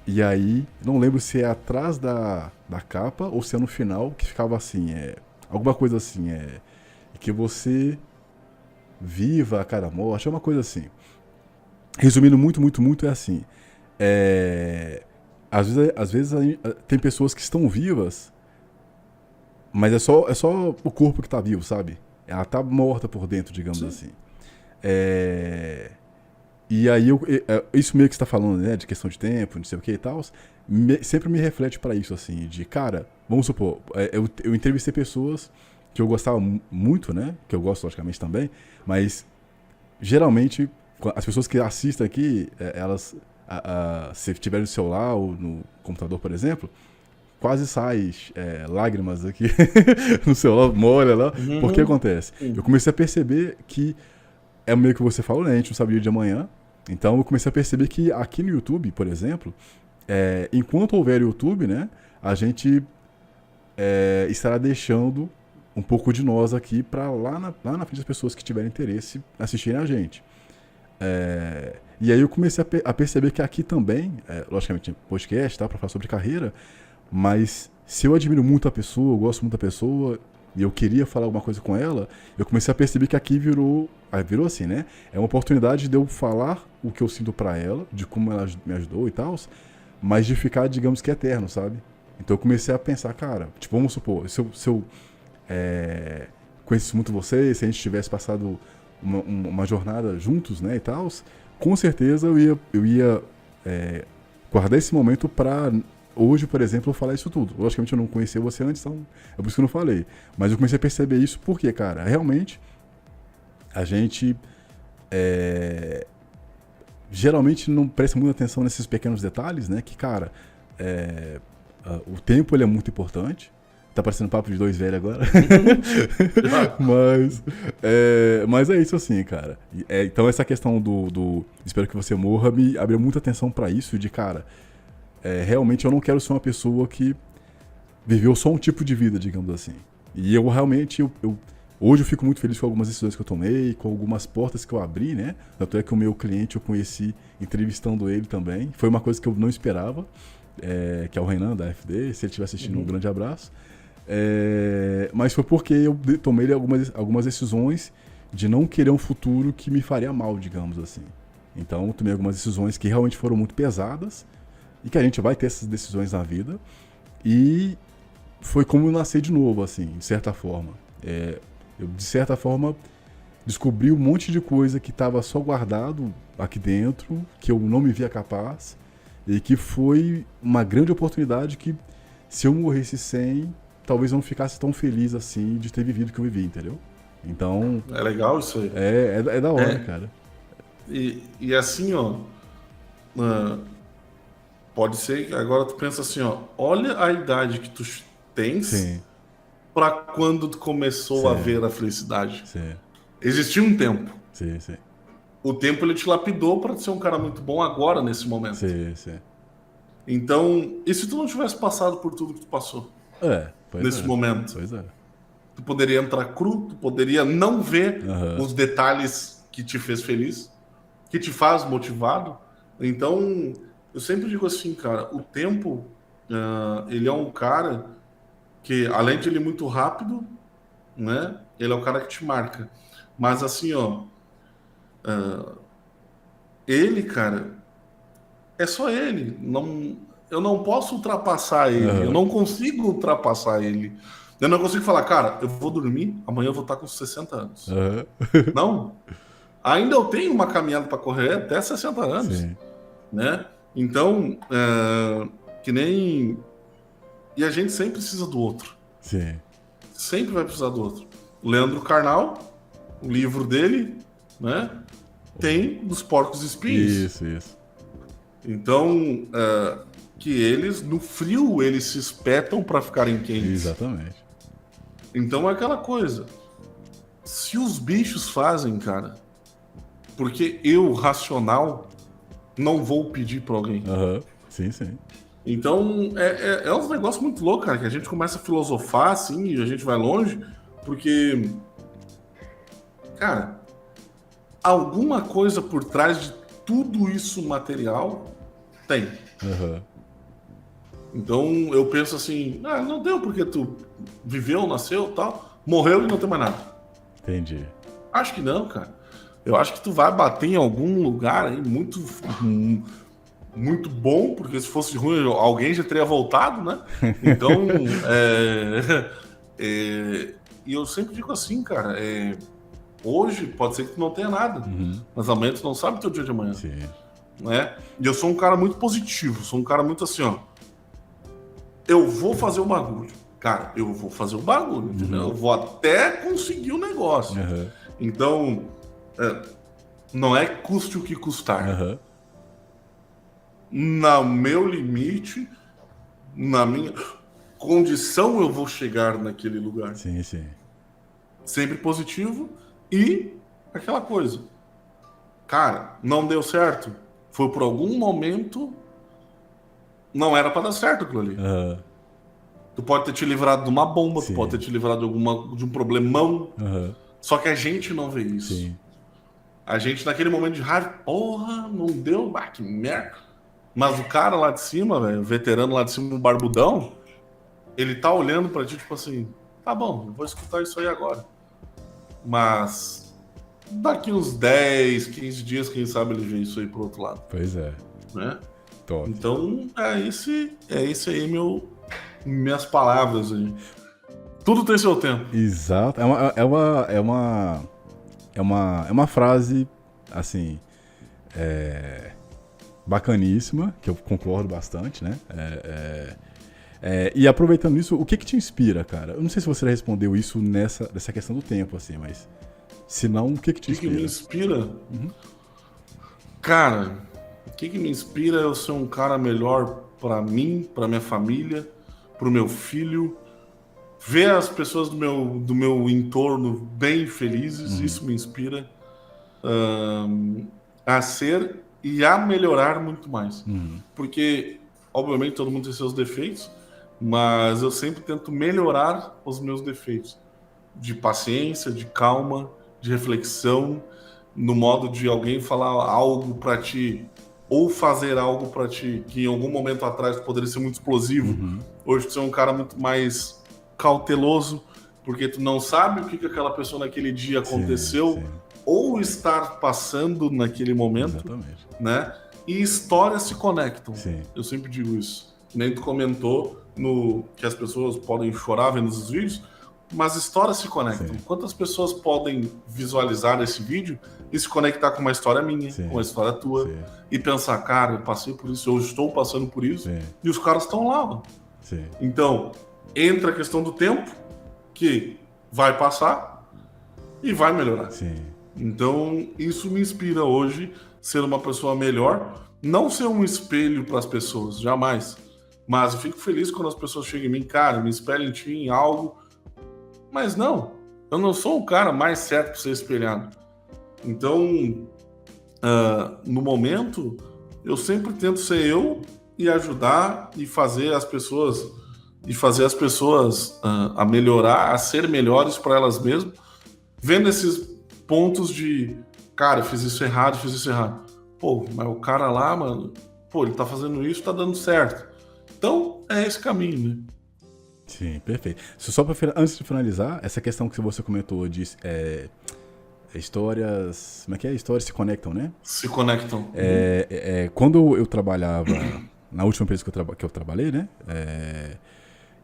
E aí, não lembro se é atrás da capa ou se é no final, que ficava assim, alguma coisa assim, que você viva a cada morte, é uma coisa assim. Resumindo muito, é assim. Às vezes tem pessoas que estão vivas, mas é só o corpo que tá vivo, sabe? Ela tá morta por dentro, digamos assim. E aí, isso meio que você tá falando, né, de questão de tempo, não sei o que e tal, sempre me reflete pra isso, assim, de, cara, vamos supor, eu entrevistei pessoas que eu gostava muito, né, que eu gosto, logicamente, também, mas, geralmente, as pessoas que assistem aqui, elas, se tiver no celular ou no computador, por exemplo, quase sai lágrimas aqui no celular, molha lá, porque acontece? Eu comecei a perceber que é meio que você falou, né? A gente não sabia de amanhã. Então eu comecei a perceber que aqui no YouTube, por exemplo, enquanto houver YouTube, né? A gente estará deixando um pouco de nós aqui para lá na frente das pessoas que tiverem interesse assistirem a gente. E aí eu comecei a perceber que aqui também, logicamente, podcast, tá? Para falar sobre carreira, mas se eu admiro muito a pessoa, eu gosto muito da pessoa, e eu queria falar alguma coisa com ela, eu comecei a perceber que aqui virou assim, né? É uma oportunidade de eu falar o que eu sinto pra ela, de como ela me ajudou e tal, mas de ficar, digamos que eterno, sabe? Então eu comecei a pensar, cara, tipo, vamos supor, se eu conhecesse muito você, se a gente tivesse passado uma jornada juntos, né, e tal, com certeza eu ia guardar esse momento pra... Hoje, por exemplo, eu falar isso tudo. Logicamente eu não conhecia você antes, então é por isso que eu não falei. Mas eu comecei a perceber isso porque, cara, realmente a gente geralmente não presta muita atenção nesses pequenos detalhes, né? Que, cara, o tempo ele é muito importante. Tá parecendo papo de dois velhos agora. Mas é isso assim, cara. Então essa questão do espero que você morra me abriu muita atenção pra isso, de, cara... realmente eu não quero ser uma pessoa que viveu só um tipo de vida, digamos assim. E eu realmente, hoje eu fico muito feliz com algumas decisões que eu tomei, com algumas portas que eu abri, né? Tanto é que o meu cliente eu conheci entrevistando ele também. Foi uma coisa que eu não esperava, que é o Renan, da FD. Se ele estiver assistindo, um grande abraço. Mas foi porque eu tomei algumas decisões de não querer um futuro que me faria mal, digamos assim. Então eu tomei algumas decisões que realmente foram muito pesadas, e que a gente vai ter essas decisões na vida. E foi como eu nasci de novo, assim, de certa forma. Eu, de certa forma, descobri um monte de coisa que estava só guardado aqui dentro, que eu não me via capaz, e que foi uma grande oportunidade que, se eu morresse sem, talvez eu não ficasse tão feliz assim de ter vivido o que eu vivi, entendeu? Então... É legal isso aí. É da hora, cara. E assim, ó... pode ser que agora tu pensa assim, ó, olha a idade que tu tens. Sim. para quando tu começou a ver a felicidade. Sim. Existia um tempo. Sim, sim. O tempo ele te lapidou para ser um cara muito bom agora, nesse momento. Sim, sim. Então, e se tu não tivesse passado por tudo que tu passou Pois nesse momento? Pois é. Tu poderia entrar cru, tu poderia não ver os detalhes que te fez feliz, que te faz motivado. Então, eu sempre digo assim, cara, o tempo, ele é um cara que, além de ele muito rápido, né, ele é o cara que te marca. Mas assim, ó, ele, cara, é só ele. Não, eu não posso ultrapassar ele. Eu não consigo ultrapassar ele. Eu não consigo falar, cara, eu vou dormir, amanhã eu vou estar com 60 anos. Não. Ainda eu tenho uma caminhada para correr até 60 anos. Sim. Né? Então, que nem... E a gente sempre precisa do outro. Sim. Sempre vai precisar do outro. Leandro Carnal, o livro dele, né? Tem dos porcos espinhos. Isso. Então, que eles, no frio, eles se espetam para ficarem quentes. Exatamente. Então é aquela coisa. Se os bichos fazem, cara, porque eu, racional, não vou pedir para alguém. Sim, sim. Então, é um negócio muito louco, cara, que a gente começa a filosofar, assim, e a gente vai longe, porque, cara, alguma coisa por trás de tudo isso material tem. Então, eu penso assim, não deu porque tu viveu, nasceu, tal, morreu e não tem mais nada. Entendi. Acho que não, cara. Eu acho que tu vai bater em algum lugar aí muito bom, porque se fosse ruim, alguém já teria voltado, né? Então, e eu sempre digo assim, cara, hoje pode ser que tu não tenha nada, mas amanhã tu não sabe o teu dia de amanhã. Sim. Né? E eu sou um cara muito positivo, sou um cara muito assim, ó, eu vou fazer o bagulho. Cara, eu vou fazer o bagulho, entendeu? Eu vou até conseguir o negócio. Então, não é custe o que custar. No meu limite, na minha condição, eu vou chegar naquele lugar. Sim, sim. Sempre positivo e aquela coisa. Cara, não deu certo. Foi por algum momento, não era para dar certo aquilo ali. Tu pode ter te livrado de uma bomba, tu pode ter te livrado de um problemão. Só que a gente não vê isso. Sim. A gente, naquele momento de raiva, porra, não deu, que merda. Mas o cara lá de cima, velho, o veterano lá de cima, o barbudão, ele tá olhando pra ti, tipo assim, tá bom, eu vou escutar isso aí agora. Mas daqui uns 10, 15 dias, quem sabe ele vê isso aí pro outro lado. Pois é. Né? Top. Então, é esse aí minhas palavras aí. Tudo tem seu tempo. Exato. É uma frase, assim, bacaníssima, que eu concordo bastante, né? E aproveitando isso, o que te inspira, cara? Eu não sei se você respondeu isso nessa questão do tempo, assim, mas se não, o que te inspira? O que me inspira? Cara, o que me inspira é eu ser um cara melhor pra mim, pra minha família, pro meu filho, ver as pessoas do meu entorno bem felizes, isso me inspira a ser e a melhorar muito mais. Porque, obviamente, todo mundo tem seus defeitos, mas eu sempre tento melhorar os meus defeitos. De paciência, de calma, de reflexão, no modo de alguém falar algo pra ti, ou fazer algo pra ti, que em algum momento atrás poderia ser muito explosivo. Hoje tu é um cara muito mais cauteloso, porque tu não sabe o que aquela pessoa naquele dia aconteceu, ou estar passando naquele momento. Exatamente. Né? E histórias se conectam. Sim. Eu sempre digo isso. Nem tu comentou que as pessoas podem chorar vendo os vídeos, mas histórias se conectam. Sim. Quantas pessoas podem visualizar esse vídeo e se conectar com uma história minha, com uma história tua, e pensar, cara, eu passei por isso, eu estou passando por isso, e os caras estão lá. Mano. Então, entra a questão do tempo, que vai passar e vai melhorar. Então, isso me inspira hoje ser uma pessoa melhor, não ser um espelho para as pessoas, jamais. Mas eu fico feliz quando as pessoas chegam em mim, cara, me espelho em ti em algo Mas não, eu não sou o cara mais certo para ser espelhado. Então, no momento, eu sempre tento ser eu e ajudar e fazer as pessoas a melhorar, a ser melhores para elas mesmas, vendo esses pontos de, cara, eu fiz isso errado. Pô, mas o cara lá, mano, pô, ele tá fazendo isso, tá dando certo. Então, é esse caminho, né? Sim, perfeito. Só para antes de finalizar, essa questão que você comentou de histórias. Como é que é? Histórias se conectam, né? Se conectam. Quando eu trabalhava, na última empresa que eu trabalhei, né?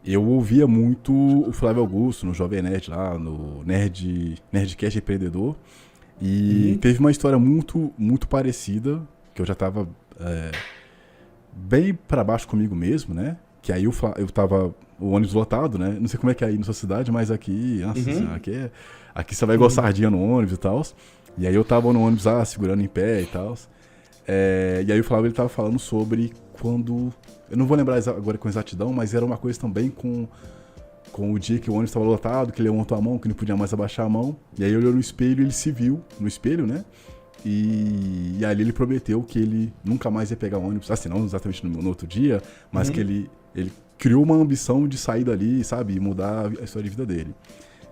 Eu ouvia muito o Flávio Augusto, no Jovem Nerd lá, no Nerdcast Empreendedor. E teve uma história muito, muito parecida, que eu já tava bem para baixo comigo mesmo, né? Que aí eu tava o ônibus lotado, né? Não sei como é que é aí na sua cidade, mas aqui, nossa senhora, aqui você vai igual sardinha no ônibus e tal. E aí eu tava no ônibus segurando em pé e tal. E aí o Flávio ele tava falando sobre quando... Eu não vou lembrar agora com exatidão, mas era uma coisa também com o dia que o ônibus estava lotado, que ele levantou a mão, que não podia mais abaixar a mão. E aí ele olhou no espelho e ele se viu no espelho, né? E ali ele prometeu que ele nunca mais ia pegar ônibus, assim, não exatamente no outro dia, mas que ele criou uma ambição de sair dali, sabe? E mudar a história de vida dele.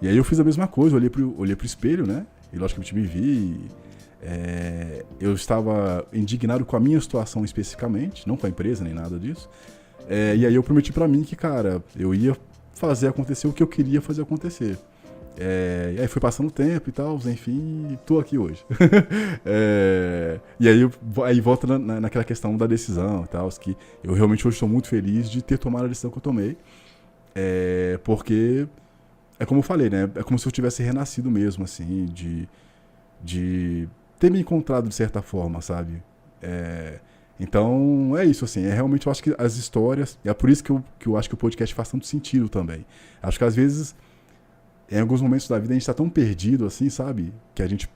E aí eu fiz a mesma coisa, olhei pro espelho, né? E logicamente me vi. Eu estava indignado com a minha situação especificamente, não com a empresa nem nada disso. E aí eu prometi pra mim que, cara, eu ia fazer acontecer o que eu queria fazer acontecer. E aí foi passando o tempo e tal, enfim, tô aqui hoje. E aí volta naquela questão da decisão e tal, que eu realmente hoje estou muito feliz de ter tomado a decisão que eu tomei. Porque, é como eu falei, né? É como se eu tivesse renascido mesmo, assim, de ter me encontrado de certa forma, sabe? Então, é isso, assim, realmente eu acho que as histórias, é por isso que eu acho que o podcast faz tanto sentido também. Acho que às vezes, em alguns momentos da vida, a gente tá tão perdido, assim, sabe? Que a gente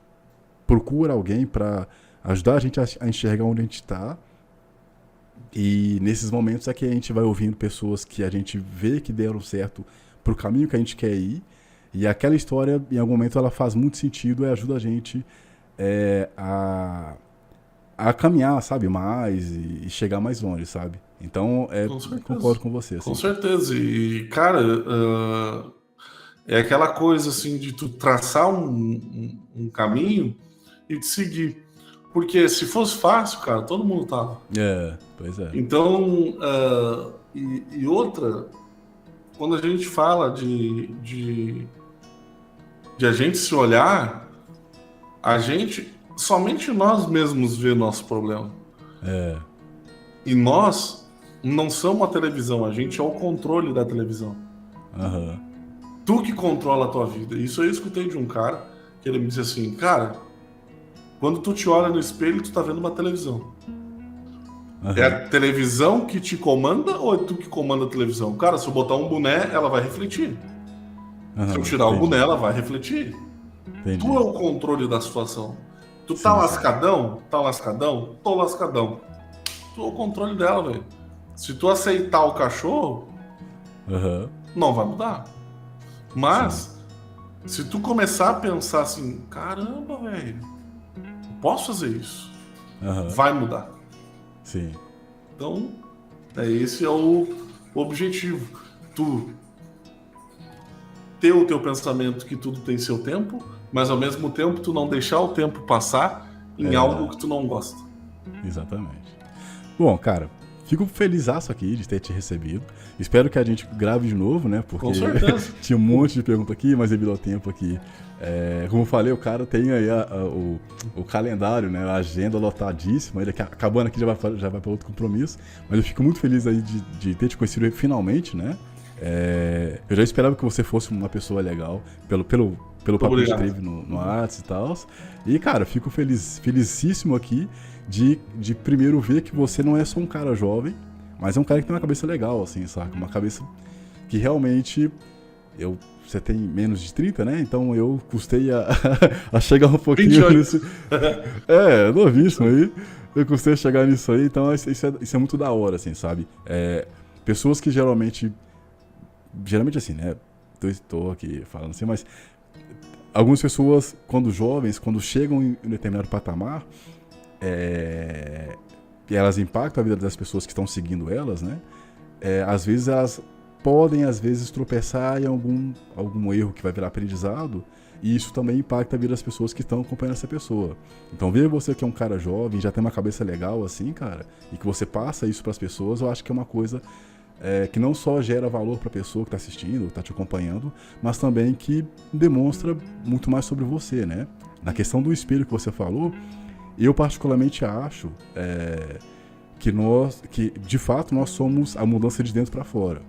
procura alguém pra ajudar a gente a enxergar onde a gente tá. E nesses momentos é que a gente vai ouvindo pessoas que a gente vê que deram certo pro caminho que a gente quer ir. E aquela história, em algum momento, ela faz muito sentido e ajuda a gente a caminhar, sabe, mais e chegar mais longe, sabe? Então, concordo com você. Assim. Com certeza. E, cara, é aquela coisa, assim, de tu traçar um caminho e de seguir. Porque se fosse fácil, cara, todo mundo tava. Pois é. Então, e outra, quando a gente fala de a gente se olhar, somente nós mesmos vê nosso problema. E nós não somos a televisão, a gente é o controle da televisão. Tu que controla a tua vida. Isso eu escutei de um cara, que ele me disse assim, cara, quando tu te olha no espelho, tu tá vendo uma televisão. É a televisão que te comanda ou é tu que comanda a televisão? Cara, se eu botar um boné, ela vai refletir. Se eu tirar o boné, ela vai refletir. Tu é o controle da situação. Tu tá lascadão? Tá lascadão? Tô lascadão. Tu é o controle dela, velho. Se tu aceitar o cachorro, não vai mudar. Mas, se tu começar a pensar assim, caramba, velho, posso fazer isso, vai mudar. Sim. Então, esse é o objetivo. Tu ter o teu pensamento que tudo tem seu tempo, mas ao mesmo tempo tu não deixar o tempo passar em algo que tu não gosta. Exatamente. Bom, cara, fico felizaço aqui de ter te recebido. Espero que a gente grave de novo, né? Porque tinha um monte de pergunta aqui, mas devido ao tempo aqui. Como eu falei, o cara tem aí o calendário, né? A agenda lotadíssima. Ele acabando aqui já vai para outro compromisso. Mas eu fico muito feliz aí de ter te conhecido finalmente, né? Eu já esperava que você fosse uma pessoa legal, pelo papo que teve no Arts e tal. E, cara, fico felicíssimo aqui de primeiro ver que você não é só um cara jovem, mas é um cara que tem uma cabeça legal, assim, saca? Uma cabeça que realmente... Você tem menos de 30, né? Então eu custei a chegar um pouquinho 28. nisso. Novíssimo aí. Eu custei a chegar nisso aí, então isso é muito da hora, assim, sabe? Pessoas que geralmente assim, né? tô aqui falando assim, mas algumas pessoas, quando jovens, quando chegam em um determinado patamar, e elas impactam a vida das pessoas que estão seguindo elas, né? Às vezes elas podem, tropeçar em algum erro que vai virar aprendizado, e isso também impacta a vida das pessoas que estão acompanhando essa pessoa. Então, ver você que é um cara jovem, já tem uma cabeça legal assim, cara, e que você passa isso para as pessoas, eu acho que é uma coisa que não só gera valor para a pessoa que está assistindo, está te acompanhando, mas também que demonstra muito mais sobre você, né? Na questão do espelho que você falou, eu particularmente acho que de fato nós somos a mudança de dentro para fora.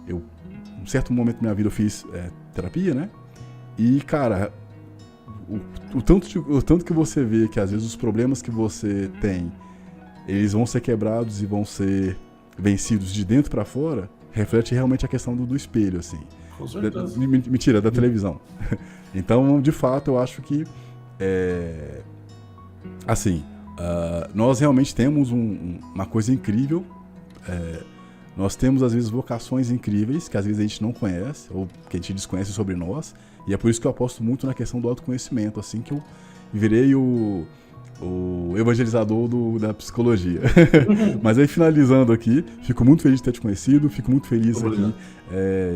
Em um certo momento da minha vida eu fiz terapia, né? E, cara, o tanto que você vê que às vezes os problemas que você tem, eles vão ser quebrados e vão ser vencidos de dentro para fora, reflete realmente a questão do espelho, assim. Com certeza. Mentira, da televisão. Então, de fato, eu acho que nós realmente temos uma coisa incrível. Nós temos, às vezes, vocações incríveis que às vezes a gente não conhece ou que a gente desconhece sobre nós. E é por isso que eu aposto muito na questão do autoconhecimento, assim que eu virei o evangelizador da psicologia. Mas aí, finalizando aqui, fico muito feliz de ter te conhecido, fico muito feliz aqui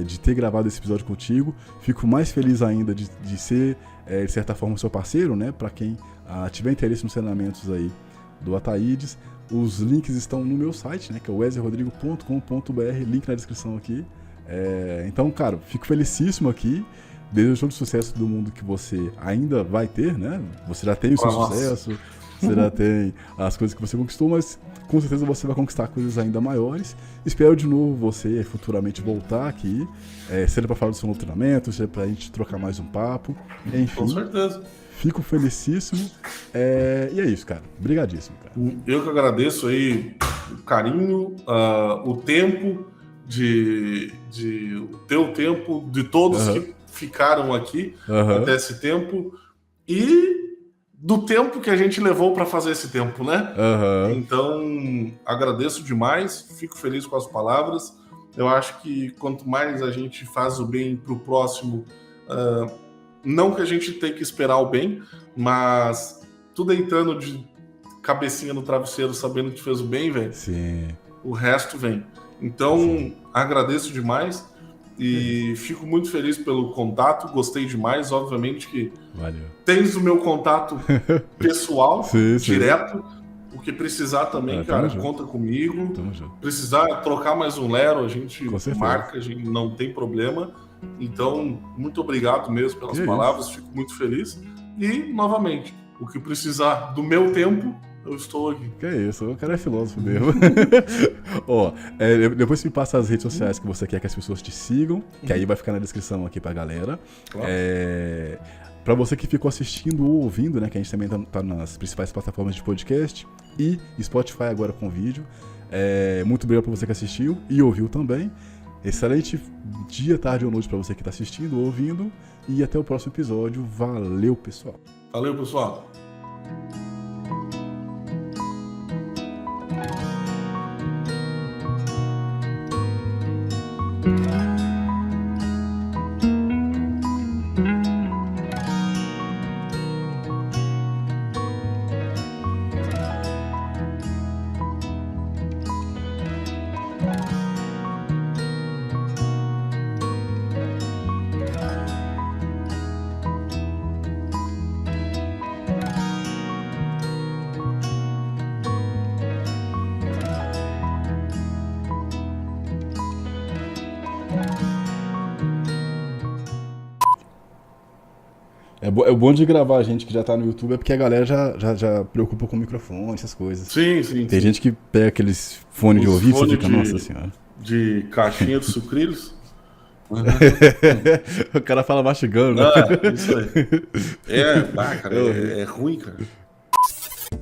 de ter gravado esse episódio contigo, fico mais feliz ainda de ser, de certa forma, seu parceiro, né? Para quem tiver interesse nos treinamentos aí do Ataídes. Os links estão no meu site, né, que é wesleyrodrigo.com.br, link na descrição aqui. Então, cara, fico felicíssimo aqui. Desejo todo o sucesso do mundo que você ainda vai ter, né? Você já tem o seu sucesso, você já tem as coisas que você conquistou, mas com certeza você vai conquistar coisas ainda maiores. Espero de novo você futuramente voltar aqui, seja para falar do seu novo treinamento, seja para a gente trocar mais um papo, enfim. Com certeza. Fico felicíssimo. E é isso, cara. Obrigadíssimo, cara. Eu que agradeço aí o carinho, o tempo, o teu tempo, de todos que ficaram aqui até esse tempo e do tempo que a gente levou para fazer esse tempo, né? Então, agradeço demais, fico feliz com as palavras. Eu acho que quanto mais a gente faz o bem pro próximo, não que a gente tenha que esperar o bem, mas tu deitando de cabecinha no travesseiro sabendo que fez o bem, velho, o resto vem. Então, agradeço demais e fico muito feliz pelo contato, gostei demais, obviamente que tens o meu contato pessoal, direto, o que precisar também, cara, conta comigo. Precisar trocar mais um lero, a gente marca, a gente não tem problema. Então, muito obrigado mesmo pelas palavras, fico muito feliz. E, novamente, o que precisar do meu tempo, eu estou aqui. Que isso, o cara é filósofo mesmo. Depois me passa as redes sociais que você quer que as pessoas te sigam, que aí vai ficar na descrição aqui pra galera. Claro. Pra você que ficou assistindo ou ouvindo, né, que a gente também tá nas principais plataformas de podcast e Spotify agora com vídeo. Muito obrigado pra você que assistiu e ouviu também. Excelente dia, tarde ou noite pra você que tá assistindo ou ouvindo. E até o próximo episódio. Valeu, pessoal. Valeu, pessoal. É bom de gravar a gente que já tá no YouTube, é porque a galera já preocupa com o microfone, essas coisas. Sim. Tem gente que pega aqueles fones de ouvido e fica, nossa senhora. De caixinha de sucrilhos. O cara fala mastigando, né? Isso aí. Cara, é ruim, cara.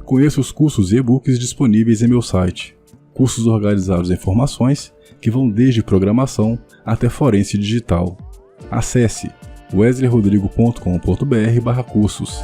Conheça os cursos e e-books disponíveis em meu site. Cursos organizados em formações que vão desde programação até forense digital. Acesse wesleyrodrigo.com.br/cursos.